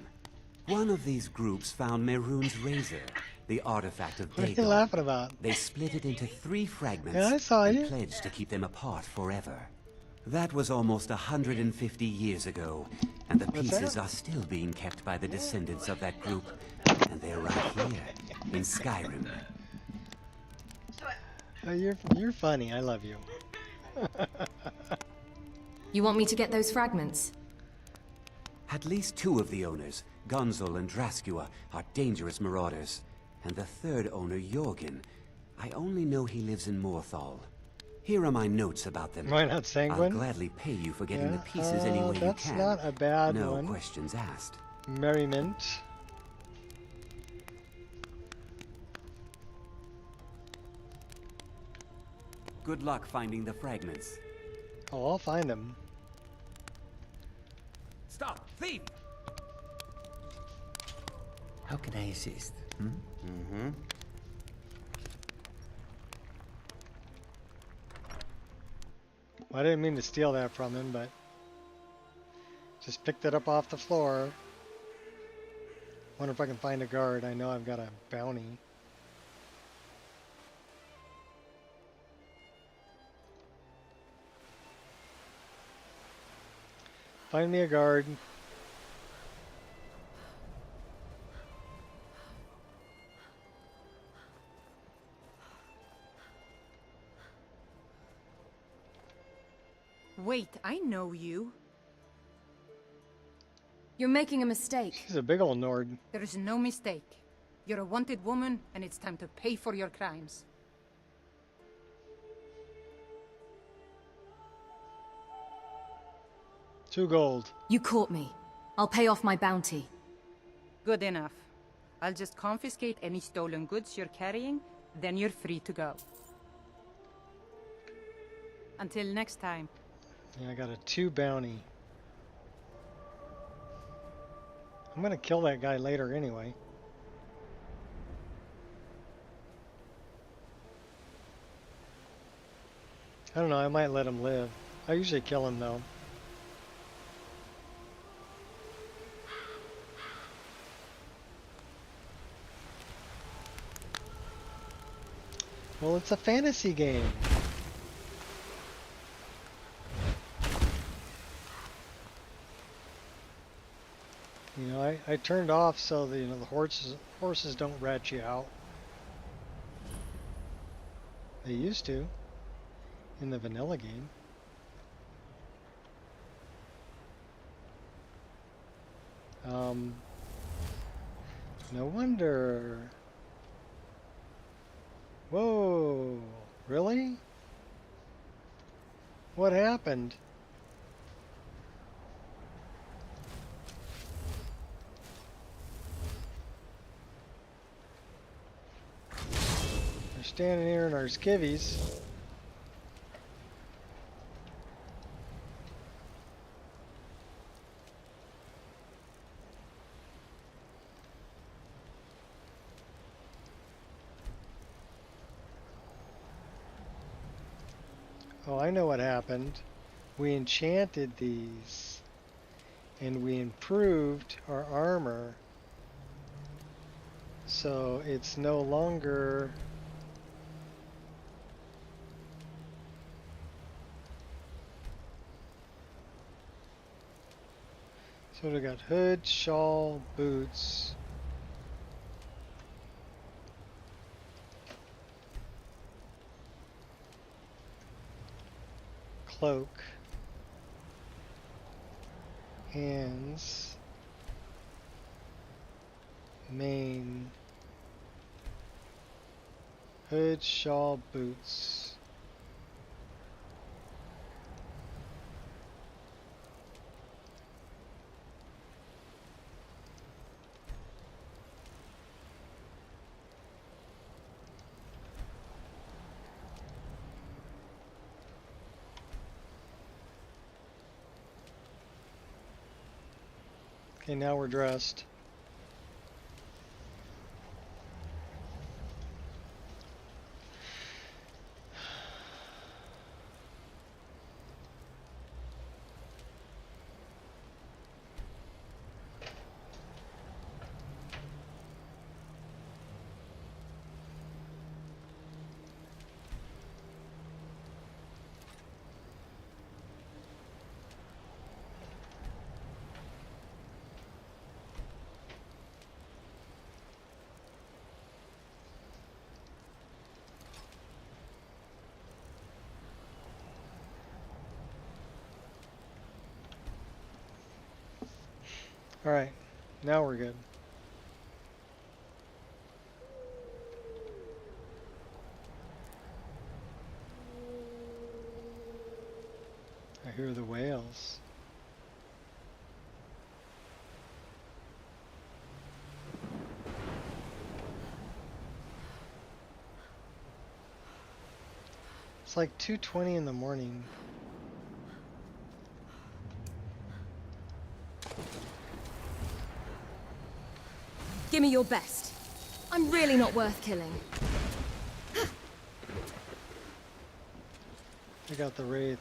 One of these groups found Mehrunes' razor, the artifact of Dagon. What are you laughing about? They split it into 3 fragments Yeah, I saw and you. pledged to keep them apart forever. That was almost 150 years ago, and the What's pieces that? are still being kept by the descendants of that group, and they're right here, in Skyrim. Oh, you're funny, I love you. You want me to get those fragments? At least 2 of the owners, Gonzol and Draskua, are dangerous marauders. And the third owner, Jorgen, I only know he lives in Morthal. Here are my notes about them. Why not Sanguine? I'll gladly pay you for getting Yeah, the pieces any way you that's can. not a bad no one. questions asked. Merriment. Good luck finding the fragments. Oh, I'll find them. Stop! Thief! How can I assist? Mm-hmm. Well, I didn't mean to steal that from him, but just picked it up off the floor. Wonder if I can find a guard. I know I've got a bounty. Find me a guard. Wait, I know you. You're making a mistake. She's a big old Nord. There is no mistake. You're a wanted woman, and it's time to pay for your crimes. $2 gold. You caught me. I'll pay off my bounty. Good enough. I'll just confiscate any stolen goods you're carrying, then you're free to go. Until next time. Yeah, I got a 2 bounty. I'm gonna kill that guy later anyway. I don't know, I might let him live. I usually kill him though. Well, it's a fantasy game. You know, I turned off so the the horses don't rat you out. They used to in the vanilla game. No wonder. Whoa, really? What happened? We're standing here in our skivvies. Oh, I know what happened. We enchanted these, and we improved our armor, so it's no longer so we got hood, shawl, boots, cloak, hands, mane, hood, shawl, boots. Okay, now we're dressed. All right, now we're good. I hear the whales. It's like 2:20 in the morning. Give me your best. I'm really not worth killing. I got the wraith.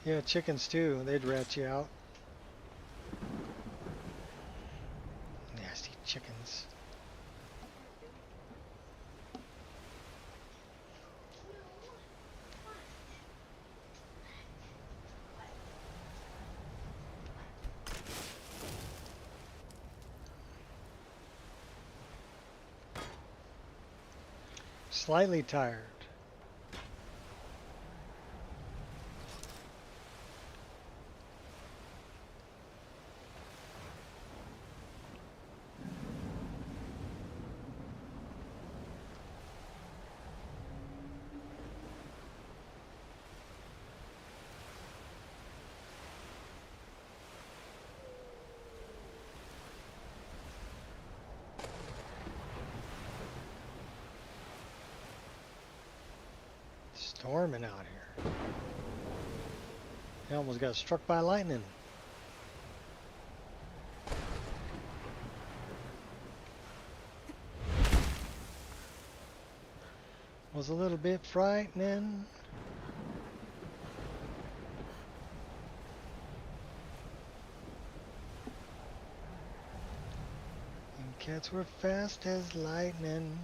Yeah, chickens too. They'd rat you out. Nasty chickens. Slightly tired. Storming out here. I almost got struck by lightning. Was a little bit frightening. And cats were fast as lightning.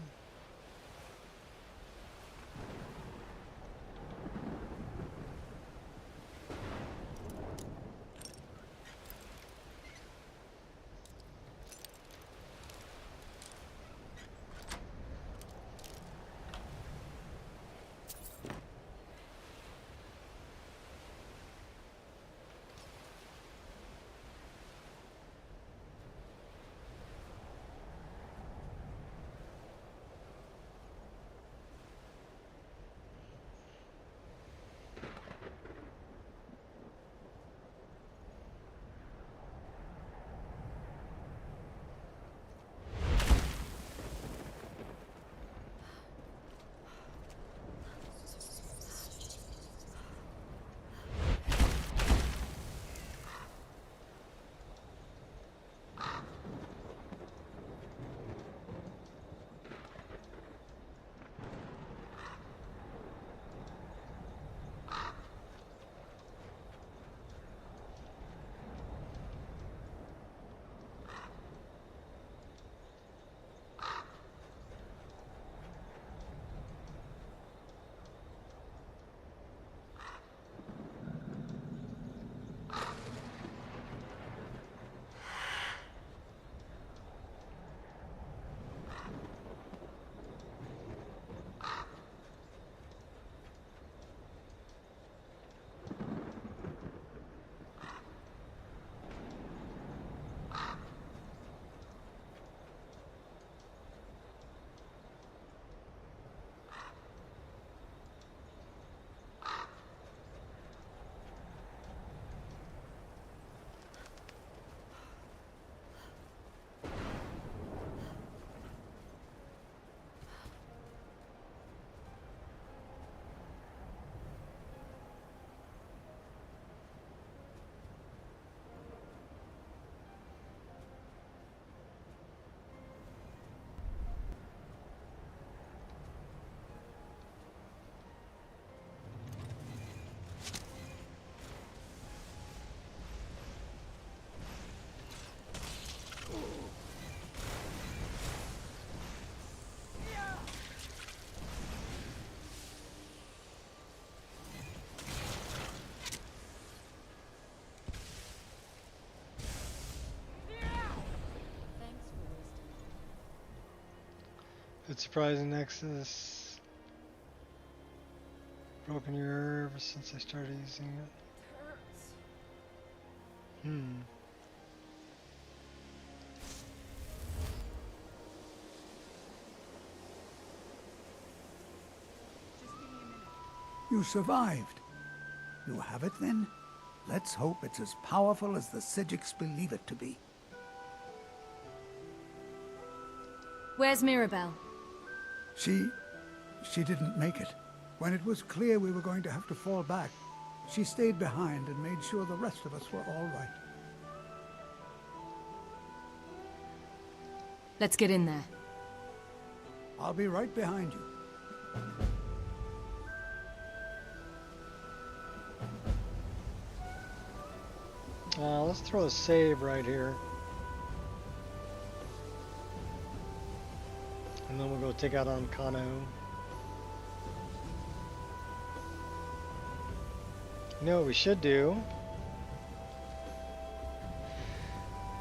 Bit surprising, Nexus. Broken your ever since I started using it. You survived. You have it then? Let's hope it's as powerful as the Sijiks believe it to be. Where's Mirabelle? She didn't make it. When it was clear we were going to have to fall back, she stayed behind and made sure the rest of us were all right. Let's get in there. I'll be right behind you. Let's throw a save right here. And then we'll go take out Ancano. You know what we should do?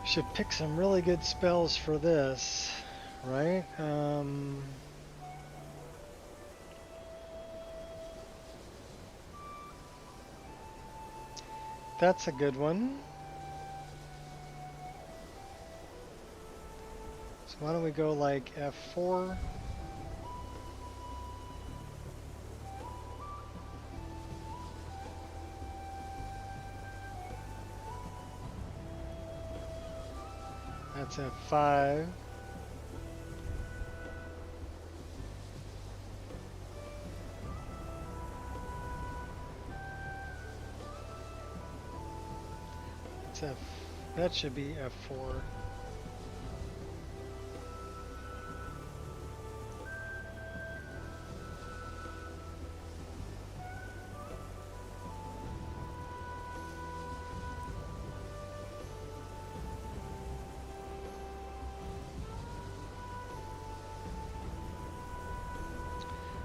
We should pick some really good spells for this, right? That's a good one. So why don't we go like F4? That's F5. That should be F4.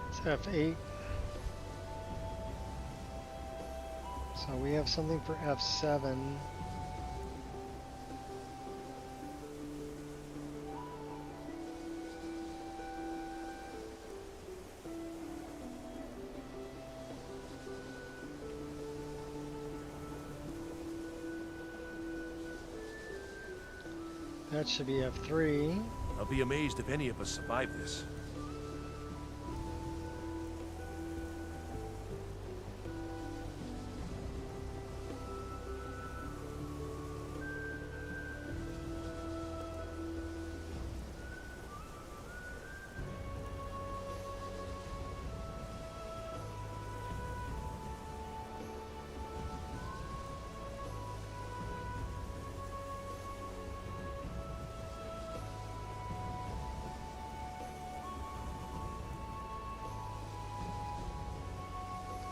It's F8. So we have something for F7. That should be F3. I'll be amazed if any of us survive this.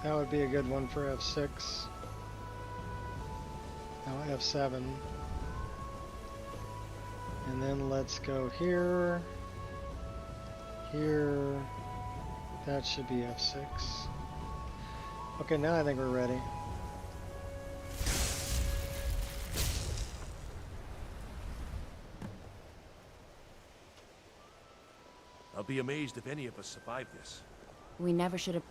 That would be a good one for F6. Now F7. And then let's go here. Here. That should be F6. Okay, now I think we're ready. I'll be amazed if any of us survive this. We never should have...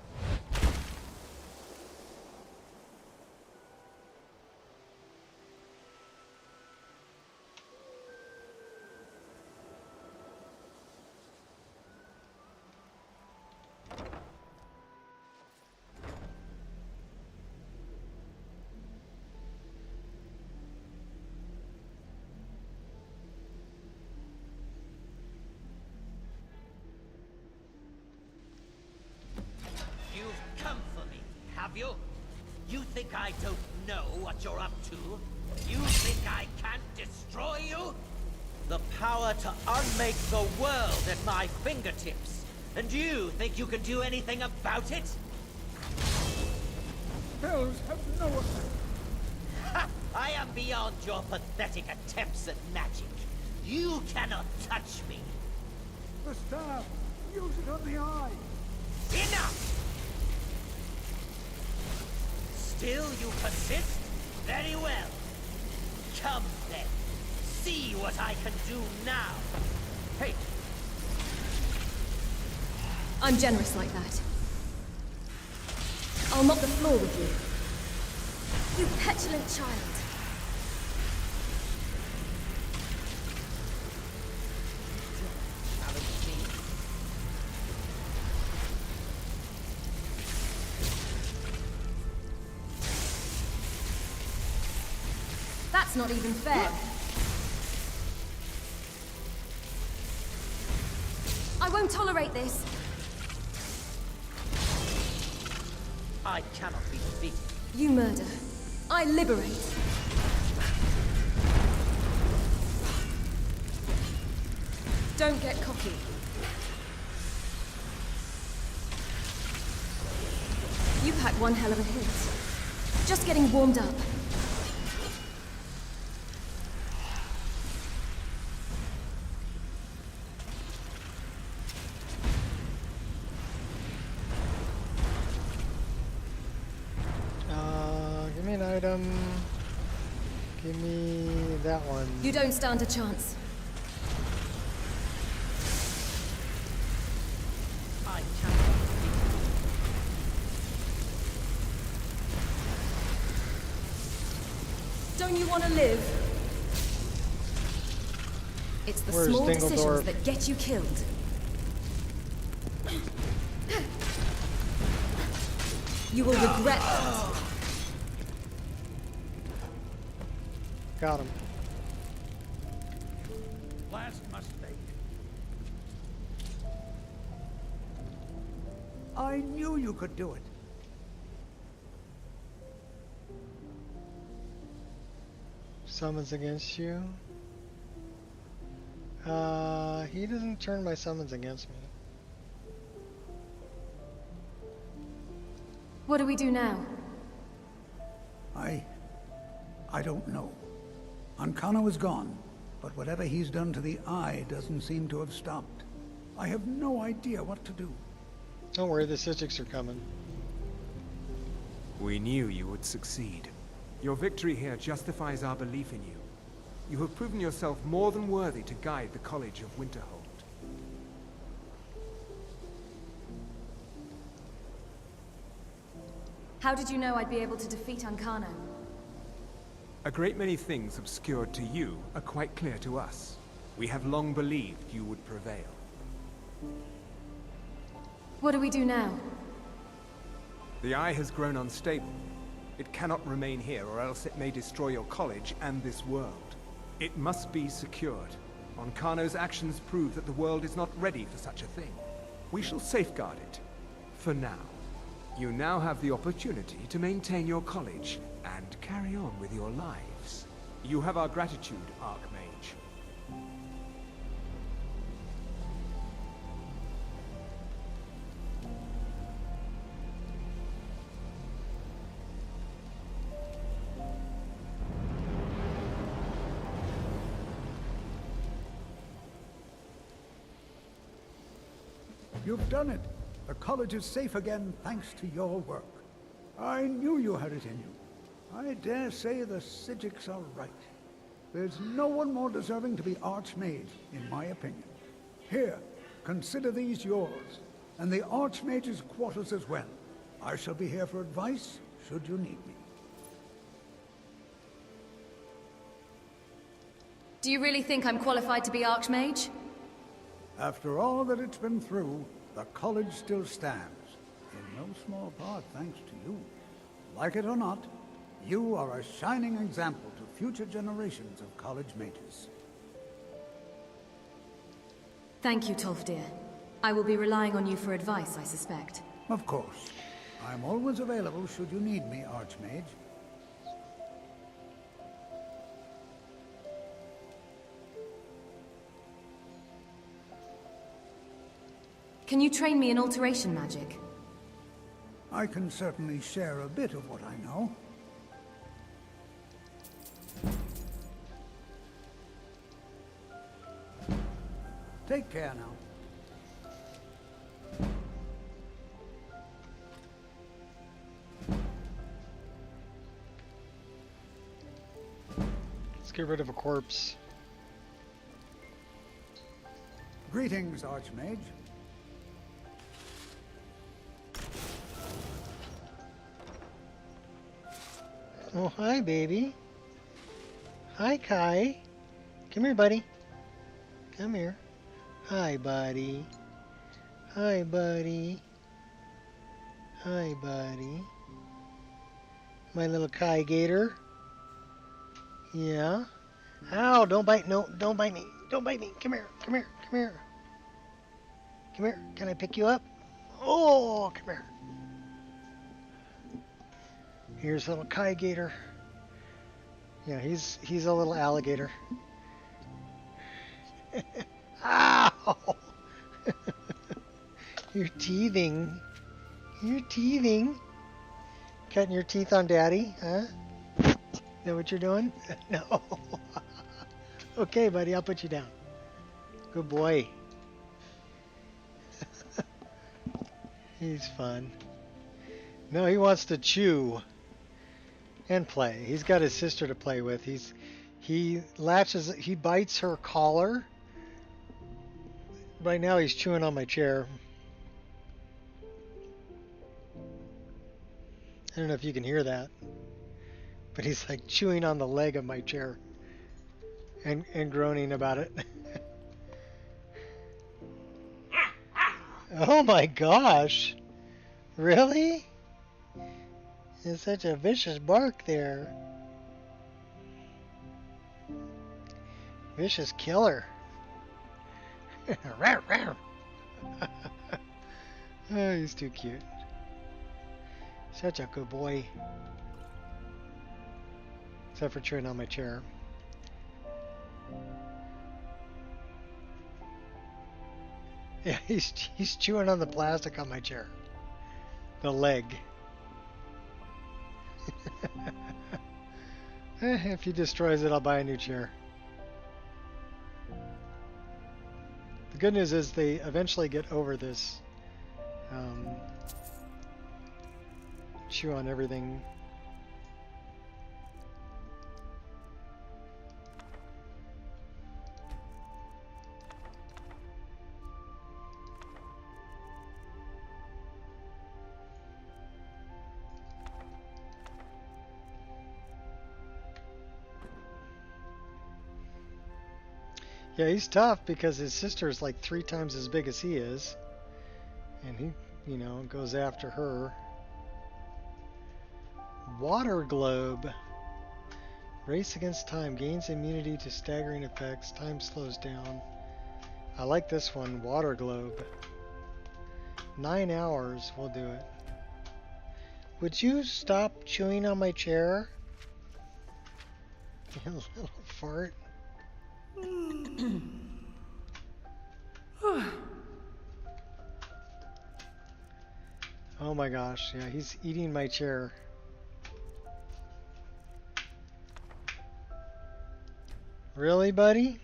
You've come for me, have you? You think I don't know what you're up to? You think I can't destroy you? The power to unmake the world at my fingertips. And you think you can do anything about it? Spells have no effect. Ha! I am beyond your pathetic attempts at magic. You cannot touch me. The staff! Use it on the eye! Enough! Still you persist? Very well. Come then. See what I can do now. Hey! I'm generous like that. I'll mop the floor with you. You petulant child. That's not even fair. I won't tolerate this. I cannot be defeated. You murder. I liberate. Don't get cocky. You pack one hell of a hit. Just getting warmed up. Give me an item. Give me that one. You don't stand a chance. I cannot be defeated. Don't you want to live? It's the Where's small decisions Dingledorf? that get you killed. You will regret that. Got him. Last mistake. I knew you could do it. Summons against you. He doesn't turn my summons against me. What do we do now? I don't know. Ancano is gone, but whatever he's done to the Eye doesn't seem to have stopped. I have no idea what to do. Don't worry, the Sijiks are coming. We knew you would succeed. Your victory here justifies our belief in you. You have proven yourself more than worthy to guide the College of Winterhold. How did you know I'd be able to defeat Ancano? A great many things obscured to you are quite clear to us. We have long believed you would prevail. What do we do now? The Eye has grown unstable. It cannot remain here, or else it may destroy your college and this world. It must be secured. Ancano's actions prove that the world is not ready for such a thing. We shall safeguard it. For now. You now have the opportunity to maintain your college and carry on with your lives. You have our gratitude, Archmage. You've done it. The college is safe again thanks to your work. I knew you had it in you. I dare say the Sijiks are right. There's no one more deserving to be Archmage, in my opinion. Here, consider these yours, and the Archmage's quarters as well. I shall be here for advice, should you need me. Do you really think I'm qualified to be Archmage? After all that it's been through, the college still stands. In no small part thanks to you. Like it or not, you are a shining example to future generations of college mages. Thank you, Tolfdir. I will be relying on you for advice, I suspect. Of course. I'm always available should you need me, Archmage. Can you train me in alteration magic? I can certainly share a bit of what I know. Take care now. Let's get rid of a corpse. Greetings, Archmage. Oh, hi, baby. Hi, Kai. Come here, buddy. Come here. Hi, buddy. Hi, buddy. Hi, buddy. My little Kai Gator. Yeah. Ow, don't bite. No, don't bite me. Don't bite me. Come here. Come here. Come here. Come here. Can I pick you up? Oh, come here. Here's little Kai Gator. Yeah, he's a little alligator. Ow! You're teething. You're teething. Cutting your teeth on Daddy, huh? Is that what you're doing? No. Okay, buddy, I'll put you down. Good boy. He's fun. No, he wants to chew and play. He's got his sister to play with. He bites her collar. Right now he's chewing on my chair. I don't know if you can hear that, but he's like chewing on the leg of my chair and groaning about it. Oh my gosh. Really? It's such a vicious bark there. Vicious killer. Oh, he's too cute. Such a good boy. Except for chewing on my chair. Yeah, he's chewing on the plastic on my chair. The leg. If he destroys it, I'll buy a new chair. The good news is they eventually get over this chew on everything. Yeah, he's tough because his sister's like 3 times as big as he is. And he, you know, goes after her. Water globe. Race against time. Gains immunity to staggering effects. Time slows down. I like this one. Water globe. 9 hours. We'll do it. Would you stop chewing on my chair? You little fart. Oh my gosh, yeah, he's eating my chair. Really, buddy?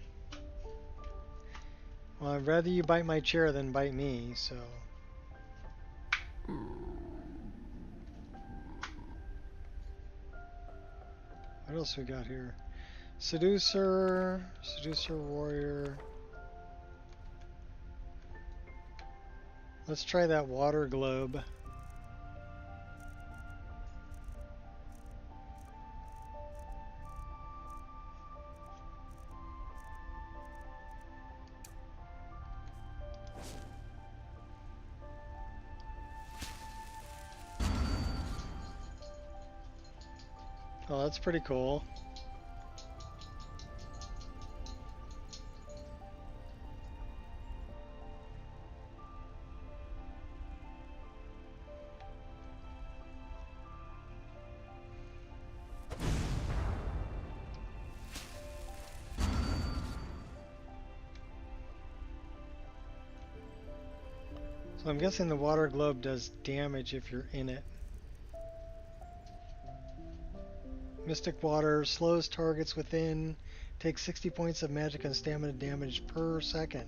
Well, I'd rather you bite my chair than bite me, so... What else we got here? Seducer, Seducer Warrior. Let's try that water globe. Oh, that's pretty cool. So I'm guessing the water globe does damage if you're in it. Mystic Water slows targets within, takes 60 points of magic and stamina damage per second.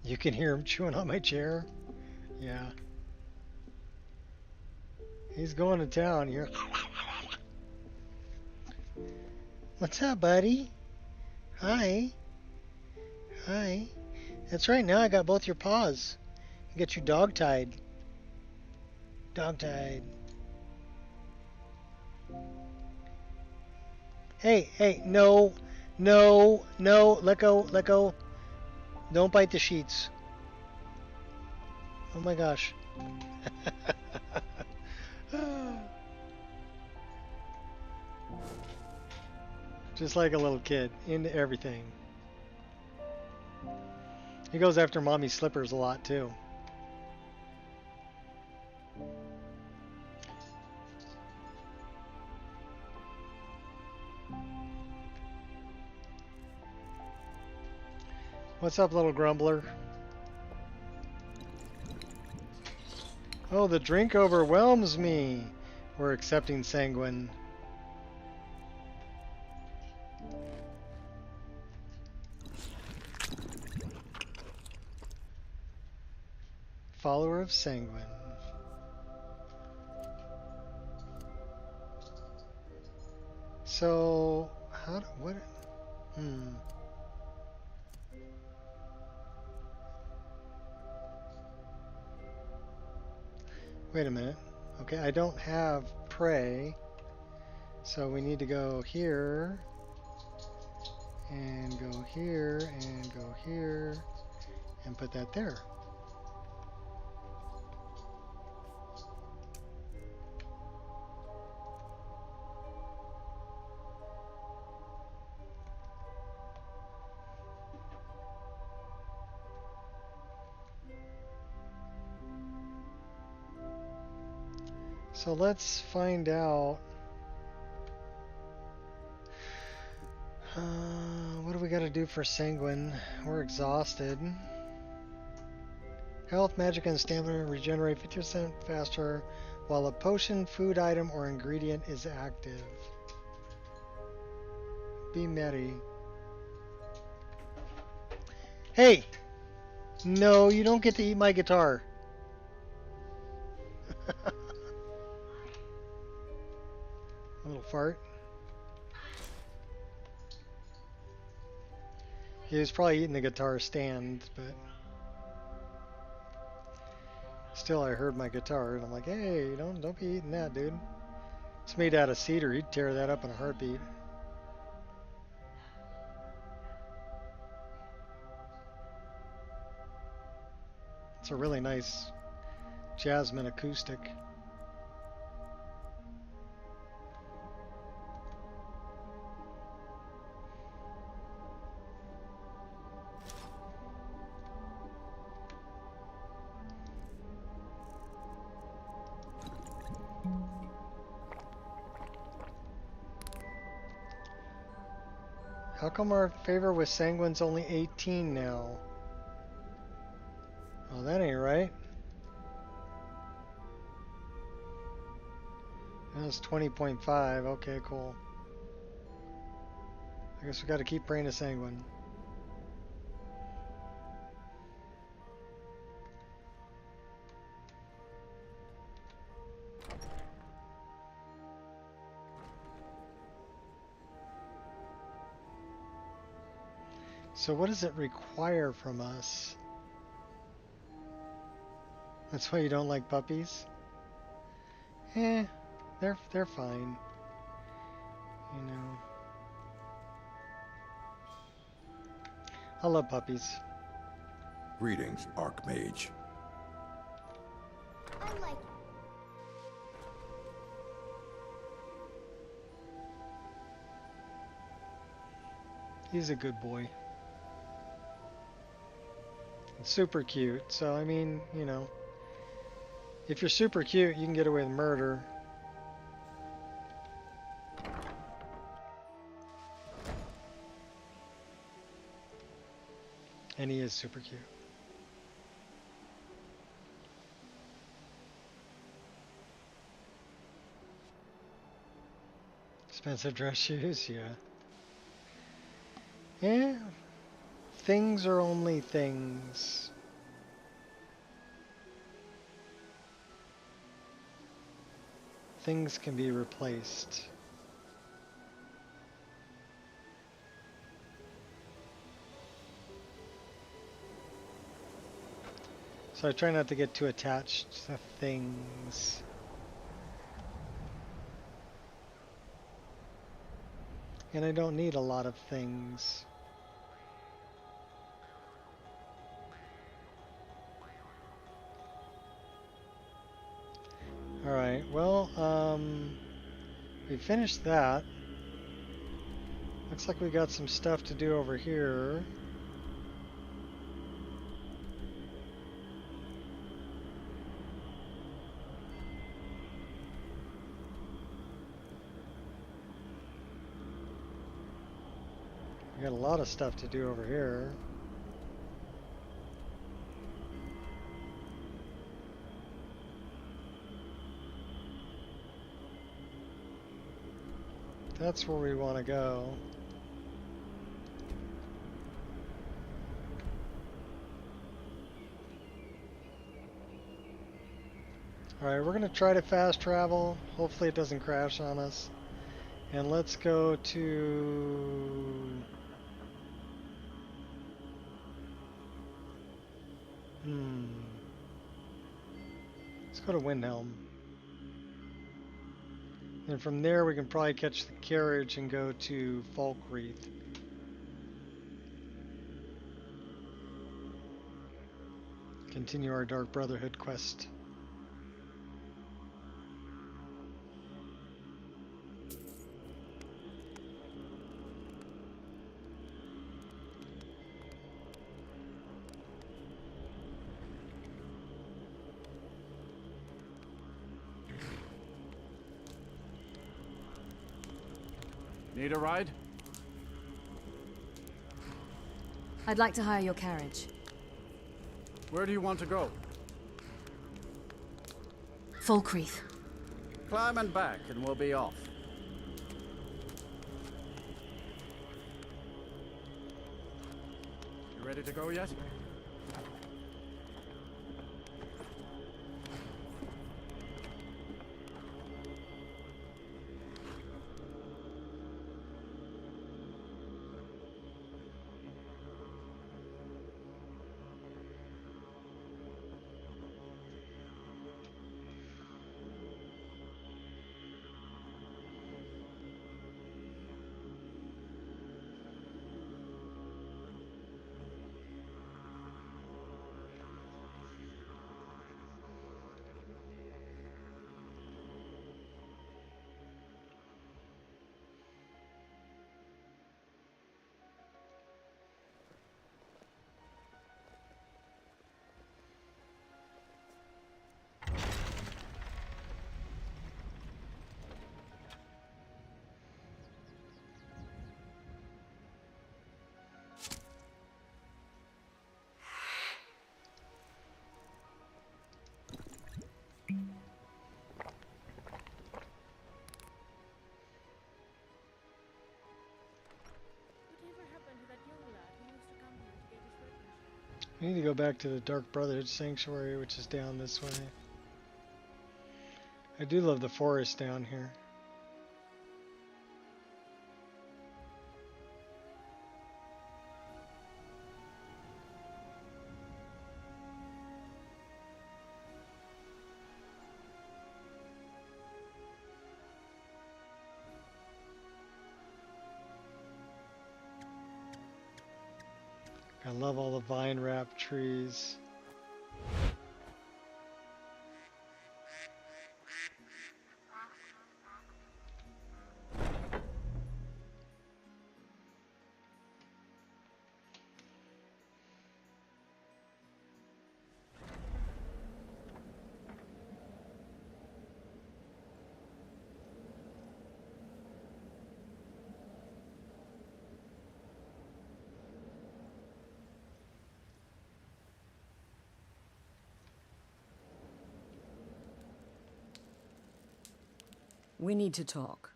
You can hear him chewing on my chair? Yeah. He's going to town here. What's up, buddy? Hi. Hi. That's right, now I got both your paws. I get you dog-tied. Dog-tied. Hey, hey, no, no, no, let go, let go. Don't bite the sheets. Oh my gosh. Just like a little kid, into everything. He goes after mommy's slippers a lot too. What's up, little grumbler? Oh, the drink overwhelms me. We're accepting sanguine. Follower of sanguine. So, how do, what? Wait a minute. Okay, I don't have prey. So we need to go here. And go here. And go here. And put that there. So let's find out. What do we got to do for sanguine? We're exhausted. Health, magic, and stamina regenerate 50% faster while a potion, food item, or ingredient is active. Be merry. Hey! No, you don't get to eat my guitar. A little fart. He was probably eating the guitar stand, but still I heard my guitar and I'm like, hey, don't be eating that, dude. It's made out of cedar. He'd tear that up in a heartbeat. It's a really nice Jasmine acoustic. How come our favor with sanguine's only 18 now? Oh, that ain't right. That's 20.5. Okay, cool. I guess we got to keep praying to sanguine. So what does it require from us? That's why you don't like puppies? They're fine. You know. I love puppies. Greetings, Archmage. I like He's a good boy. And super cute. So, I mean, you know, if you're super cute, you can get away with murder. And he is super cute. Expensive dress shoes, yeah. Yeah. Things are only things. Things can be replaced. So I try not to get too attached to things. And I don't need a lot of things. Alright, well, we finished that. Looks like we got some stuff to do over here. We got a lot of stuff to do over here. That's where we want to go. Alright, we're going to try to fast travel. Hopefully it doesn't crash on us. And let's go to... Let's go to Windhelm. And from there we can probably catch the carriage and go to Falkreath. Continue our Dark Brotherhood quest. Need a ride? I'd like to hire your carriage. Where do you want to go? Falkreath. Climb and back and we'll be off. You ready to go yet? We need to go back to the Dark Brotherhood Sanctuary, which is down this way. I do love the forest down here. I love all the vine-wrapped trees. We need to talk.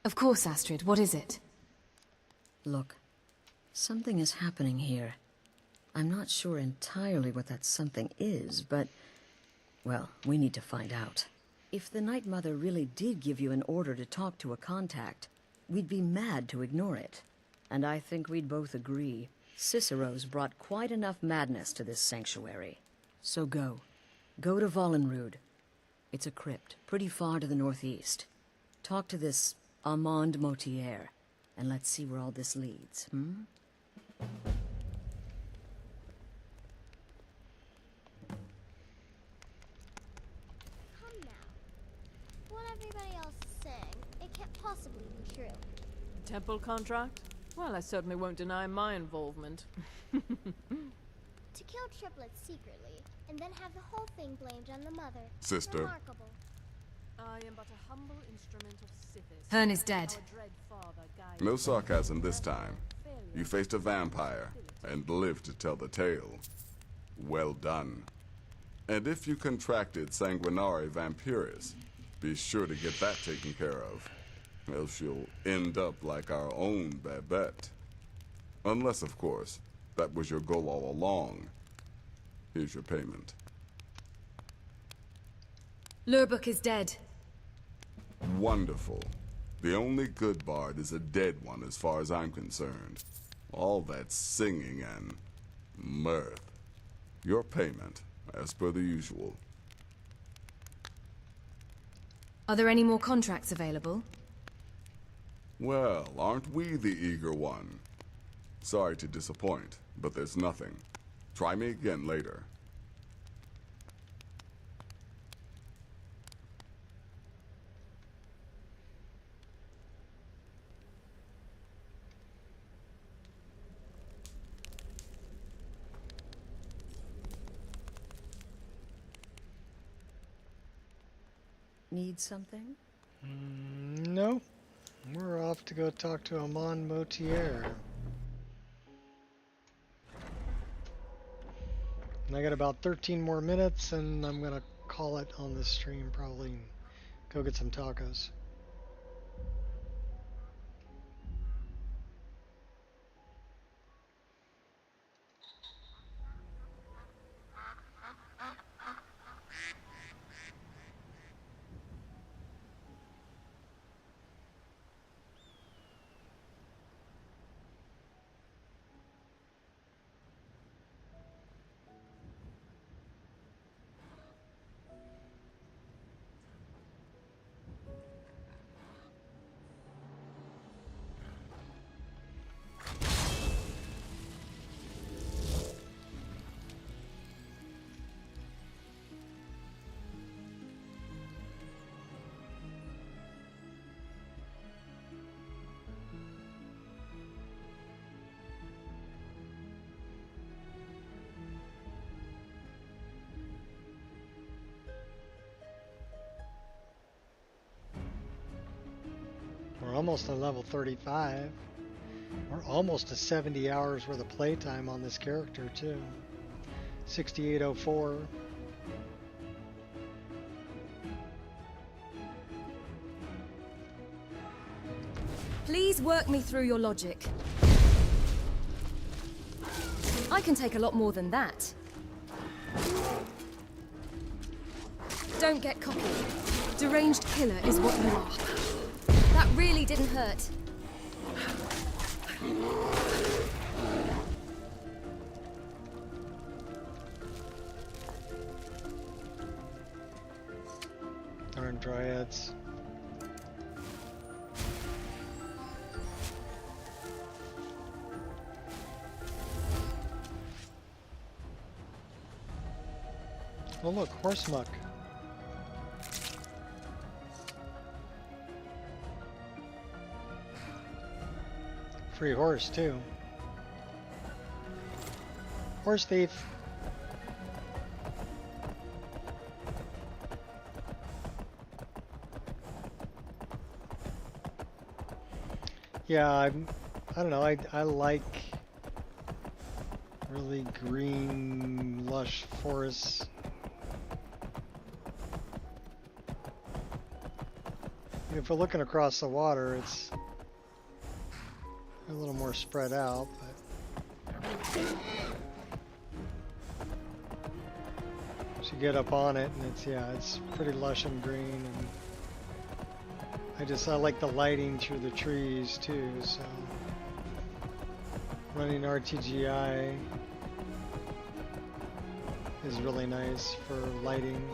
Of course, Astrid. What is it? Look, something is happening here. I'm not sure entirely what that something is, but... well, we need to find out. If the Night Mother really did give you an order to talk to a contact, we'd be mad to ignore it. And I think we'd both agree. Cicero's brought quite enough madness to this sanctuary. So go. Go to Vollenrud. It's a crypt, pretty far to the northeast. Talk to this Armand Motier, and let's see where all this leads, hmm? Come now. What everybody else is saying, it can't possibly be true. Temple contract? Well, I certainly won't deny my involvement. To kill triplets secretly, and then have the whole thing blamed on the mother. Sister. Remarkable. I am but a humble instrument of Sithis. Hearn is dead. No sarcasm this time. You faced a vampire, and lived to tell the tale. Well done. And if you contracted Sanguinare Vampiris, be sure to get that taken care of. Else you'll end up like our own Babette. Unless, of course, that was your goal all along. Here's your payment. Lurbuck is dead. Wonderful. The only good bard is a dead one as far as I'm concerned. All that singing and mirth. Your payment, as per the usual. Are there any more contracts available? Well, aren't we the eager one? Sorry to disappoint, but there's nothing. Try me again later. Need something? No. We're off to go talk to Armand Motier. And I got about 13 more minutes, and I'm gonna call it on this stream, probably, and go get some tacos. We're almost on level 35. We're almost to 70 hours worth of playtime on this character too. 6804. Please work me through your logic. I can take a lot more than that. Don't get cocky. Deranged killer is what you are. That really didn't hurt. Darn dryads. Oh look, horse muck. Free horse too. Horse thief. Yeah, I don't know. I like really green, lush forests. If we're looking across the water, it's a little more spread out, but as you get up on it, and it's pretty lush and green, and I like the lighting through the trees too. So running RTGI is really nice for lighting.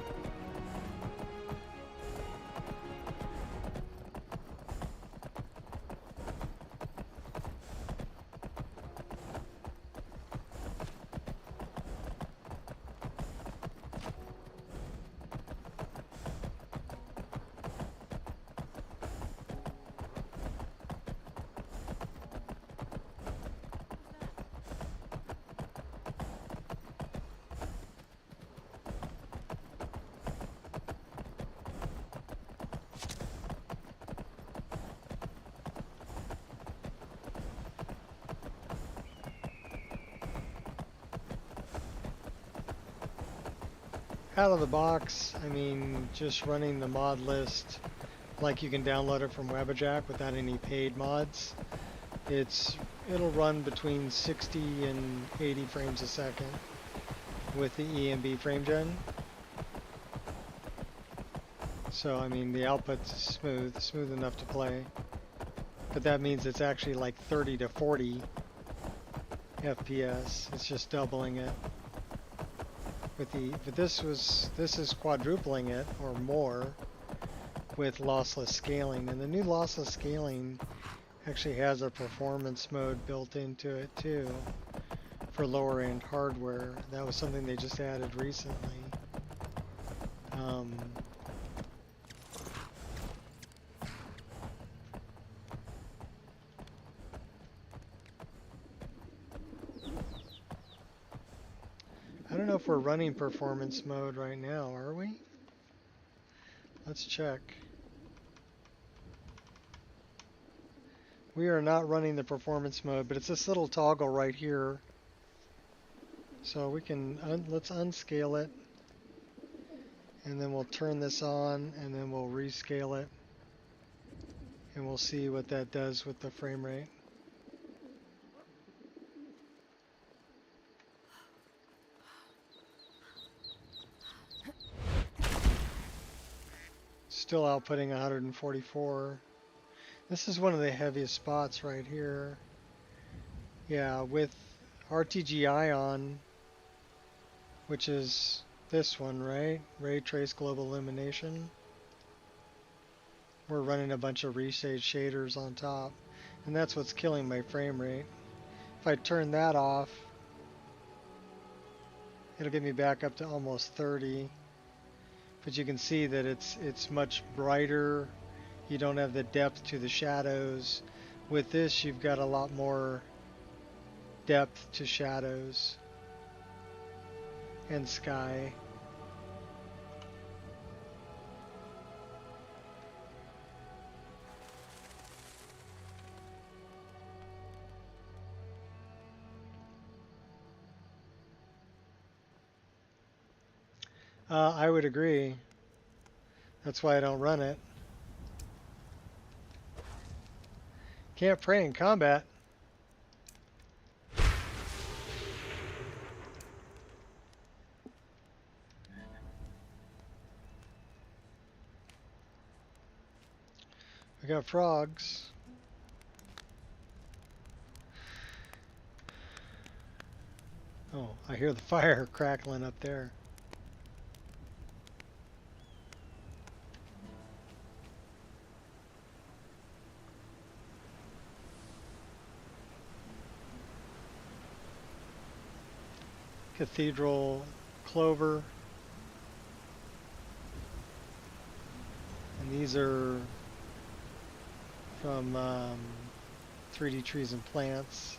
out of the box, I mean, just running the mod list like you can download it from Wabbajack without any paid mods, it'll run between 60 and 80 frames a second with the EMB frame gen. So I mean the output's smooth enough to play. But that means it's actually like 30 to 40 FPS. It's just doubling it. But this is quadrupling it or more with lossless scaling, and the new lossless scaling actually has a performance mode built into it too for lower end hardware. That was something they just added recently. I don't know if we're running performance mode right now, are we? Let's check. We are not running the performance mode, but it's this little toggle right here. So we can, let's unscale it. And then we'll turn this on, and then we'll rescale it. And we'll see what that does with the frame rate. Still outputting 144. This is one of the heaviest spots right here. Yeah, with RTGI on, which is this one, right? Ray Trace Global Illumination. We're running a bunch of restage shaders on top, and that's what's killing my frame rate. If I turn that off, it'll get me back up to almost 30. But you can see that it's much brighter. You don't have the depth to the shadows. With this, you've got a lot more depth to shadows and sky. I would agree. That's why I don't run it. Can't pray in combat. We got frogs. Oh, I hear the fire crackling up there. Cathedral clover. And these are from 3D Trees and Plants.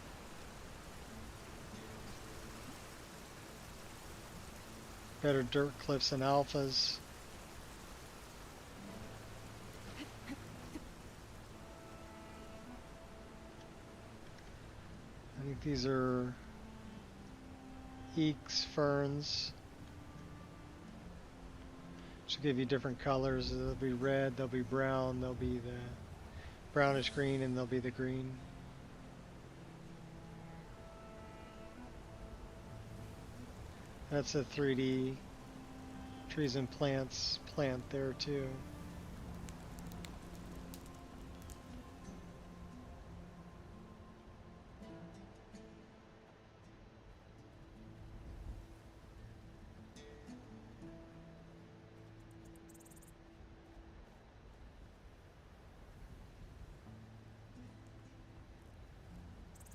Better dirt cliffs and alphas. I think these are Eeks ferns. Should give you different colors. They'll be red, they'll be brown, they'll be the brownish green, and they'll be the green. That's a 3D Trees and Plants plant there too.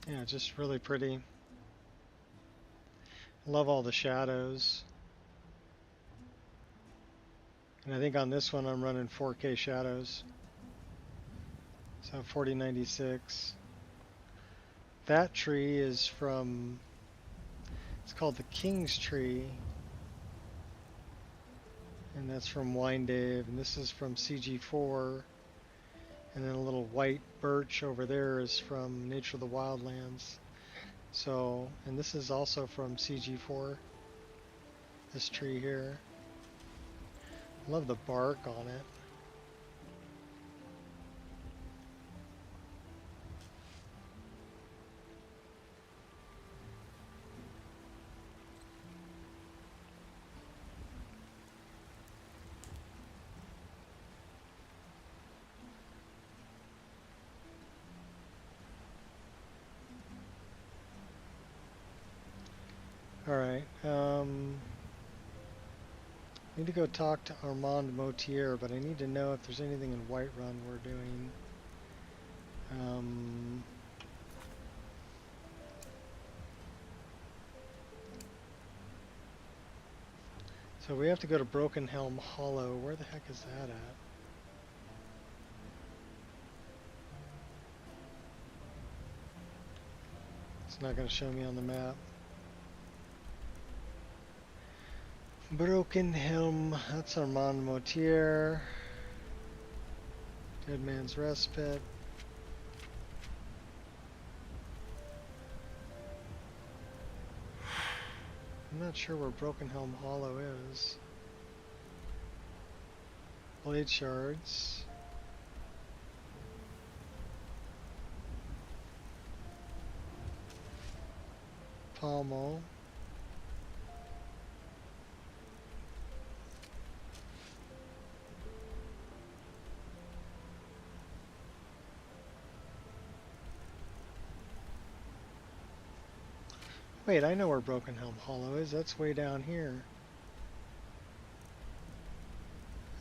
Yeah, just really pretty. Love all the shadows. And I think on this one I'm running 4K shadows. So 4096. That tree is from, it's called the King's Tree. And that's from Wine Dave. And this is from CG4. And then a little white birch over there is from Nature of the Wildlands. So, and this is also from CG4, this tree here. Love the bark on it. Alright, need to go talk to Armand Motier, but I need to know if there's anything in Whiterun we're doing. So we have to go to Broken Helm Hollow. Where the heck is that at? It's not going to show me on the map. Broken Helm, that's Armand Motier. Dead Man's Respite. I'm not sure where Broken Helm Hollow is. Blade Shards. Pommel. Wait, I know where Broken Helm Hollow is. That's way down here.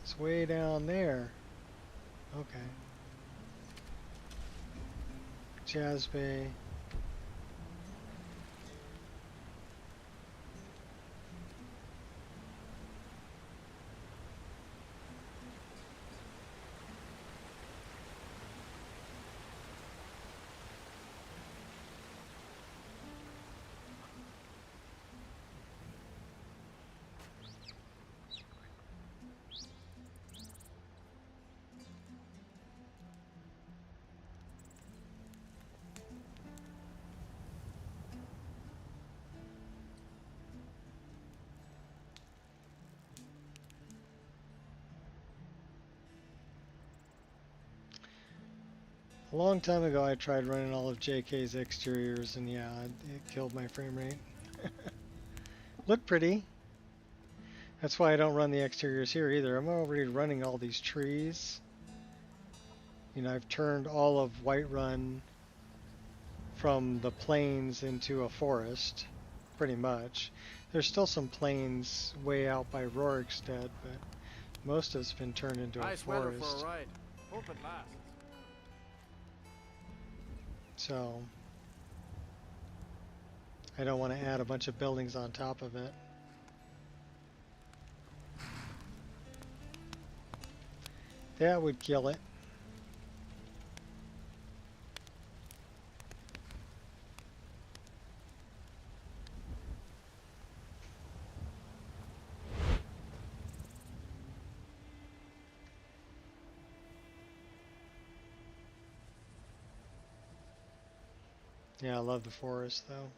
It's way down there. Okay. Jazz Bay. A long time ago I tried running all of JK's exteriors and yeah, it killed my frame rate. Look pretty. That's why I don't run the exteriors here either. I'm already running all these trees. You know, I've turned all of Whiterun from the plains into a forest, pretty much. There's still some plains way out by Rorikstead, but most of it's been turned into a forest. Weather for a ride. Hope it lasts. So I don't want to add a bunch of buildings on top of it. That would kill it. Yeah, I love the forest though.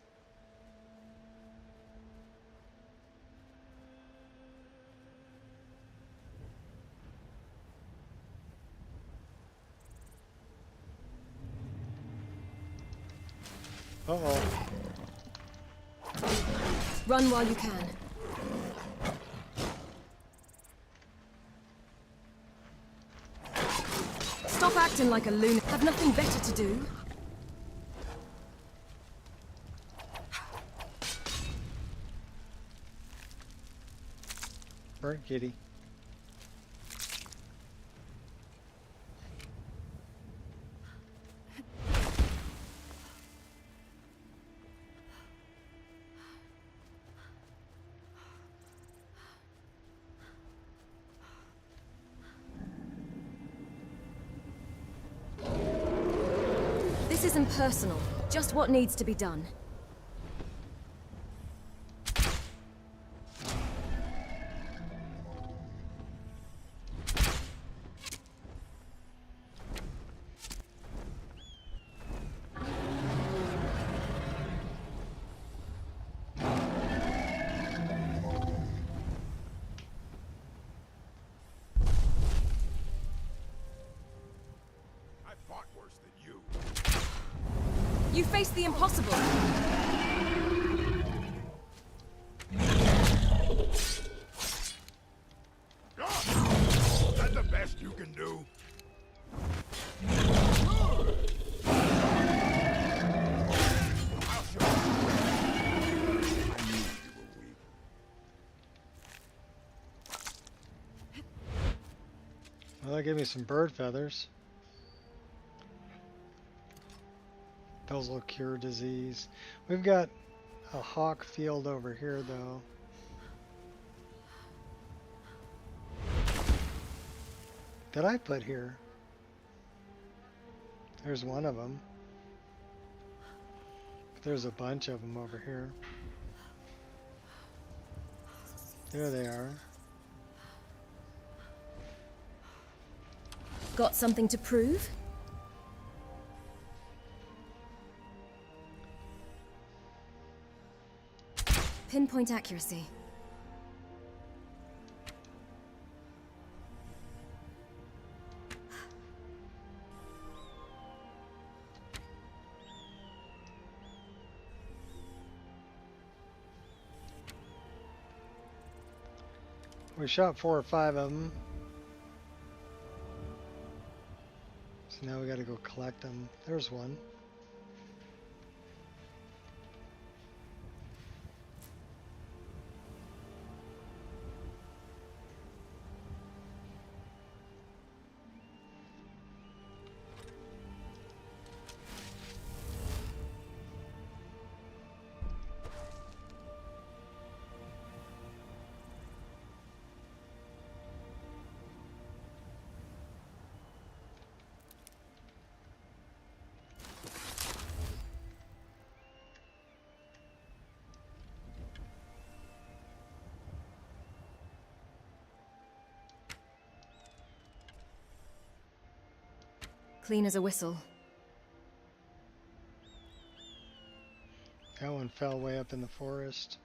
Uh-oh. Run while you can. Stop acting like a loon. Have nothing better to do. Burnt kitty. This isn't personal, just what needs to be done. You face the impossible. That's the best you can do. Well, that gave me some bird feathers. Those will cure disease. We've got a hawk field over here, though. That I put here. There's one of them. There's a bunch of them over here. There they are. Got something to prove? Pinpoint accuracy. We shot 4 or 5 of them. So now we gotta go collect them. There's one. Clean as a whistle. That one fell way up in the forest.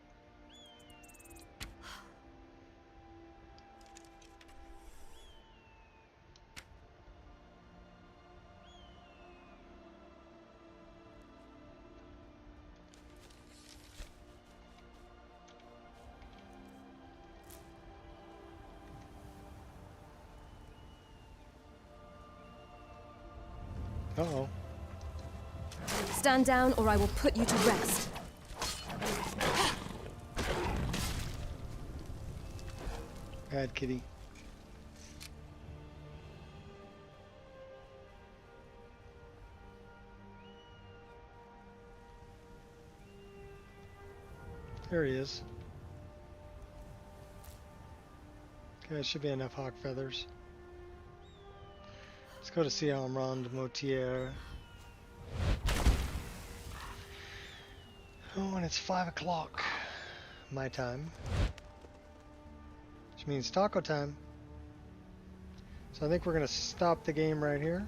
Uh-oh. Stand down or I will put you to rest. Bad kitty. There he is. Okay, that should be enough hawk feathers. Let's go to Siamrand Motier. Oh, and it's 5 o'clock my time, which means taco time. So I think we're gonna stop the game right here.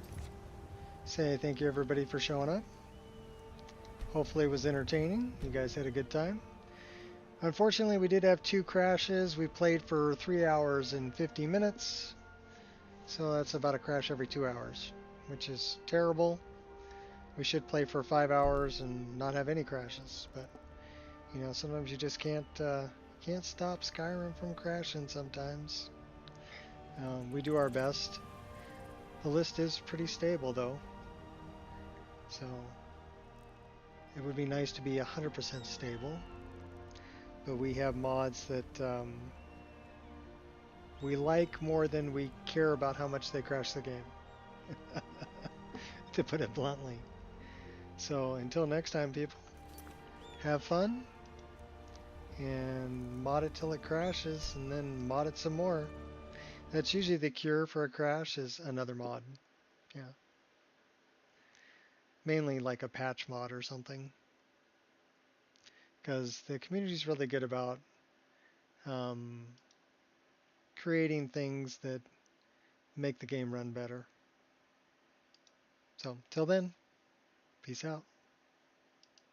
Say thank you everybody for showing up. Hopefully it was entertaining. You guys had a good time. Unfortunately, we did have 2 crashes. We played for 3 hours and 50 minutes. So that's about a crash every 2 hours, which is terrible. We should play for 5 hours and not have any crashes, but you know, sometimes you just can't stop Skyrim from crashing sometimes. We do our best. The list is pretty stable though, so it would be nice to be 100% stable, but we have mods that we like more than we care about how much they crash the game, to put it bluntly. So until next time, people, have fun and mod it till it crashes and then mod it some more. That's usually the cure for a crash, is another mod. Yeah. Mainly like a patch mod or something, because the community is really good about creating things that make the game run better. So till then, peace out.